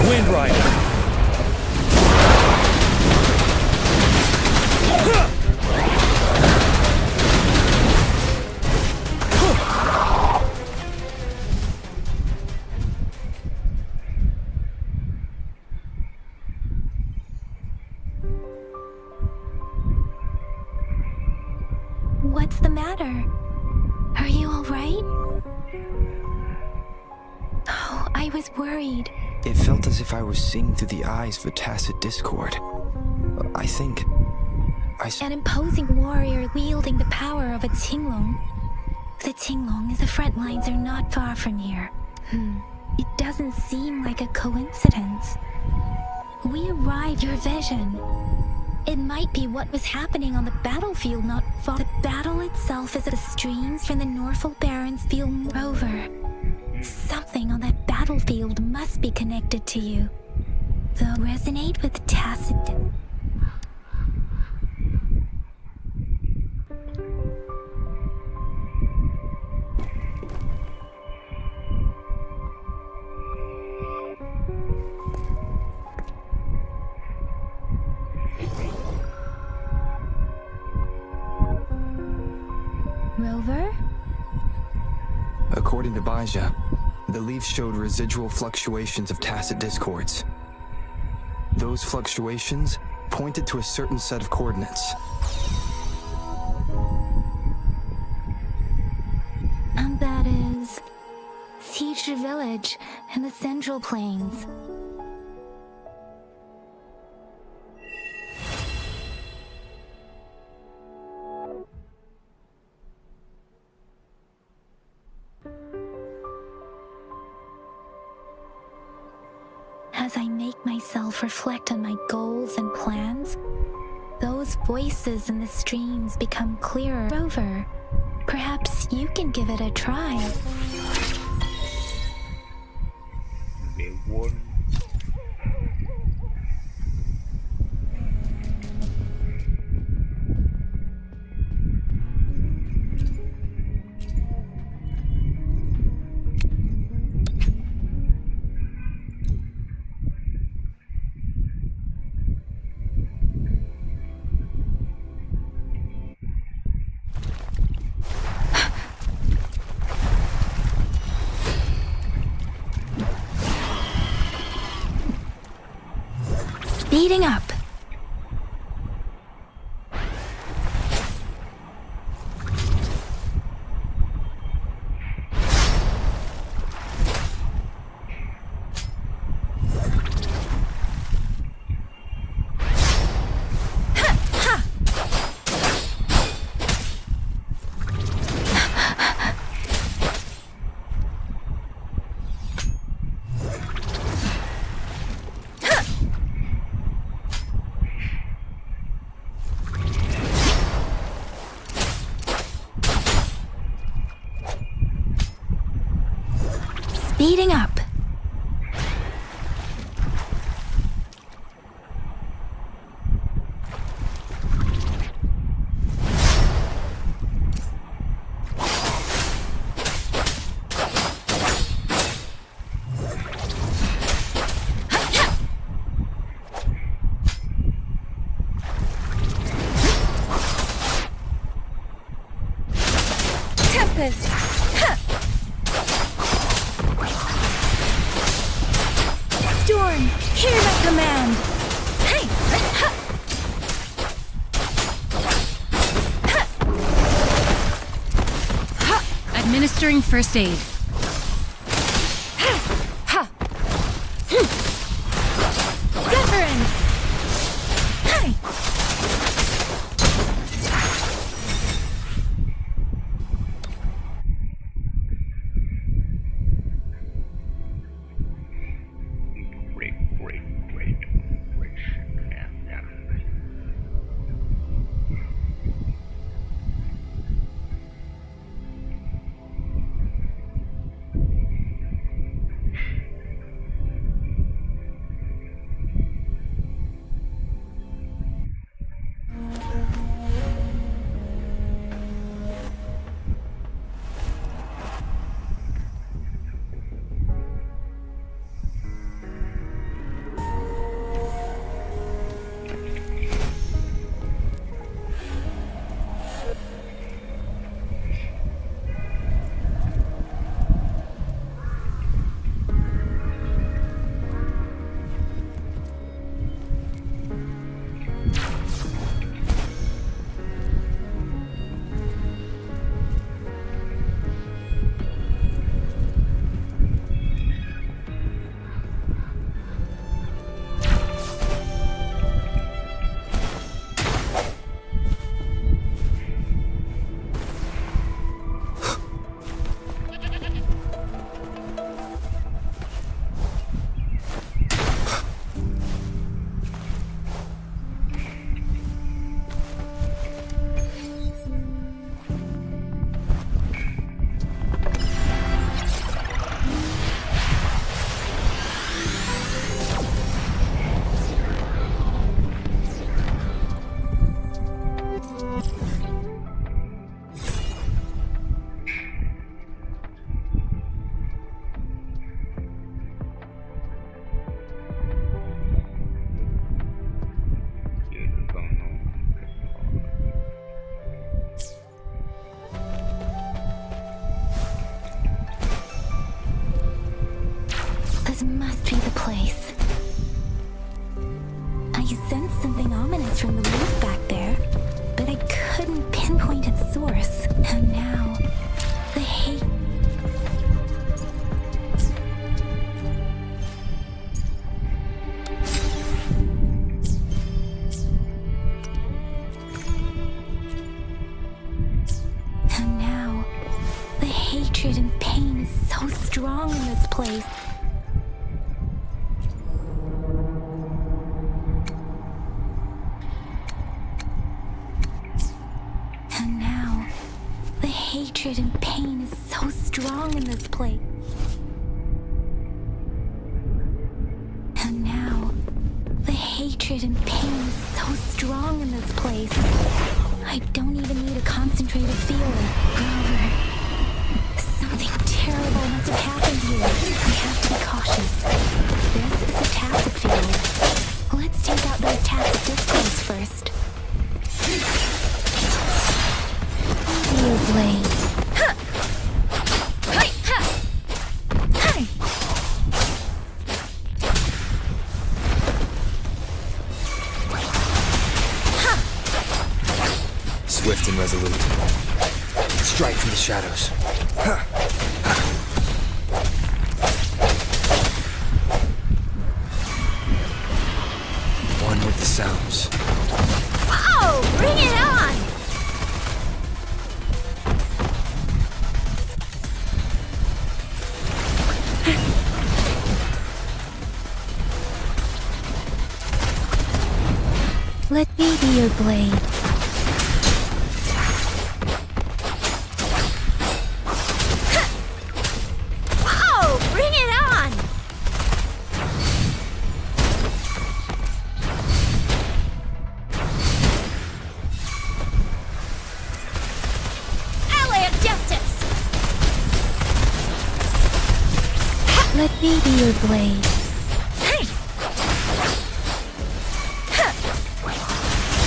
Wind Rider. What's the matter? Are you all right? Oh, I was worried. It felt as if I was seeing through the eyes of a tacit discord. I think... An imposing warrior wielding the power of a Tinglong. The Tinglong is the front lines are not far from here. It doesn't seem like a coincidence. We arrived your vision. It might be what was happening on the battlefield not far. The battle itself is at the streams from the Norfolk Barrens feel rover. Something on that battlefield must be connected to you. Though resonate with tacit... Rover? According to Baja, the leaf showed residual fluctuations of tacit discords. Those fluctuations pointed to a certain set of coordinates. And that is... Teacher Village in the Central Plains. As I make myself reflect on my goals and plans, those voices in the streams become clearer. Rover, perhaps you can give it a try. Speeding up. Speeding up. Tempest. Storm, hear my command! Hey! Administering first aid. Deference! Hey! This must be the place. I sensed something ominous from the roof back there, but I couldn't pinpoint its source. And now, the hate. And now, the hatred and pain is so strong in this place. And now, the hatred and pain is so strong in this place. And now, the hatred and pain is so strong in this place. I don't even need a concentrated feeling. However, something terrible must have happened here. I have to be cautious. This is a tacit field. Let's take out those tacit discords first. Meteor blade. Swift and resolute. Strike from the shadows. One with the sounds. Whoa! Bring it on! Let me be your blade. Whoa! Bring it on! Ally of Justice! Let me be your blade.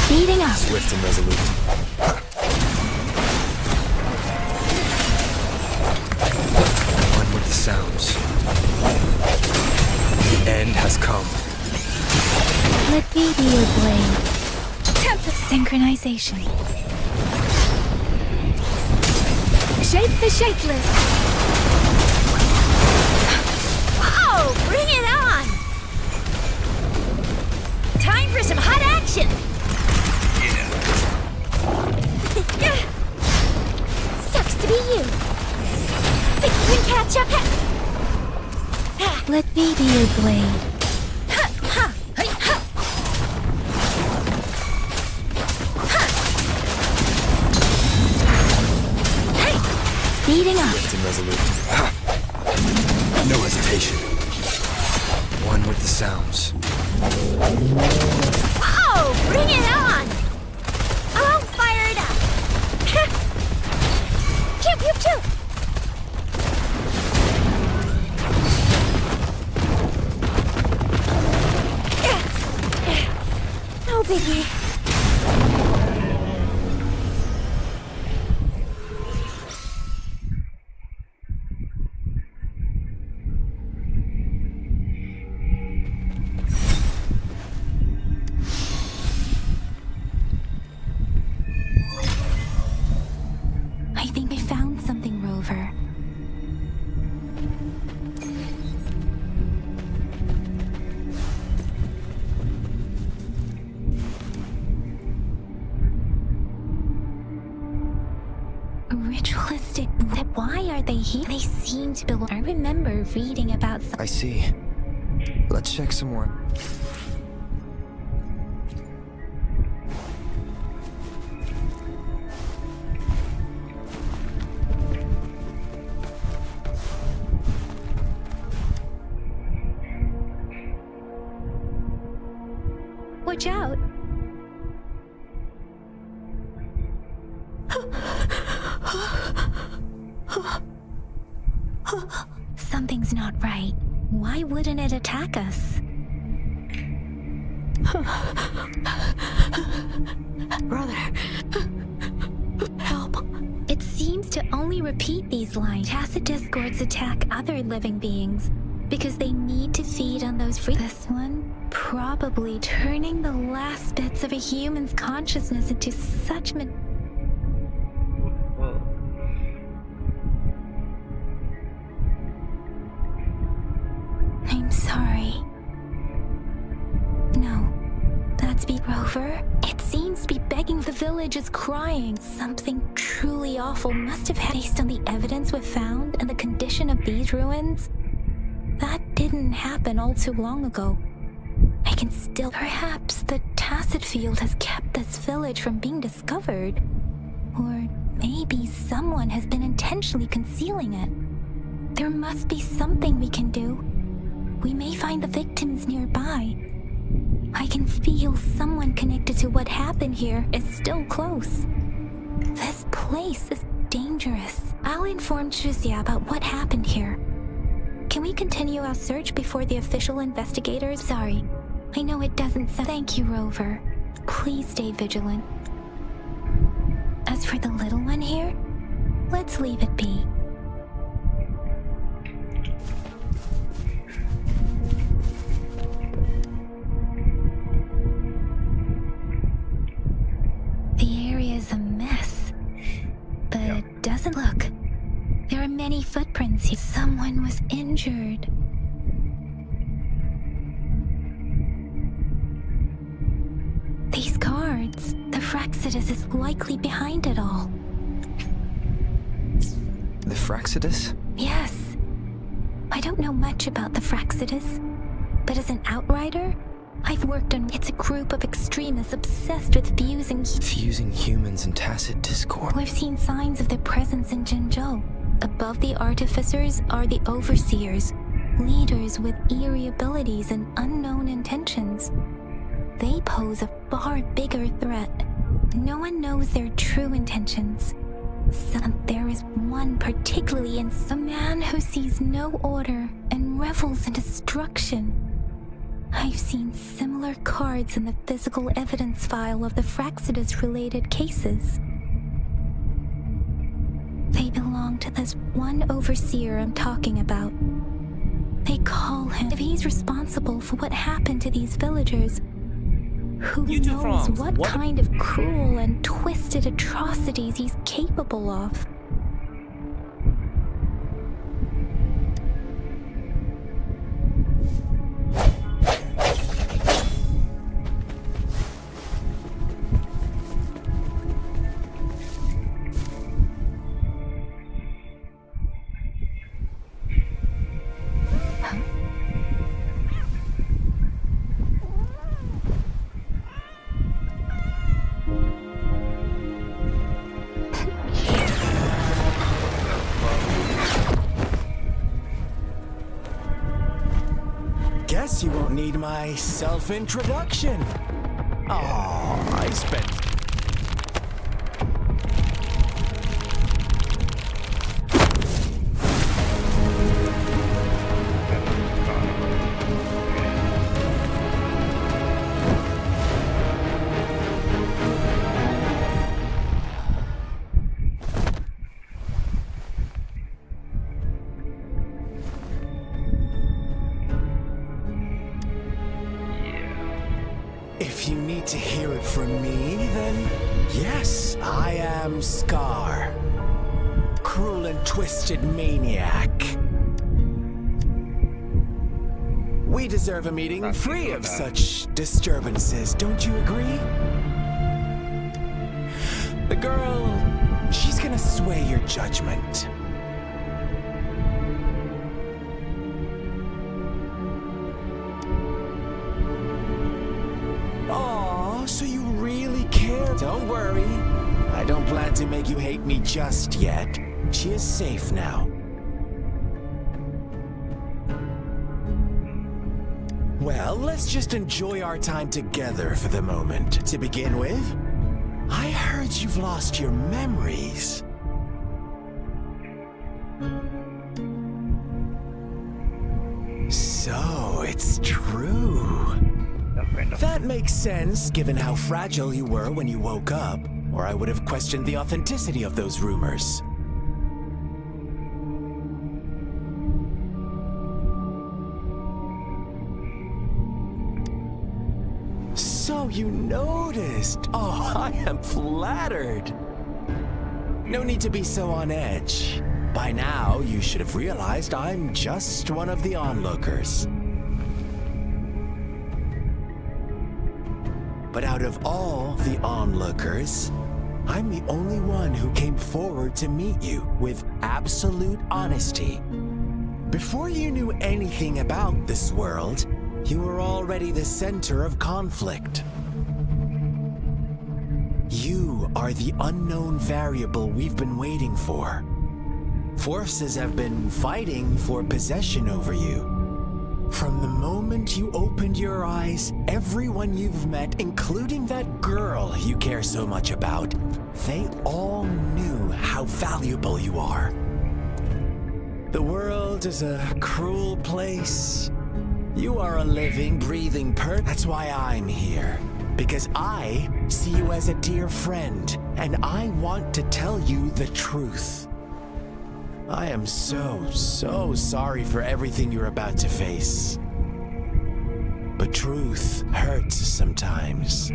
Speeding up. Swift and resolute. One with the sounds. The end has come. Let me be your blade. Tempest synchronization. Shape the shapeless. Whoa! Bring it on! Time for some hot action! Sucks to be you. Think you can catch up? Let me be your blade. Speeding up. Swift and resolute. No hesitation. One with the sounds. Whoa! Bring it on! I'll fire it up! Pew pew pew! No biggie. I think I found something, Rover. Ritualistic. Why are they here? They seem to belong. I remember reading about some. I see. Let's check some more. Watch out. Something's not right. Why wouldn't it attack us? Brother, help. It seems to only repeat these lines. Tacit discords attack other living beings. Because they need to feed on those free. This one probably turning the last bits of a human's consciousness into such I'm sorry. No, that's be Rover. It seems to be begging. The village is crying. Something truly awful must have happened. Based on the evidence we've found and the condition of these ruins, that didn't happen all too long ago. I can still... Perhaps the Tacet Field has kept this village from being discovered. Or maybe someone has been intentionally concealing it. There must be something we can do. We may find the victims nearby. I can feel someone connected to what happened here is still close. This place is dangerous. I'll inform Chuzia about what happened here. Can we continue our search before the official investigators? Sorry, I know it doesn't sound... Thank you, Rover. Please stay vigilant. As for the little one here, let's leave it be. The area is a mess, but it doesn't look. There are many footprints here. Someone was injured. These cards, the Fraxidus is likely behind it all. The Fraxidus? Yes. I don't know much about the Fraxidus, but as an outrider, I've worked on... It's a group of extremists obsessed with fusing humans and Tacet discord. We've seen signs of their presence in Jinzhou. Above the artificers are the overseers, leaders with eerie abilities and unknown intentions. They pose a far bigger threat. No one knows their true intentions. There is one particularly a man who sees no order and revels in destruction. I've seen similar cards in the physical evidence file of the Fraxidus-related cases. They belong to this one overseer I'm talking about. They call him... If he's responsible for what happened to these villagers, who knows what kind of cruel and twisted atrocities he's capable of. Guess you won't need my self-introduction. Oh, I spent... If you need to hear it from me, then yes, I am Scar. Cruel and twisted maniac. We deserve a meeting free of such disturbances, don't you agree? The girl, she's gonna sway your judgment. So you really care? Don't worry. I don't plan to make you hate me just yet. She is safe now. Well, let's just enjoy our time together for the moment. To begin with, I heard you've lost your memories. So, it's true. That makes sense, given how fragile you were when you woke up, or I would have questioned the authenticity of those rumors. you noticed. Oh, I am flattered. No need to be so on edge. By now, you should have realized I'm just one of the onlookers. But out of all the onlookers, I'm the only one who came forward to meet you with absolute honesty. Before you knew anything about this world, you were already the center of conflict. You are the unknown variable we've been waiting for. Forces have been fighting for possession over you. From the moment you opened your eyes, everyone you've met, including that girl you care so much about, they all knew how valuable you are. The world is a cruel place. You are a living, breathing That's why I'm here. Because I see you as a dear friend, and I want to tell you the truth. I am so sorry for everything you're about to face. But truth hurts sometimes.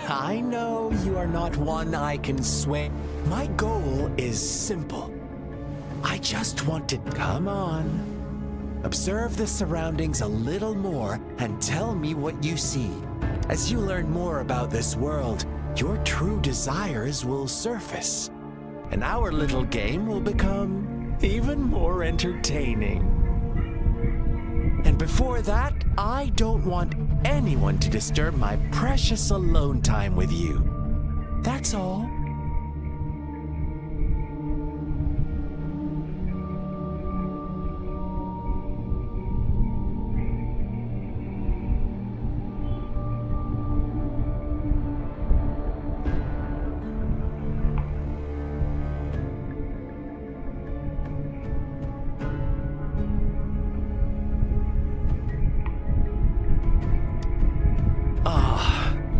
I know you are not one I can sway. My goal is simple. I just want to come on. Observe the surroundings a little more and tell me what you see. As you learn more about this world, your true desires will surface. And our little game will become even more entertaining. And before that, I don't want anyone to disturb my precious alone time with you. That's all.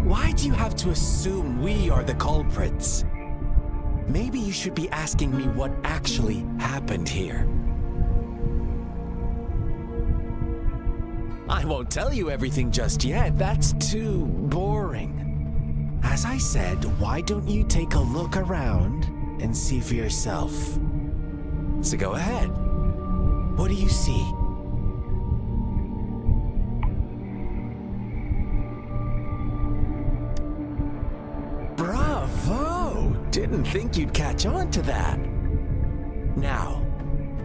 Why do you have to assume we are the culprits? Maybe you should be asking me what actually happened here. I won't tell you everything just yet. That's too boring. As I said, why don't you take a look around and see for yourself? So go ahead. What do you see? Bravo! Didn't think you'd catch on to that. Now,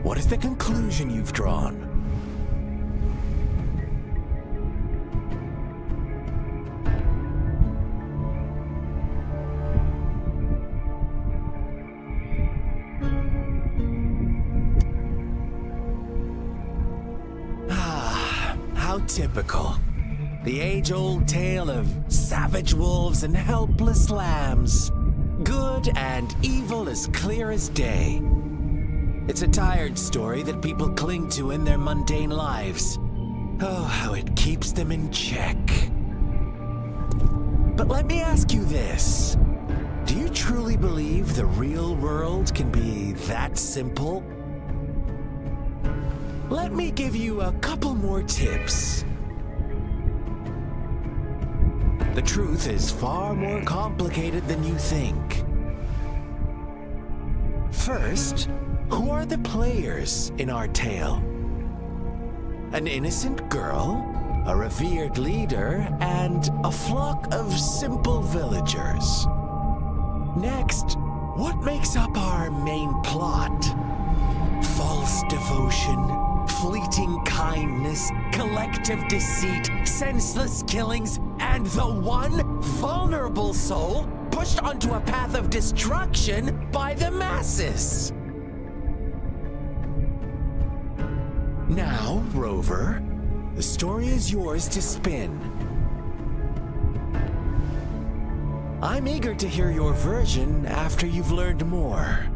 what is the conclusion you've drawn? How typical. The age-old tale of savage wolves and helpless lambs. Good and evil as clear as day. It's a tired story that people cling to in their mundane lives. Oh, how it keeps them in check. But let me ask you this. Do you truly believe the real world can be that simple? Let me give you a couple more tips. The truth is far more complicated than you think. First, who are the players in our tale? An innocent girl, a revered leader, and a flock of simple villagers. Next, what makes up our main plot? False devotion, fleeting kindness, collective deceit, senseless killings, and the one vulnerable soul pushed onto a path of destruction by the masses. Now, Rover, the story is yours to spin. I'm eager to hear your version after you've learned more.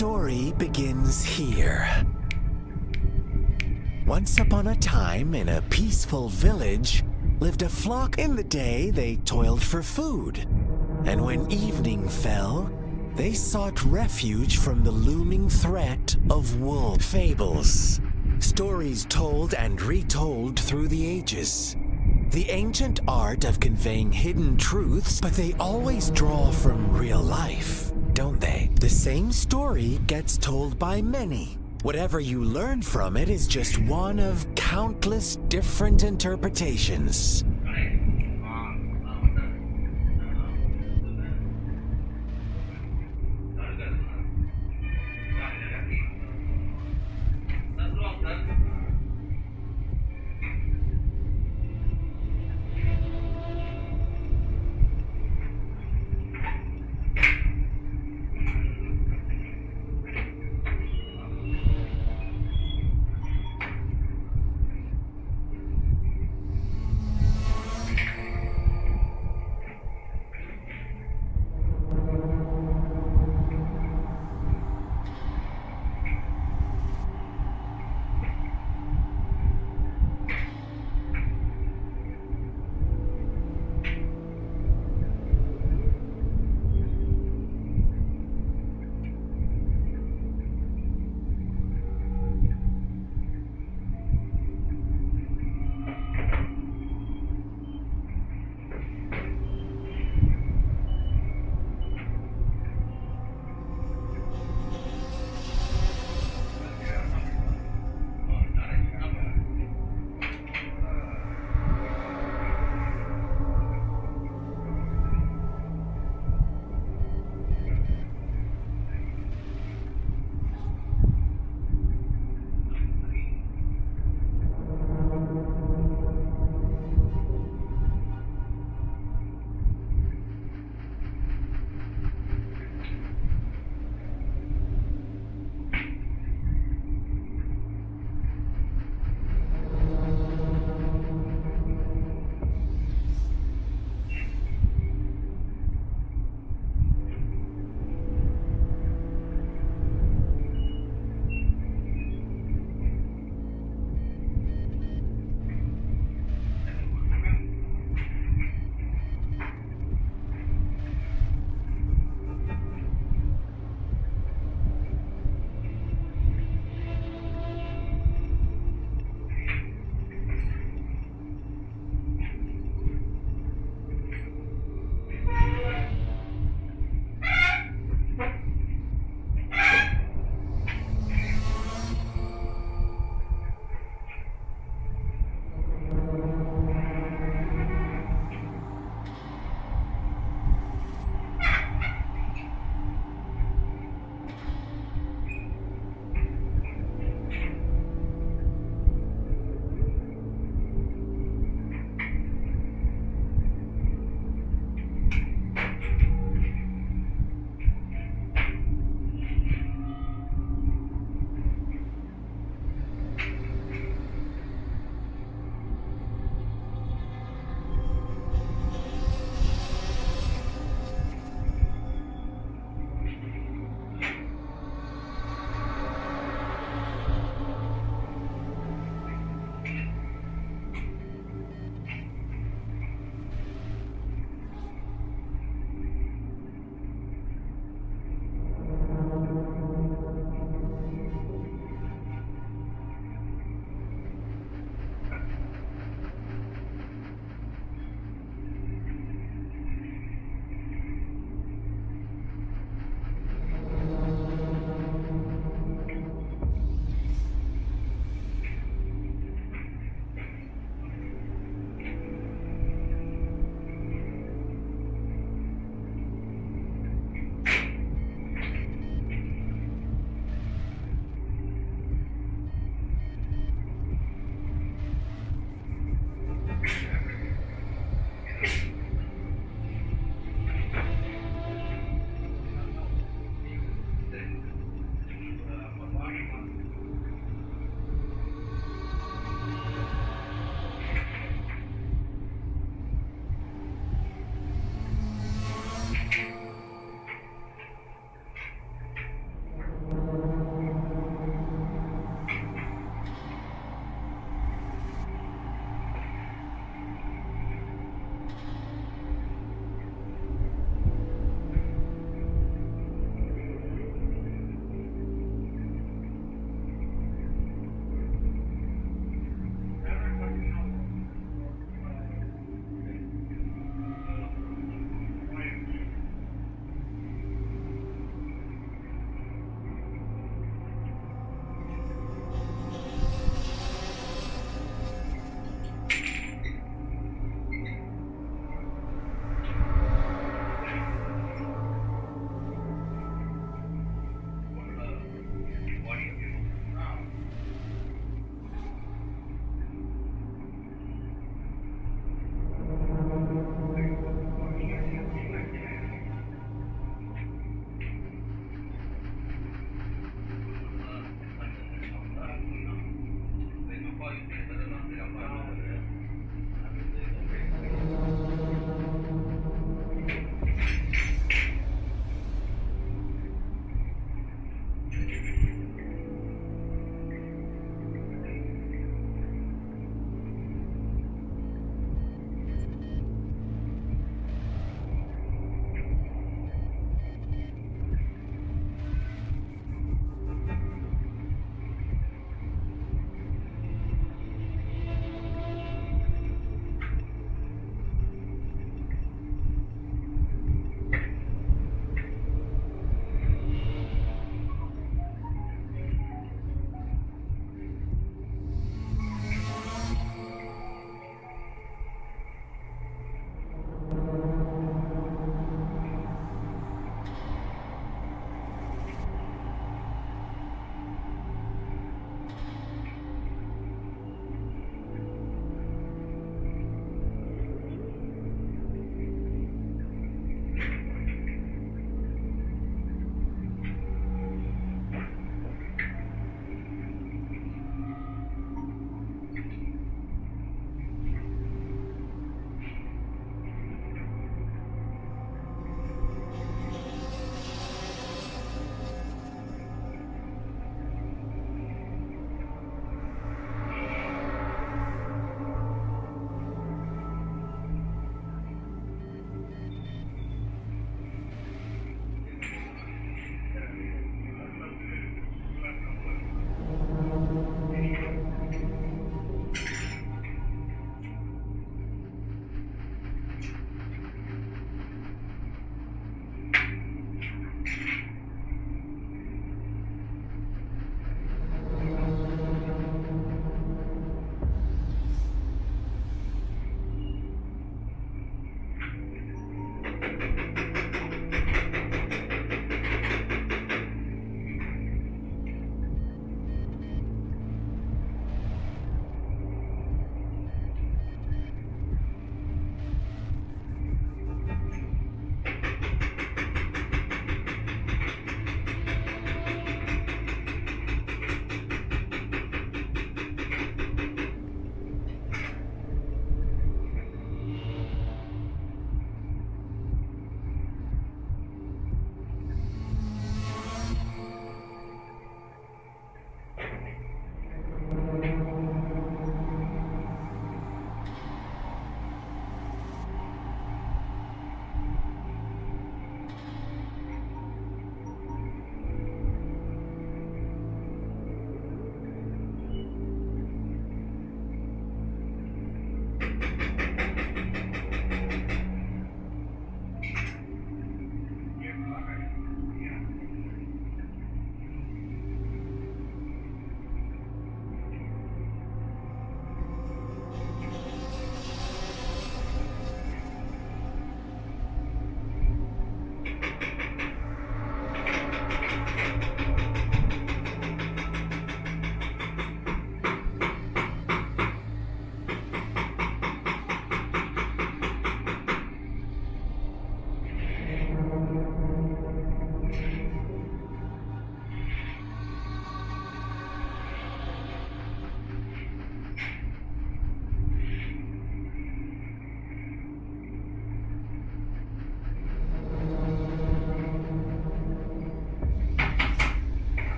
story begins here. Once upon a time, in a peaceful village, lived a flock. In the day, they toiled for food. And when evening fell, they sought refuge from the looming threat of wolf. Fables. Stories told and retold through the ages. The ancient art of conveying hidden truths, but they always draw from real life, don't they? The same story gets told by many. Whatever you learn from it is just one of countless different interpretations.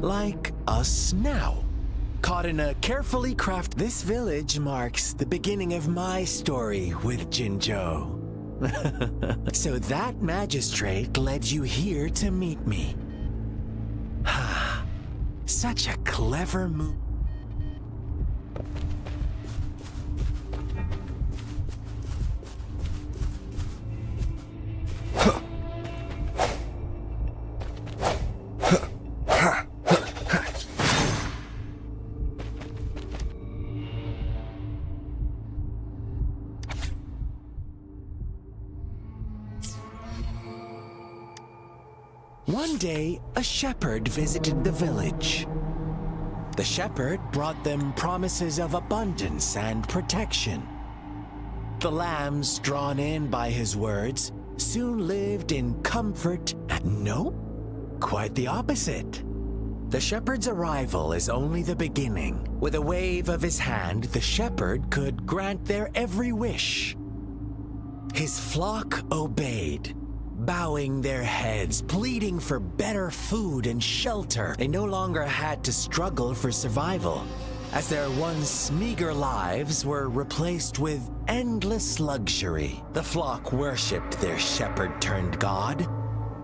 like us now. Caught in a carefully crafted... This village marks the beginning of my story with Jinzhou. So that magistrate led you here to meet me. Such a clever move. One day, a shepherd visited the village. The shepherd brought them promises of abundance and protection. The lambs, drawn in by his words, soon lived in comfort. No, quite the opposite. The shepherd's arrival is only the beginning. With a wave of his hand, the shepherd could grant their every wish. His flock obeyed, bowing their heads, pleading for better food and shelter. They no longer had to struggle for survival, as their once meager lives were replaced with endless luxury. The flock worshipped their shepherd-turned-god,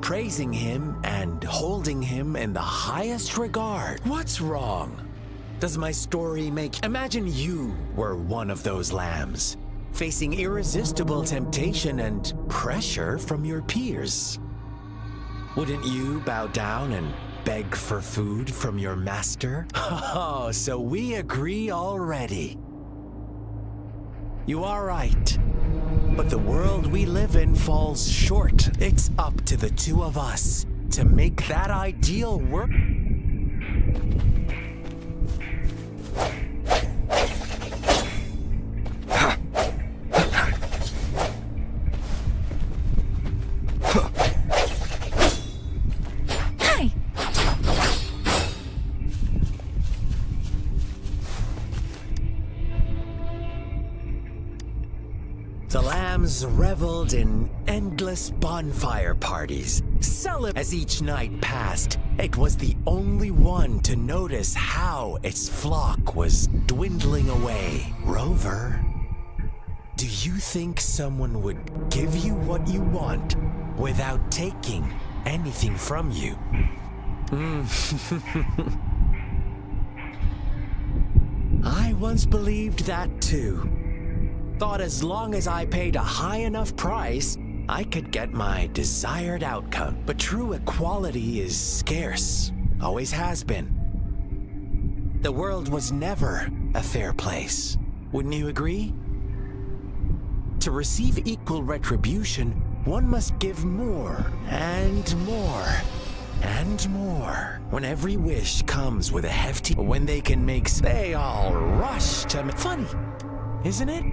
praising him and holding him in the highest regard. What's wrong? Does my story make... Imagine you were one of those lambs, facing irresistible temptation and pressure from your peers. Wouldn't you bow down and beg for food from your master? Oh, so we agree already. You are right, but the world we live in falls short. It's up to the two of us to make that ideal work. The lambs reveled in endless bonfire parties. As each night passed, it was the only one to notice how its flock was dwindling away. Rover, do you think someone would give you what you want without taking anything from you? I once believed that too. Thought as long as I paid a high enough price, I could get my desired outcome. But true equality is scarce, always has been. The world was never a fair place. Wouldn't you agree? To receive equal retribution, one must give more and more and more. When every wish comes with a hefty... When they can make... They all rush to... Funny, isn't it?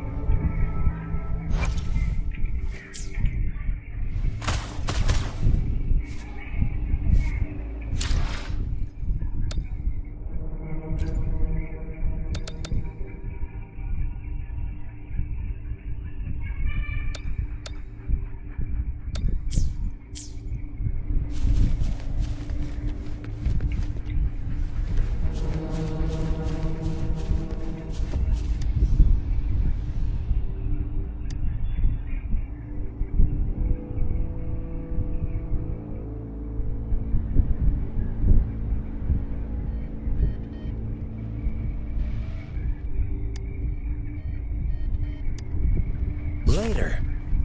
Later,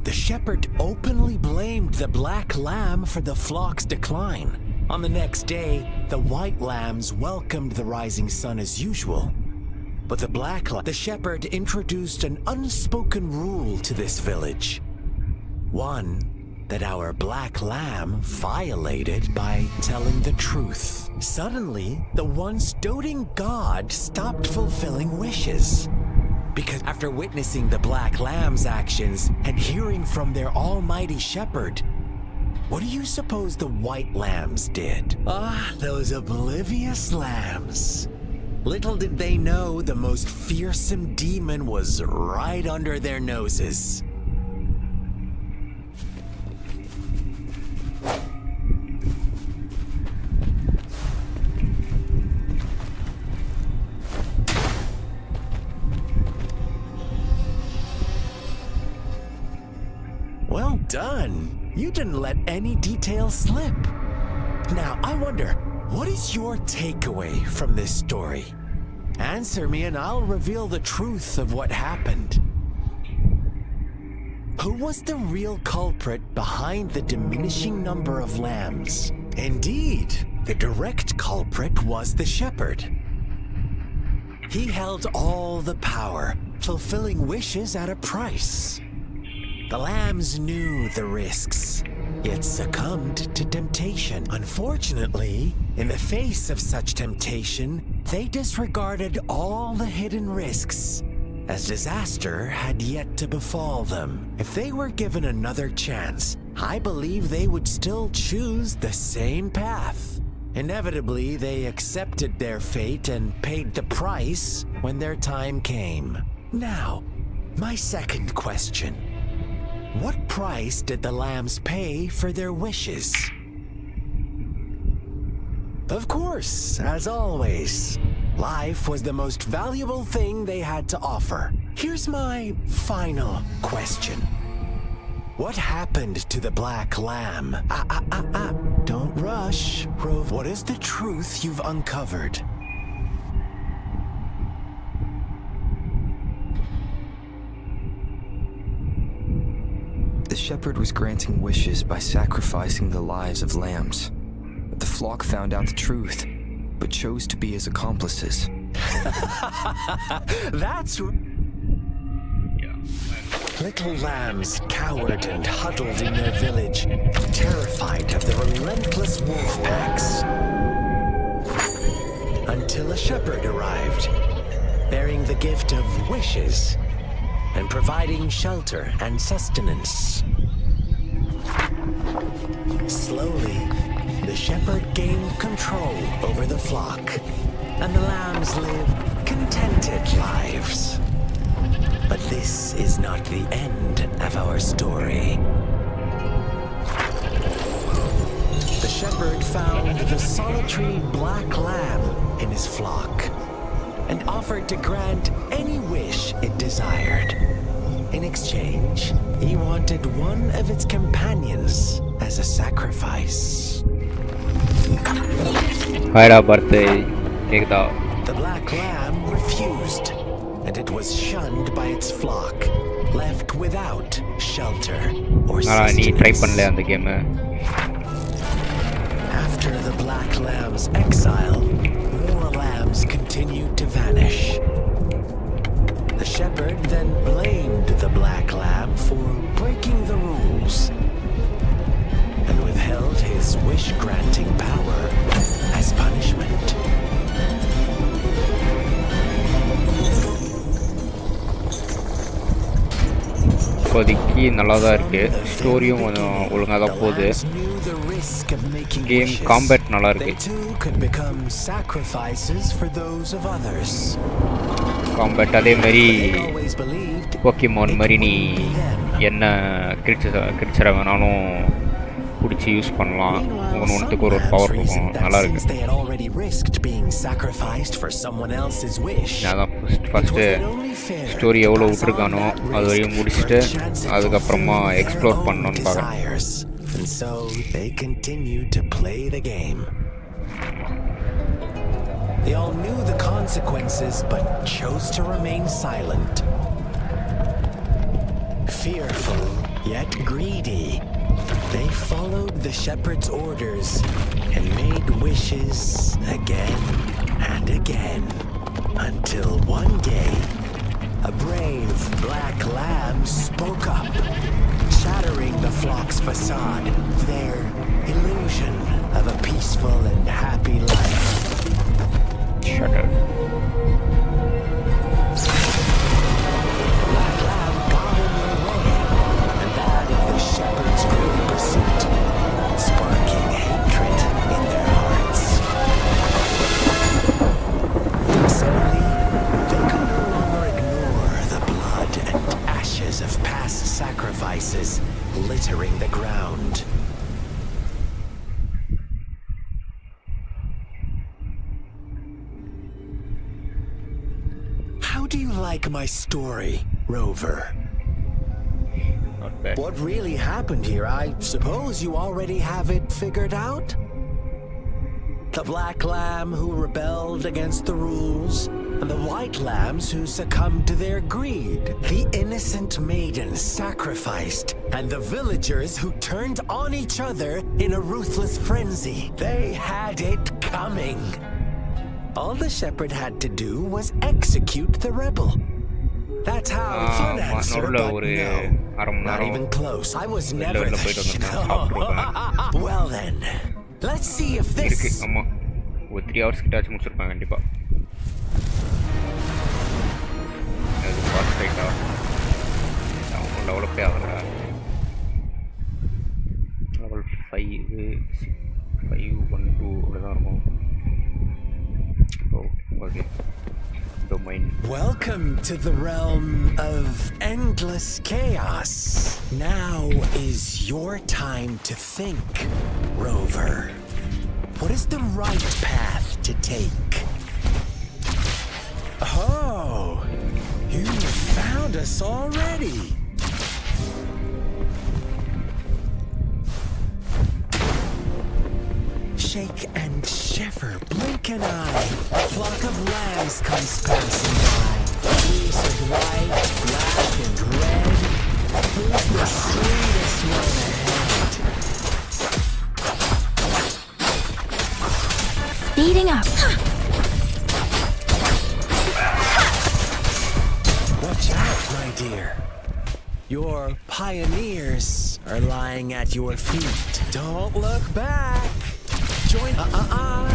the shepherd openly blamed the black lamb for the flock's decline. On the next day, the white lambs welcomed the rising sun as usual. But the shepherd introduced an unspoken rule to this village. One that our black lamb violated by telling the truth. Suddenly, the once doting god stopped fulfilling wishes. Because after witnessing the black lamb's actions and hearing from their almighty shepherd, what do you suppose the white lambs did? Ah, those oblivious lambs. Little did they know the most fearsome demon was right under their noses. done. You didn't let any details slip. Now, I wonder, what is your takeaway from this story? Answer me and I'll reveal the truth of what happened. Who was the real culprit behind the diminishing number of lambs? Indeed, the direct culprit was the shepherd. He held all the power, fulfilling wishes at a price. The lambs knew the risks, yet succumbed to temptation. Unfortunately, in the face of such temptation, they disregarded all the hidden risks, as disaster had yet to befall them. If they were given another chance, I believe they would still choose the same path. Inevitably, they accepted their fate and paid the price when their time came. Now, my second question. What price did the lambs pay for their wishes? Of course, as always, life was the most valuable thing they had to offer. Here's my final question. What happened to the black lamb? Don't rush, Rove. What is the truth you've uncovered? The shepherd was granting wishes by sacrificing the lives of lambs. The flock found out the truth, but chose to be his accomplices. That's... Little lambs cowered and huddled in their village, terrified of the relentless wolf packs. Until a shepherd arrived, bearing the gift of wishes and providing shelter and sustenance. Slowly, the shepherd gained control over the flock, and the lambs lived contented lives. But this is not the end of our story. The shepherd found the solitary black lamb in his flock and offered to grant any wish it desired. In exchange, he wanted one of its companions as a sacrifice. The black lamb refused, and it was shunned by its flock, left without shelter or sustenance. After the black lamb's exile, more lambs continued to vanish. The shepherd then blamed the black lamb for breaking the rules and withheld his wish-granting power as punishment. இப்போதைக்கு நல்லா தான் இருக்குது. ஸ்டோரியும் கொஞ்சம் ஒழுங்காக தான் போகுது. Game combat நல்லா இருக்கு. காம்பேட் அதே மாதிரி போக்கிமான் மாதிரி நீ என்ன கிரிச்சரை வேணாலும் பிடிச்சி யூஸ் பண்ணலாம். ஒன்றுத்துக்கு ஒரு பவர் இருக்கும். நல்லா இருக்கு. அதான் ஃபஸ்ட்டு ஸ்டோரி எவ்வளோ விட்டுருக்கானோ அது வரையும் முடிச்சுட்டு அதுக்கப்புறமா எக்ஸ்ப்ளோர் பண்ணணும்னு பார்க்குறேன். And so they continued to play the game. They all knew the consequences but chose to remain silent. Fearful yet greedy, they followed the shepherd's orders and made wishes again and again until one day a brave black lamb spoke up, shattering the flock's facade, their illusion of a peaceful and happy life. Shattered. The black lamb got in their way, and that of the shepherd's great pursuit, sparking hatred in their hearts. Suddenly, they could no longer ignore the blood and ashes of past sacrifices littering the ground. How do you like my story, Rover? Not bad. What really happened here? I suppose you already have it figured out? The black lamb who rebelled against the rules, and the white lambs who succumbed to their greed. The innocent maidens sacrificed, and the villagers who turned on each other in a ruthless frenzy. They had it coming. All the shepherd had to do was execute the rebel. That's how fun answer, but no. Not even close. I was never the Well then, let's see if this... ஆமா ஒரு 3 hours கிட்ட ஆச்சு முடிச்சிருப்பாங்க கண்டிப்பா. அது fast ரைட்டா அவங்க டெவலப்பே ஆகல. Level 512 அப்படிதான் இருக்கும். Okay. Domain. Welcome to the realm of endless chaos. Now is your time to think, Rover. What is the right path to take? Oh, you found us already. Shake and shiver, blink an eye. A flock of lambs comes passing by. Fleece of white, black, and red. Who's the sweetest one ahead? Speeding up. Watch out, my dear. Your pioneers are lying at your feet. Don't look back. Join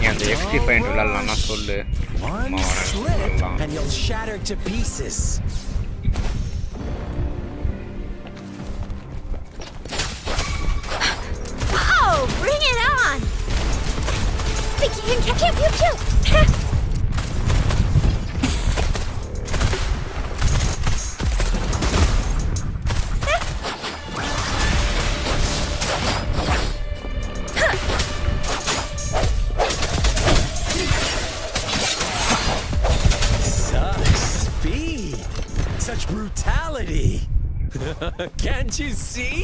அந்த XT find விளையாடலாம்னா சொல்லு. One slip and you'll shatter to pieces. Oh, bring it on! Pew! Such brutality! Can't you see?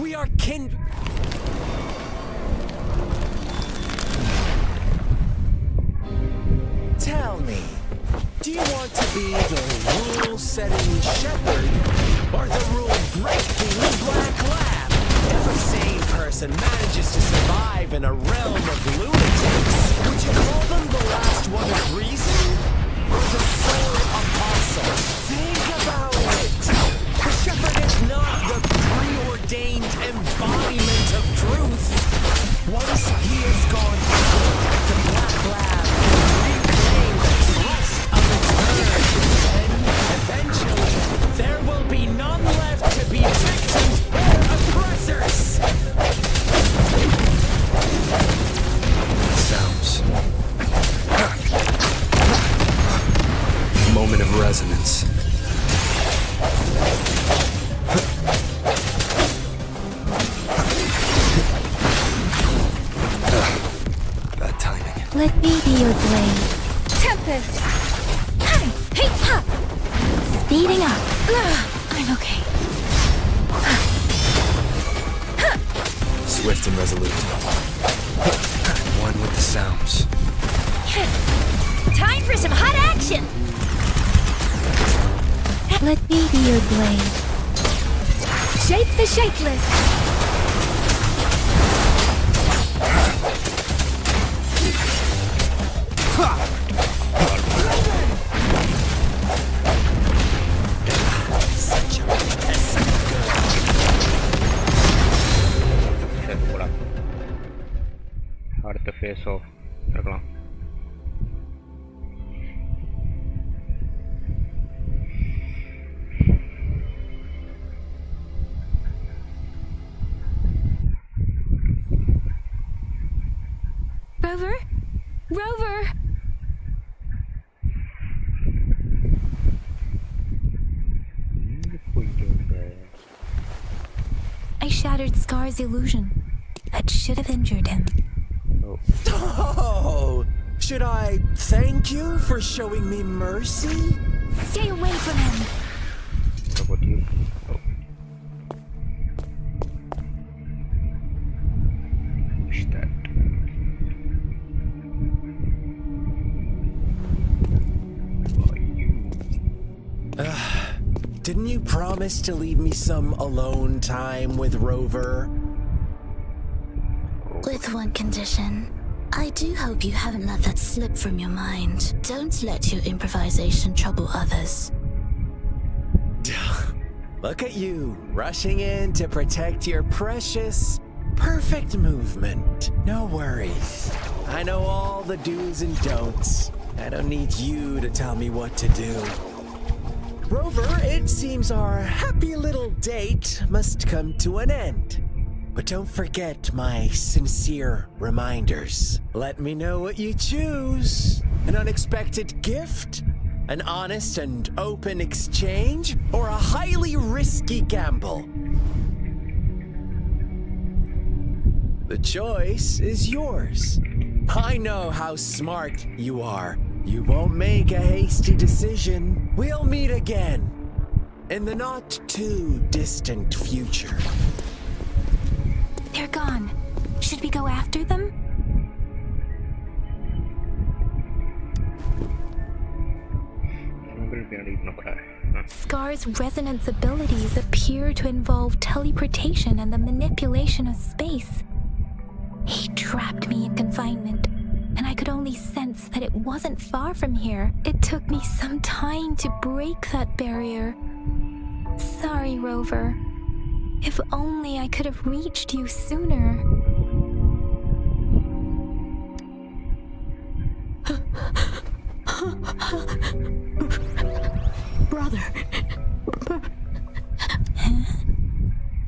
We are Tell me, do you want to be the rule-setting shepherd or the rule-breaking black lamb? If a sane person manages to survive in a realm of lunatics, would you call them the last one of reason or the sole apostle? Think about it. The shepherd is not the preordained embodiment of truth. Once he is gone, the black lamb will reclaim the trust of its herd. And eventually, there will be none left to be victims or oppressors. Sounds. Moment of resonance. Bad timing. Let me be your blade. Tempest! Hey, ha! Speeding up. I'm okay. Swift and resolute. One with the sounds. Time for some hot action! Let me be your blade. Shake the shakeless! Such a pesky girl. சரி போடா. அடுத்த face of இருக்கலாம். Rover? Rover! I shattered Scar's illusion. That should have injured him. Oh! Should I thank you for showing me mercy? Stay away from him! What about you? Oh. Didn't you promise to leave me some alone time with Rover? With one condition. I do hope you haven't let that slip from your mind. Don't let your improvisation trouble others. Look at you, rushing in to protect your precious, perfect movement. No worries. I know all the do's and don'ts. I don't need you to tell me what to do. Rover, it seems our happy little date must come to an end. But don't forget my sincere reminders. Let me know what you choose. An unexpected gift? An honest and open exchange? Or a highly risky gamble? The choice is yours. I know how smart you are. You won't make a hasty decision. We'll meet again in the not too distant future. They're gone. Should we go after them? Scar's resonance abilities appear to involve teleportation and the manipulation of space. He trapped me in confinement, and I could only sense that it wasn't far from here. It took me some time to break that barrier. Sorry, Rover. If only I could have reached you sooner. Brother. Huh?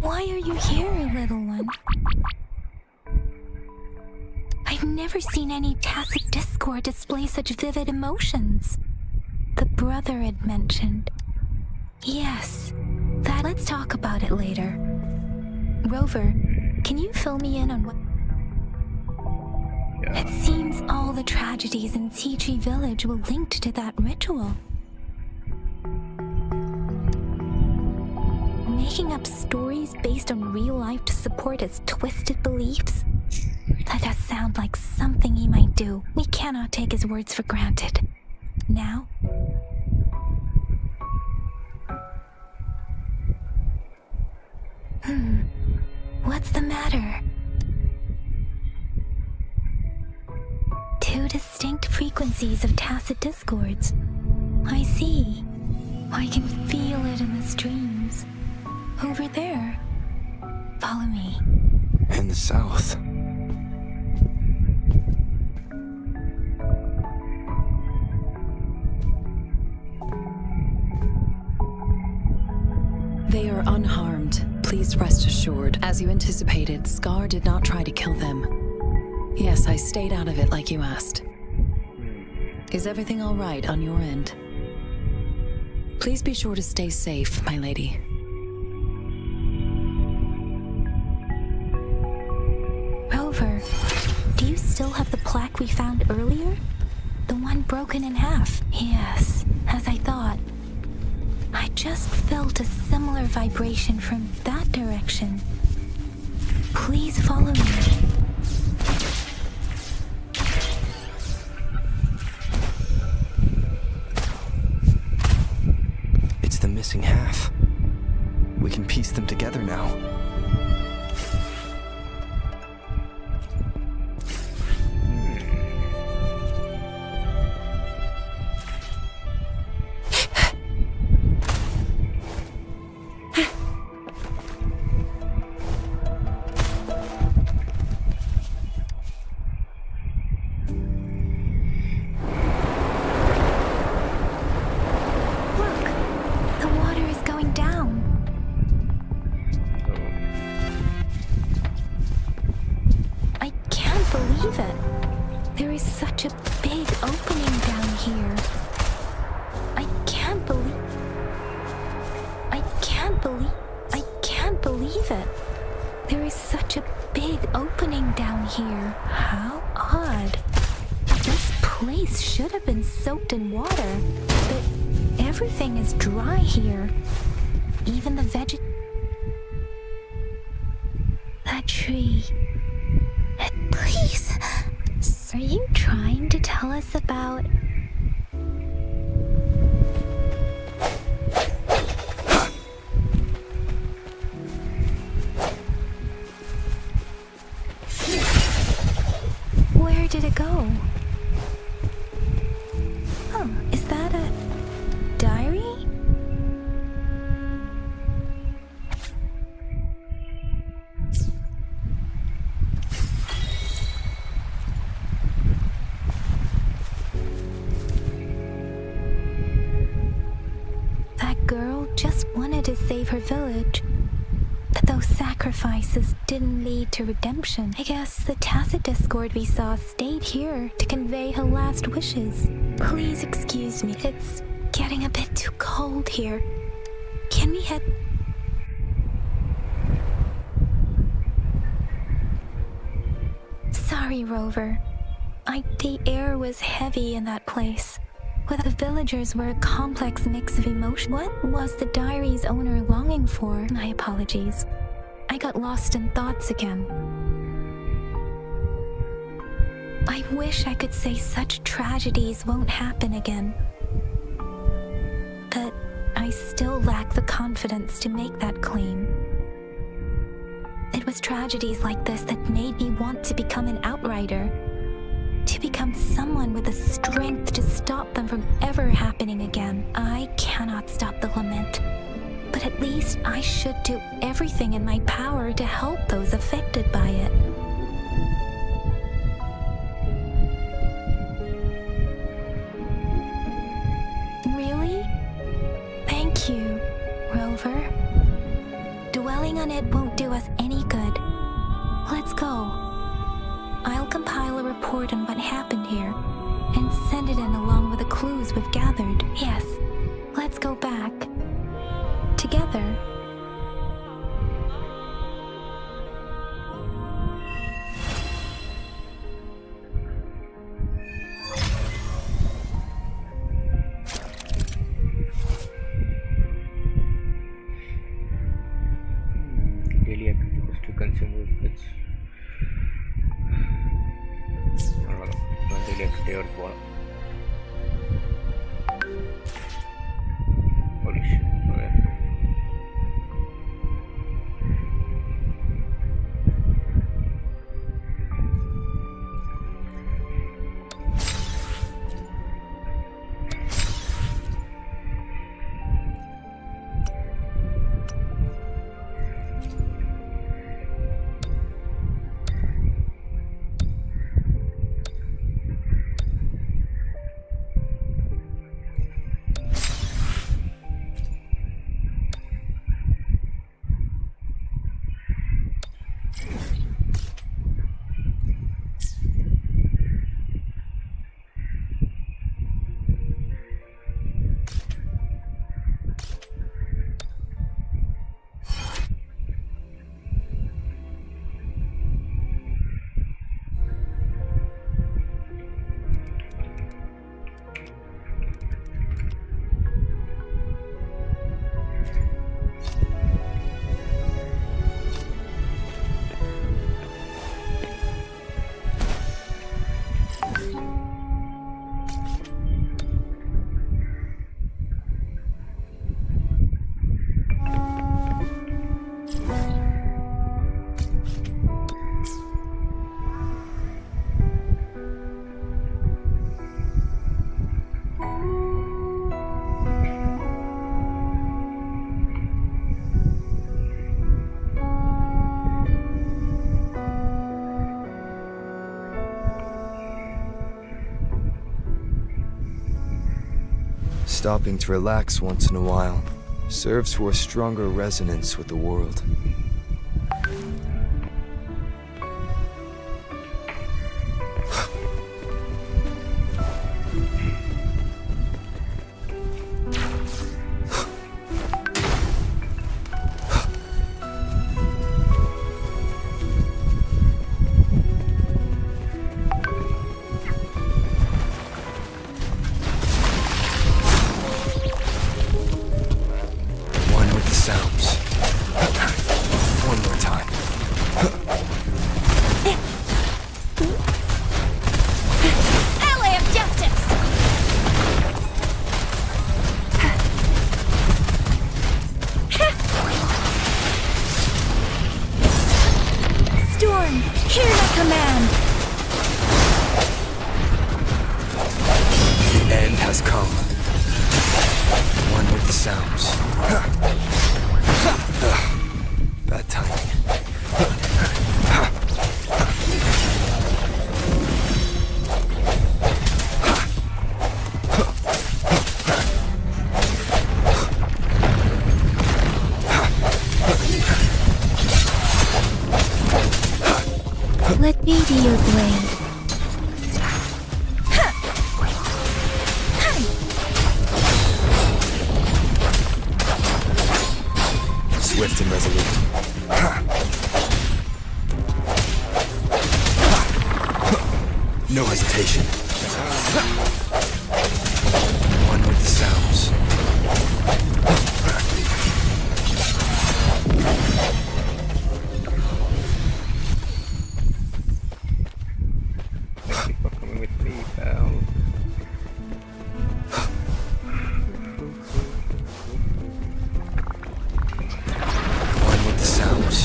Why are you here, little one? I've never seen any tacit discord display such vivid emotions. The brother had mentioned. Yes, that. Let's talk about it later. Rover, can you fill me in on what... It seems all the tragedies in Tea Tree Village were linked to that ritual. Making up stories based on real life to support his twisted beliefs? That does sound like something he might do. We cannot take his words for granted. Now? What's the matter? Two distinct frequencies of tacit discords. I see. I can feel it in the streams. Over there. Follow me. In the south. They are unharmed. Please rest assured. As you anticipated, Scar did not try to kill them. Yes, I stayed out of it like you asked. Is everything all right on your end? Please be sure to stay safe, my lady. Rover, do you still have the plaque we found earlier? The one broken in half? Yes, as I thought. I just felt a similar vibration from that direction. Please follow me. It's the missing half. We can piece them together now. Soaked in water, but everything is dry here. Even the That tree. Please. Are you trying to tell us about... girl just wanted to save her village. But those sacrifices didn't lead to redemption. I guess the tacit discord we saw stayed here to convey her last wishes. Please excuse me, it's getting a bit too cold here. Can we head... Sorry, Rover. The air was heavy in that place. Where the villagers were a complex mix of emotion. What was the diary's owner longing for? My apologies. I got lost in thoughts again. I wish I could say such tragedies won't happen again. But I still lack the confidence to make that claim. It was tragedies like this that made me want to become an outrider. To become someone with the strength to stop them from ever happening again. I cannot stop the lament, but at least I should do everything in my power to help those affected by it. Really? Thank you, Rover. Dwelling on it won't do us any good. Let's go. I'll compile a report on what happened here and send it in along with the clues we've gathered. Yes, let's go back. Together. Daily activities to consume with its daily activity or holy shit. Okay. Stopping to relax once in a while serves for a stronger resonance with the world. focused and resolute. No hesitation. One with the sounds. Thank you for coming with me, pal. One with the sounds.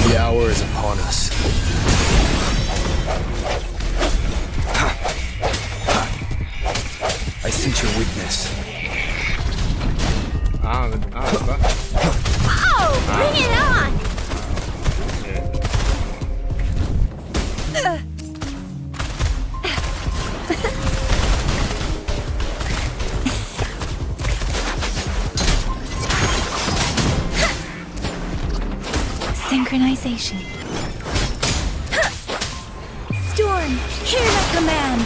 The hour is upon us. I sense your weakness. Oh, bring it on! Synchronization. Storm, hear the command!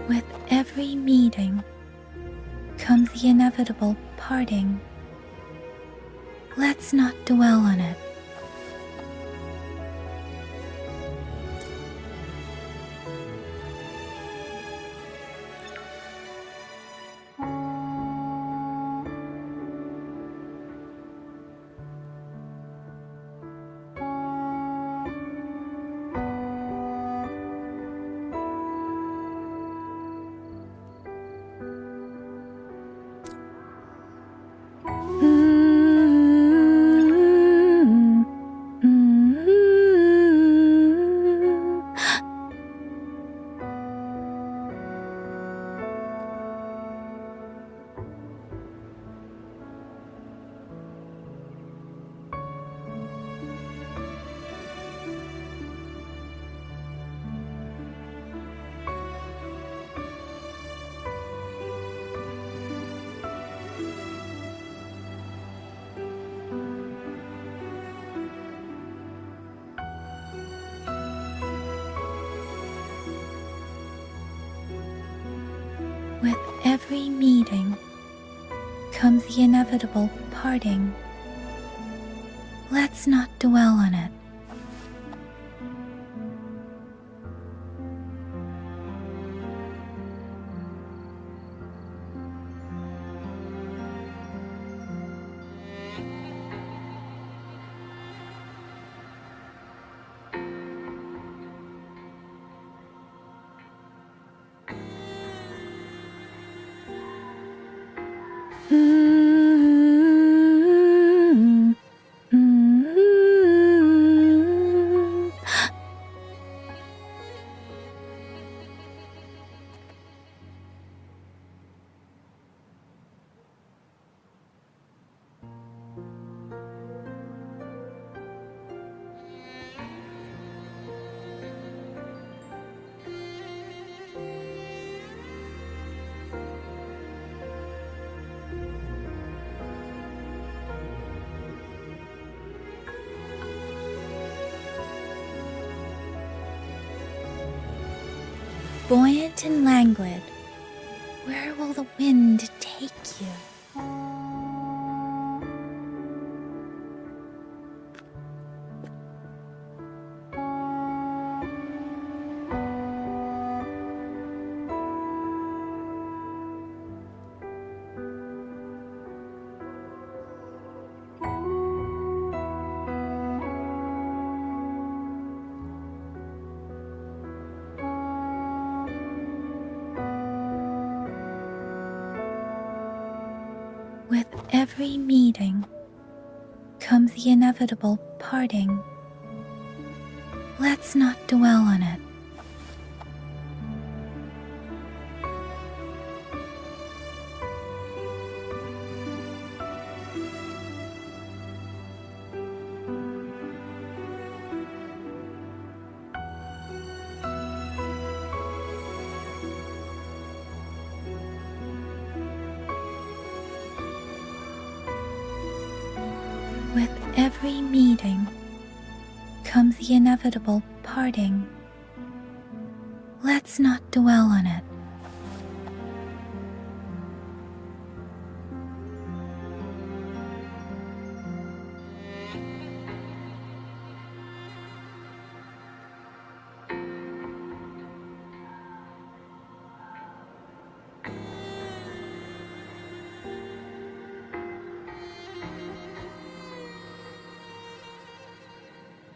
With every meeting comes the inevitable parting. Let's not dwell on it. With every meeting comes the inevitable parting. Let's not dwell on it. Buoyant and languid, where will the wind take you? every meeting comes the inevitable parting. Let's not dwell on it. With every meeting comes the inevitable parting. Let's not dwell on it.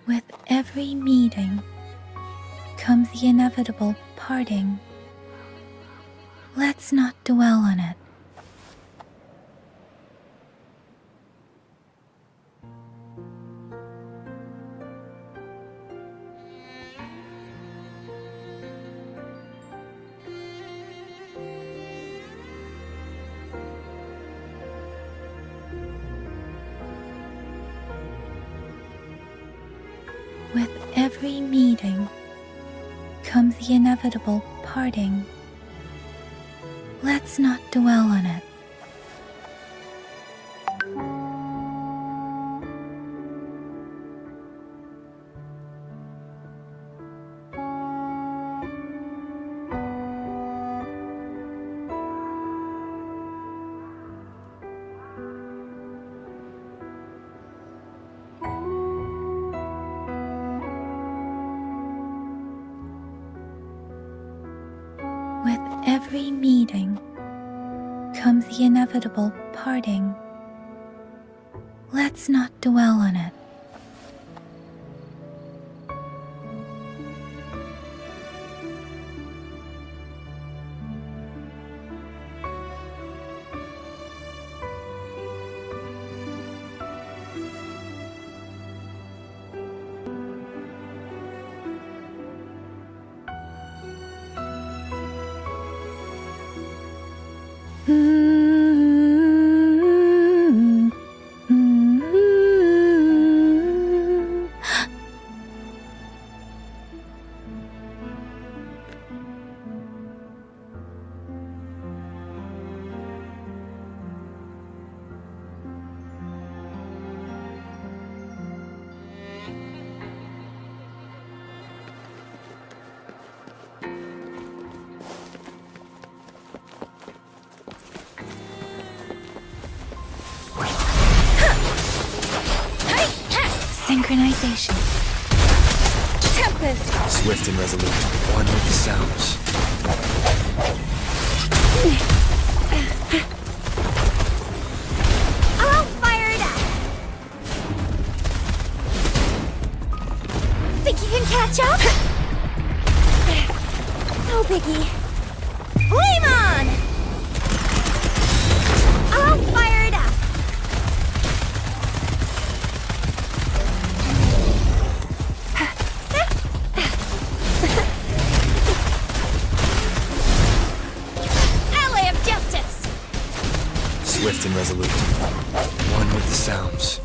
With every meeting comes the inevitable parting. Let's not dwell on it. With every meeting comes the inevitable parting. Let's not dwell on it. With every meeting comes the inevitable parting. Let's not dwell on it. Synchronization. Tempest. Swift and resolute, one with the sounds. All fired up! Think you can catch up? No biggie. Flame on! All fired up! Swift and resolute, one with the sounds.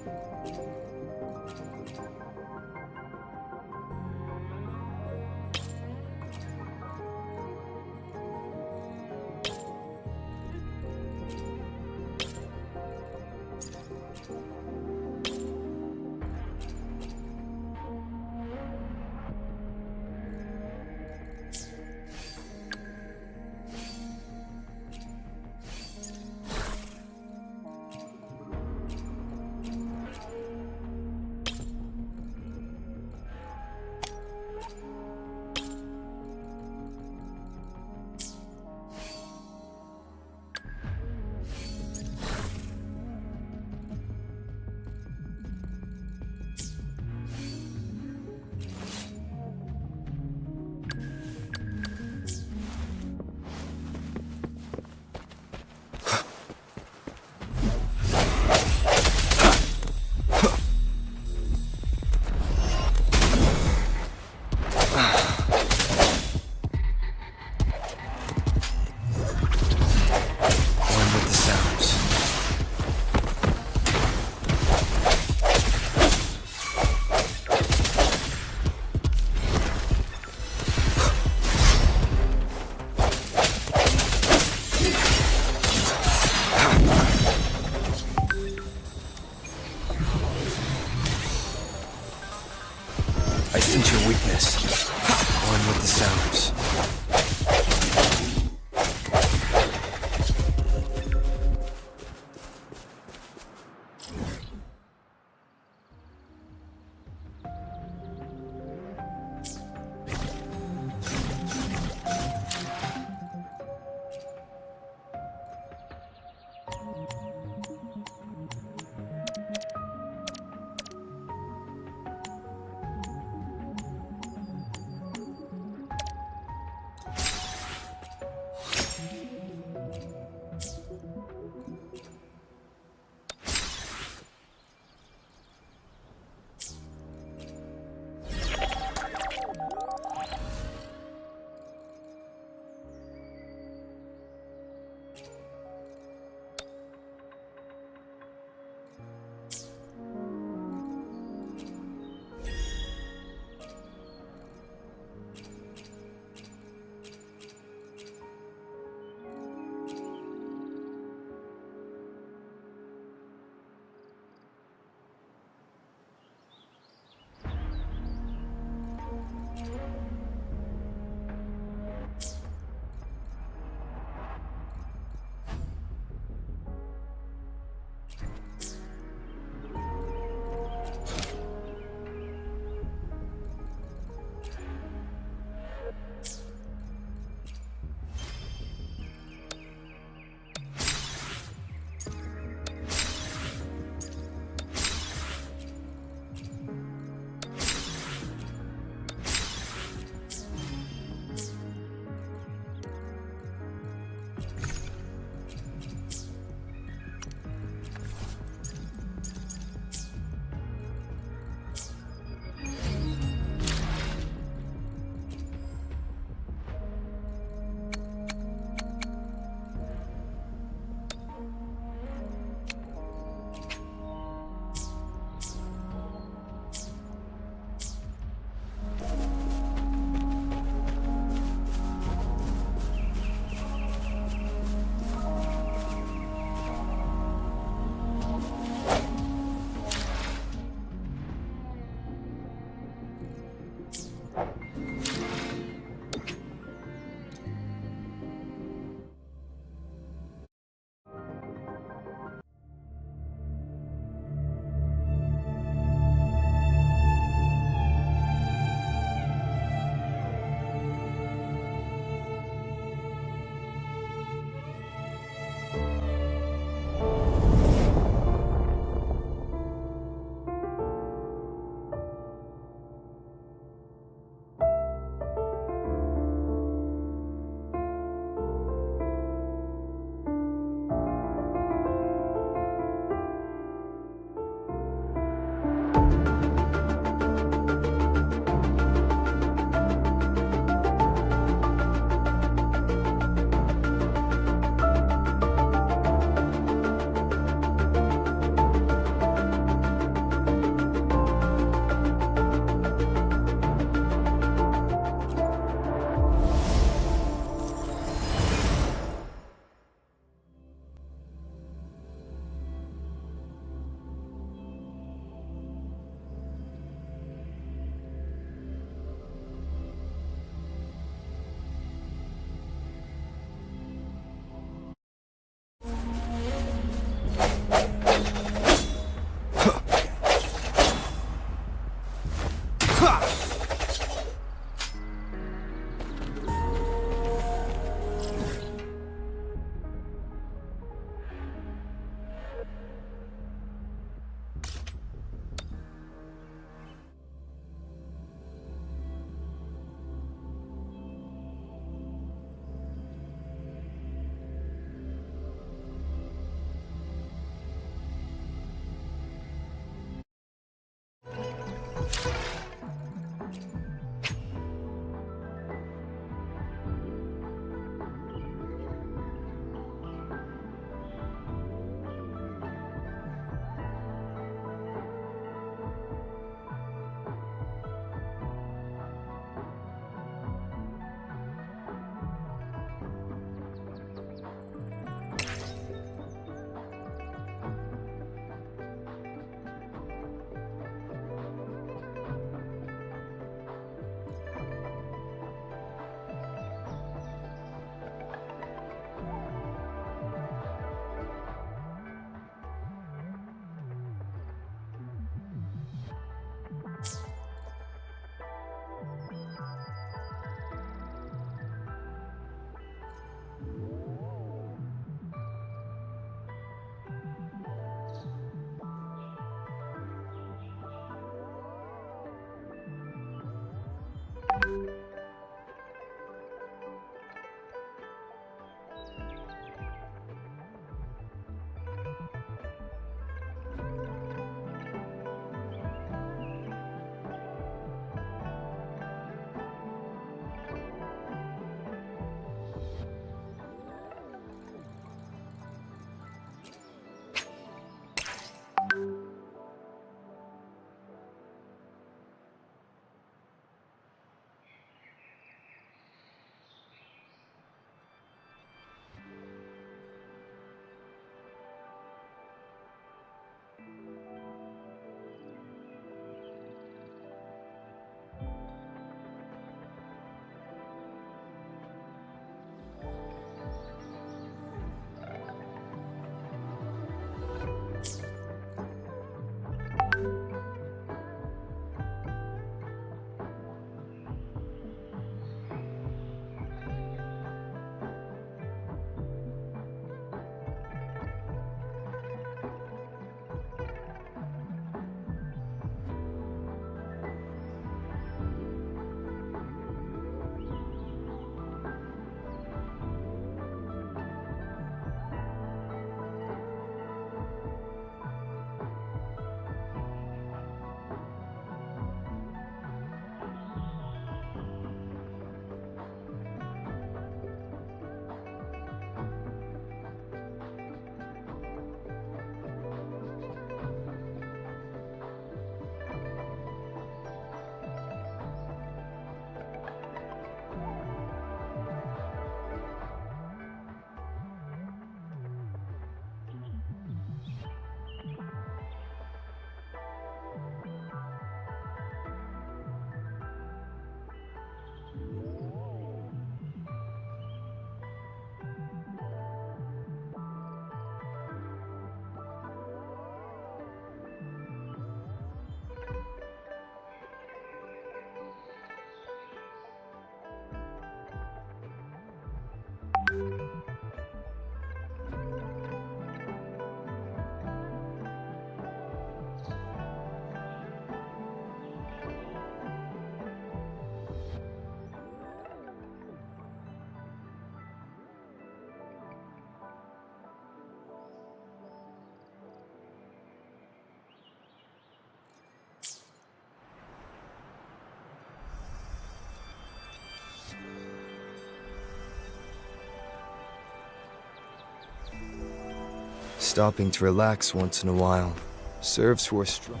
Stopping to relax once in a while serves for a strong.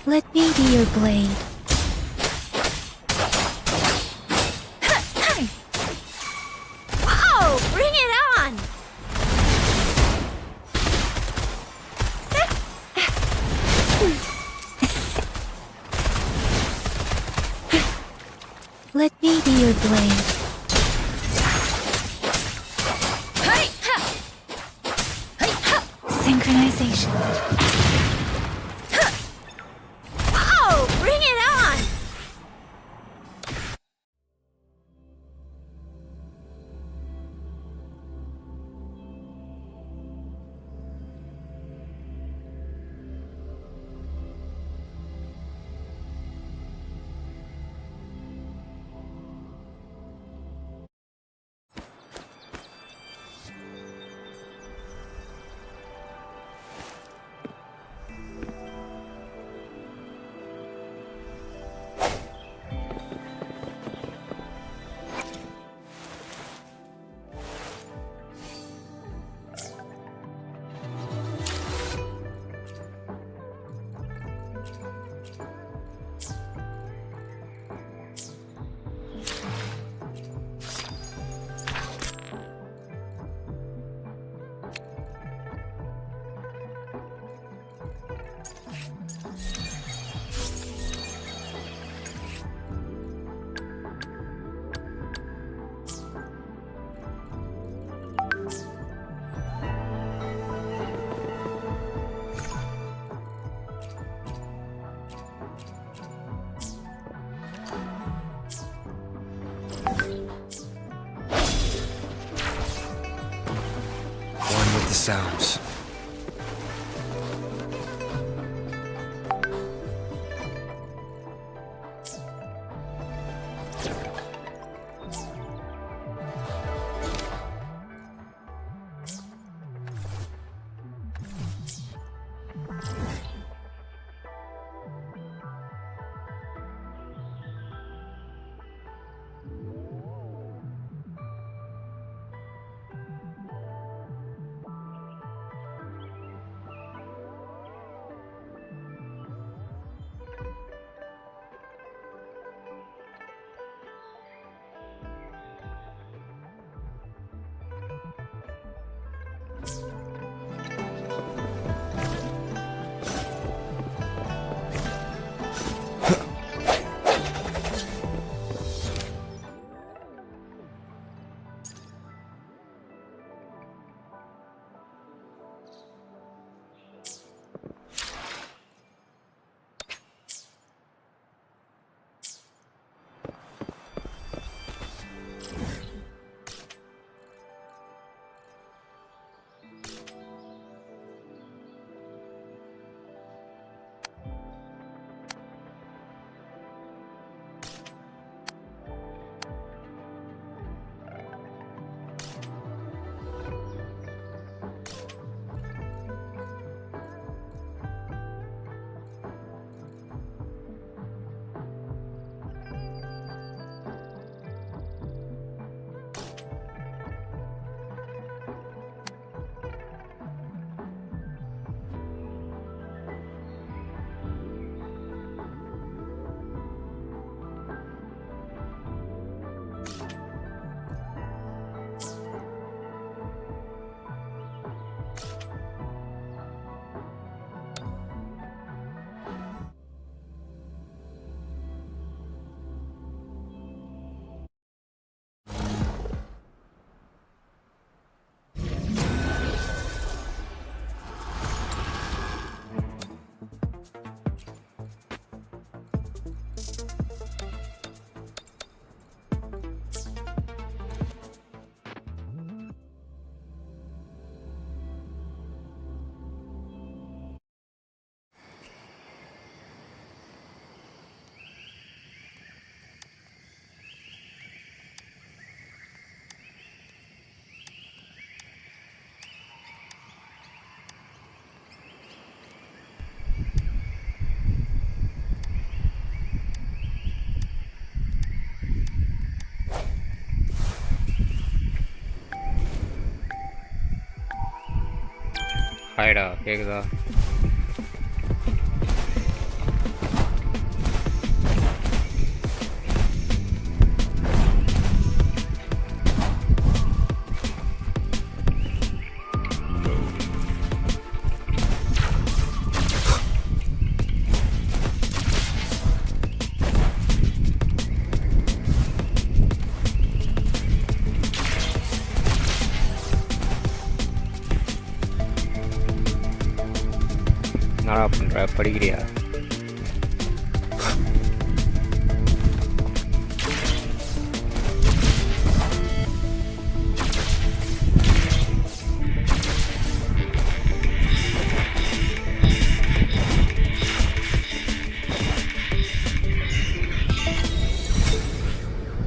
Let me be your blade. Whoa! Bring it on! Let me be your blade. Synchronization. Whoa! Bring it on! One with the sounds. ஹாய்டா கேக்குதா? என்னடா பண்ற? படிக்கிறியா?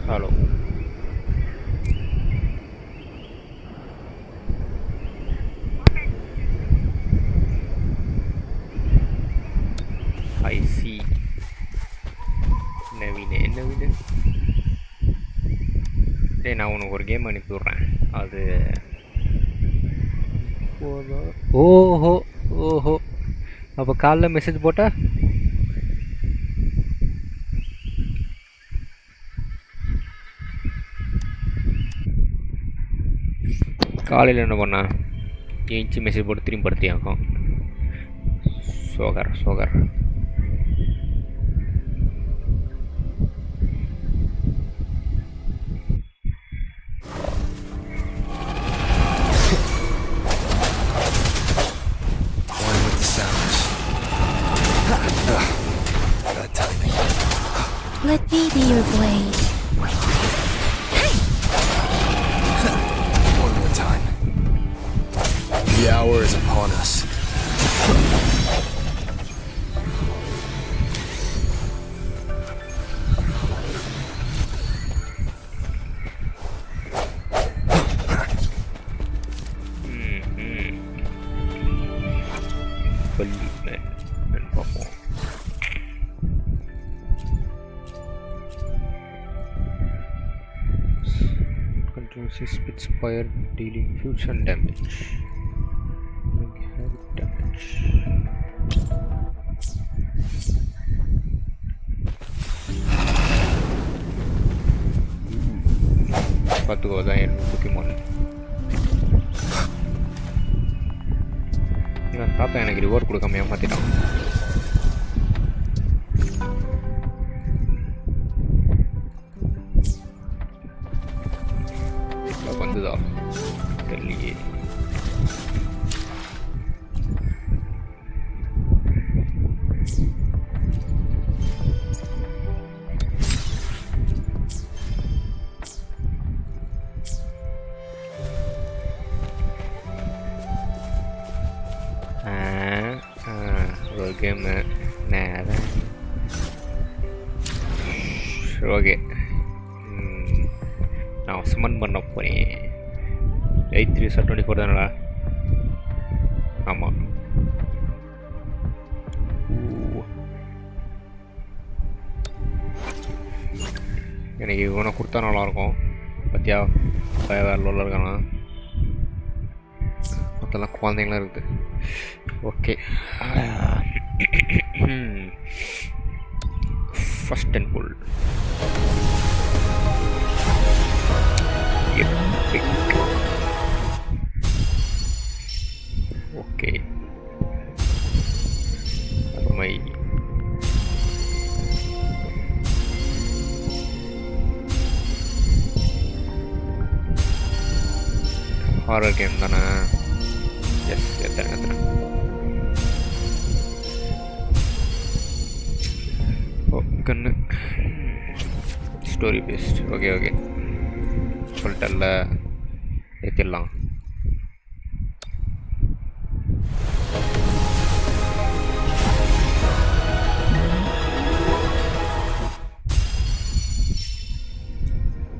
Hello ஐ C Naveen என்ன வீடு? டேய் நான் உனக்கு ஒரு game அனுப்பி விட்றேன். அது ஓஹோ ஓஹோ அப்போ காலைல மெசேஜ் போட்டா காலையில் என்ன பண்ணா? ஏஞ்சி மெசேஜ் போட்டு திரும்பி படுத்தியாக்கும். சோகர் சோகர். One with the sounds. Bad timing. Let me be your blade. One more time. The hour is upon us. Spitfire dealing fusion damage. Heavy damage. பார்த்துக்கோ தான் என் முக்கியமான தாத்தா எனக்கு ரிவார்ட் கொடுக்காம ஏமாத்திட்டான். வந்துதா தெரியலையே. ஒரு கேமு நேரம் ஓகே. நான் சுமன் பண்ண போகிறேன். 83/24 தானடா? ஆமாம். எனக்கு இவனை கொடுத்தா நல்லாயிருக்கும். பத்தியா வேறு லோவில் இருக்கானா? மொத்தம்லாம் குழந்தைங்களாம் இருக்குது. Okay first and full okay அருமை. ஹாரர் கேம் தானே? எஸ் எத்தனை கண்ணு ஸ்டோரி பேஸ்ட். ஓகே ஓகே சொல்லிட்டல்ல ஏற்றிடலாம்.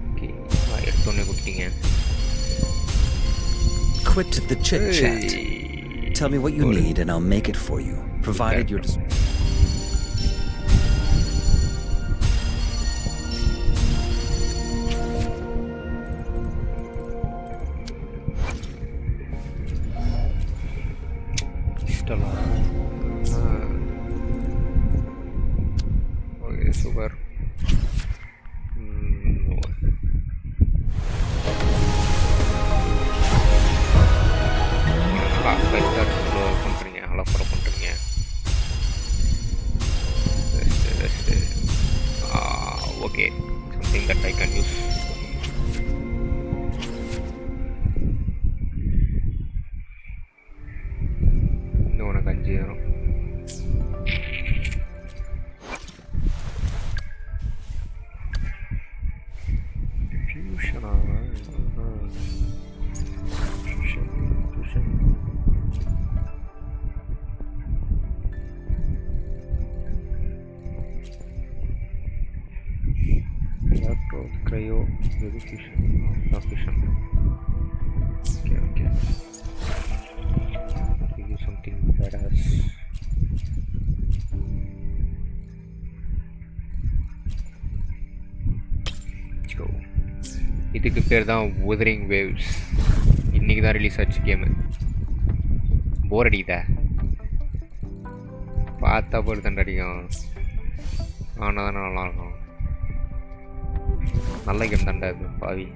ஓகே எடுத்தோடனே கொடுத்தீங்க. Quit the chit-chat. Tell me what you need and I'll make it for you, provided you're... Where? No. பண்றீங்க அலப்பற பண்றீங்க. Okay, something that I can use. இன்னும் உனக்கு 5 வரும். Fusion electro cryo fusion fusion. Okay. Give you something badass. Let's go. இதுக்கு பேர் தான் Wuthering Waves. இன்னைக்கு தான் ரிலீஸ் ஆச்சு கேமு. போர் அடிக்குதா? பார்த்தா போர் தான் அடிக்கும். ஆனால் தானே நல்லாயிருக்கும். நல்ல கேம் தான்டா இது பாவி.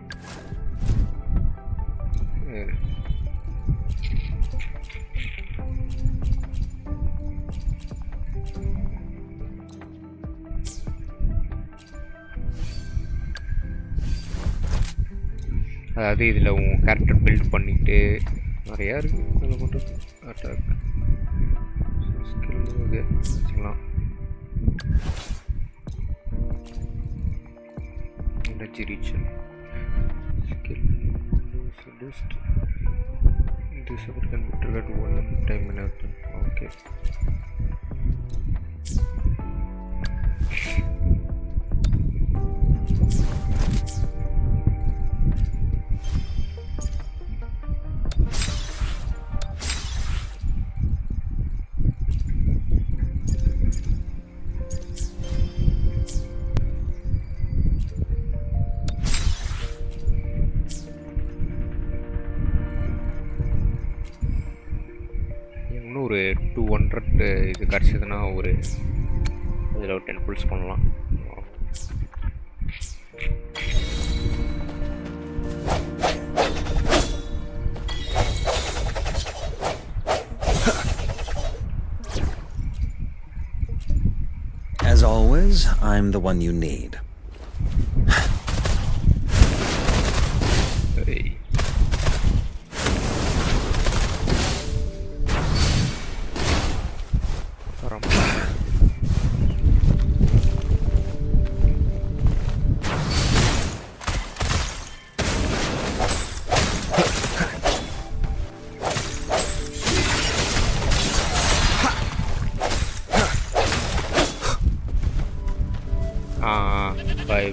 அதாவது இதில் உன் கேரக்டர் பில்ட் பண்ணிட்டு நிறையா இருக்குது. அதில் மட்டும் அட்டாக் ஸ்கில் இது வச்சுக்கலாம். Energy region skill list. This effort can be triggered one time in a turn. Okay. ஒரு 200 இது கிடச்சதுன்னா ஒரு இதில் ஒரு 10 புல்ஸ் பண்ணலாம். As always, I'm the one you need.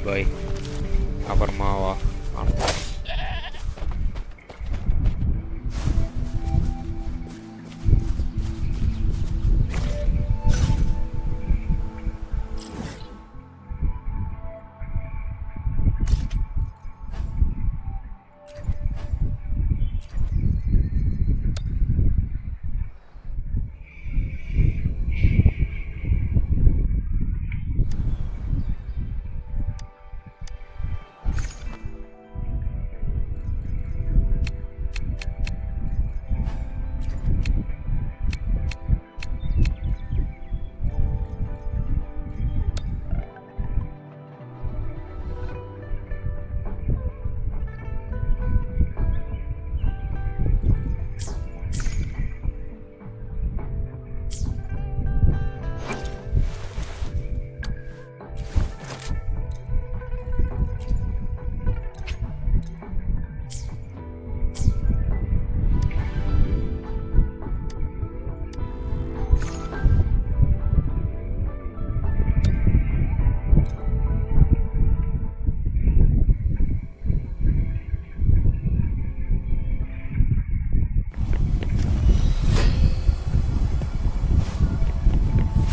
Bye. அப்புறமா வா.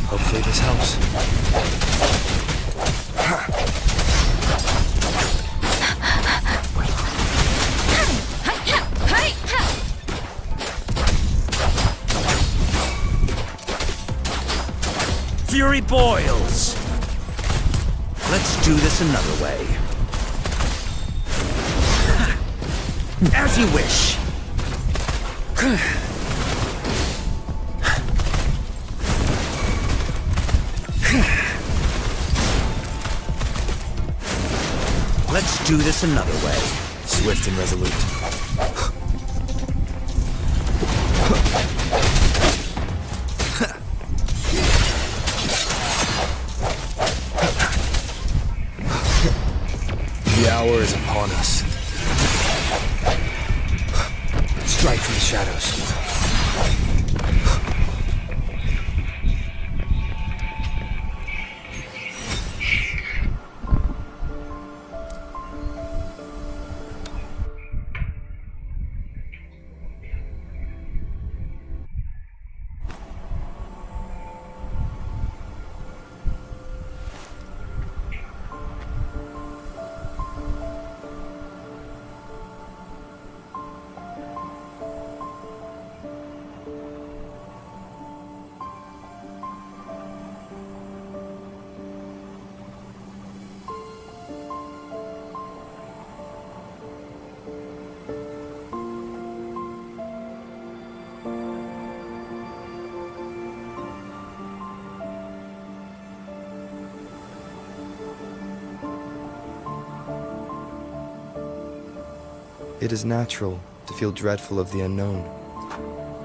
Hopefully this helps. Fury boils! Let's do this another way. As you wish. Let's do this another way. Swift and resolute. The hour is upon us. Strike from the shadows. It is natural to feel dreadful of the unknown.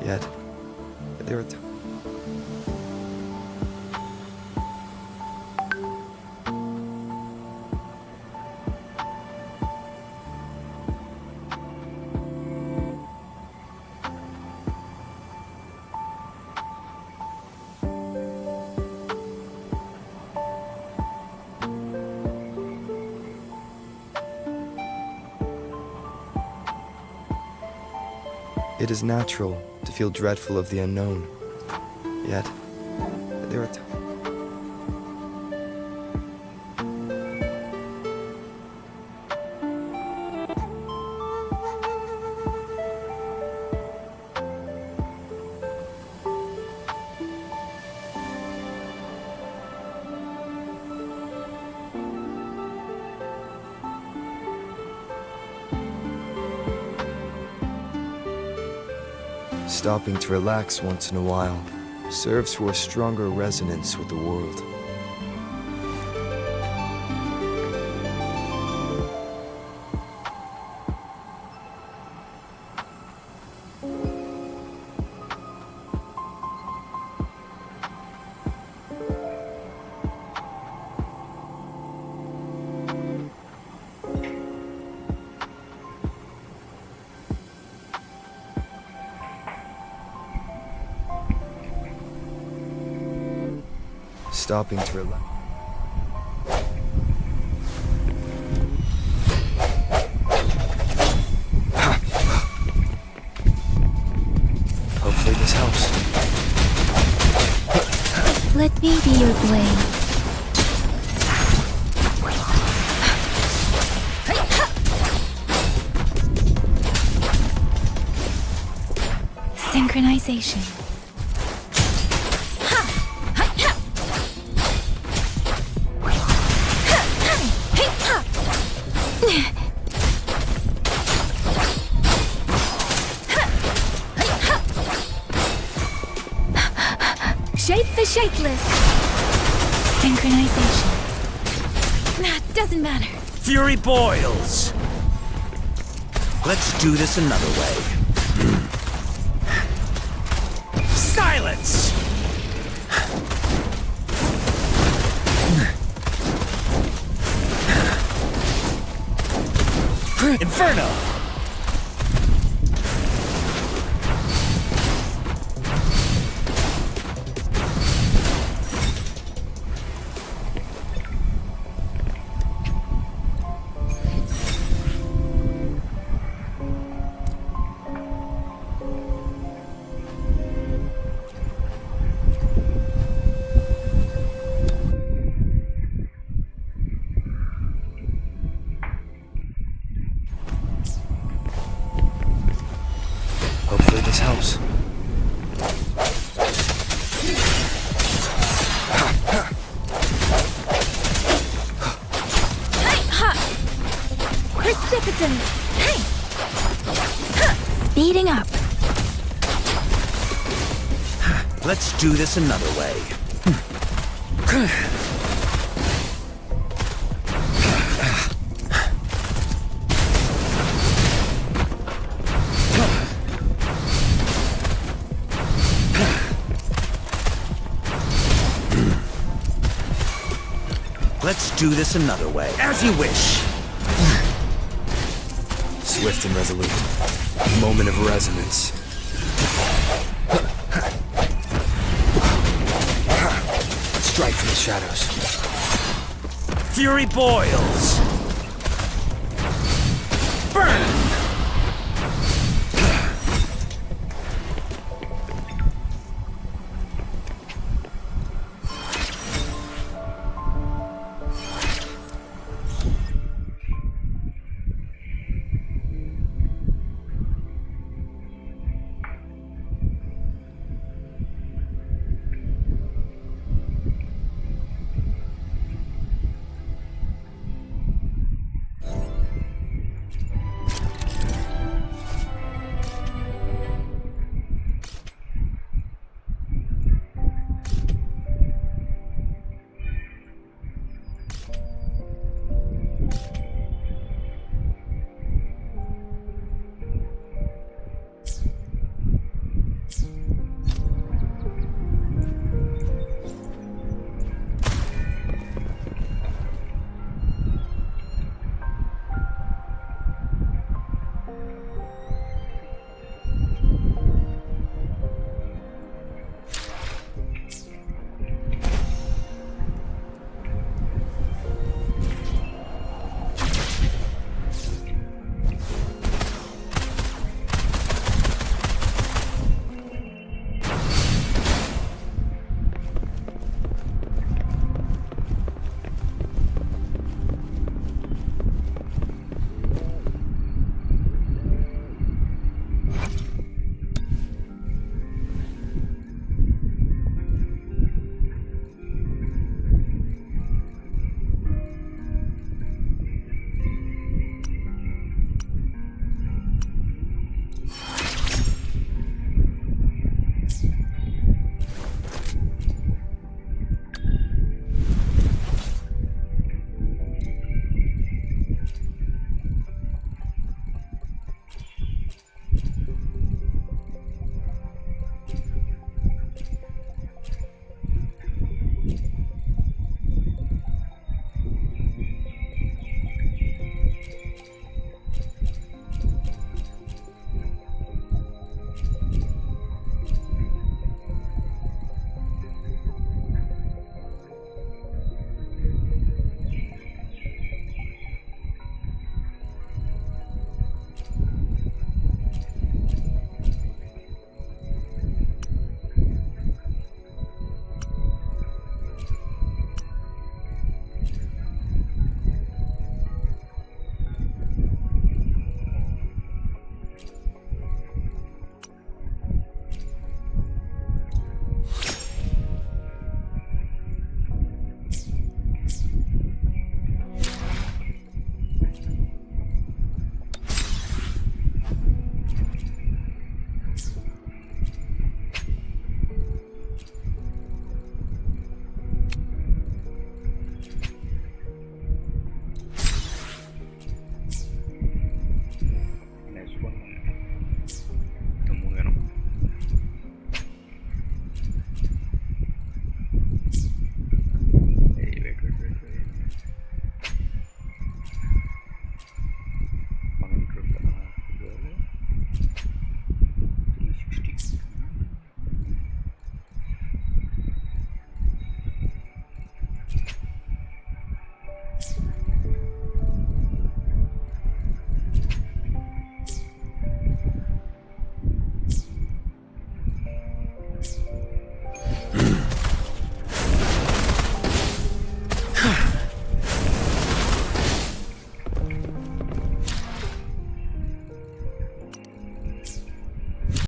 Yet, there are times. It is natural to feel dreadful of the unknown. Yet, there are times. Stopping to relax once in a while serves for a stronger resonance with the world. Stopping to relax. Hopefully this helps. Let me be your blade. Synchronization. Shape the shapeless. Synchronization. Doesn't matter. Fury boils. Let's do this another way. Silence! Inferno! distance. Hey! Speeding up. Let's do this another way. Let's do this another way. As you wish. Swift and resolute. Moment of resonance. Strike from the shadows. Fury boils. Burn!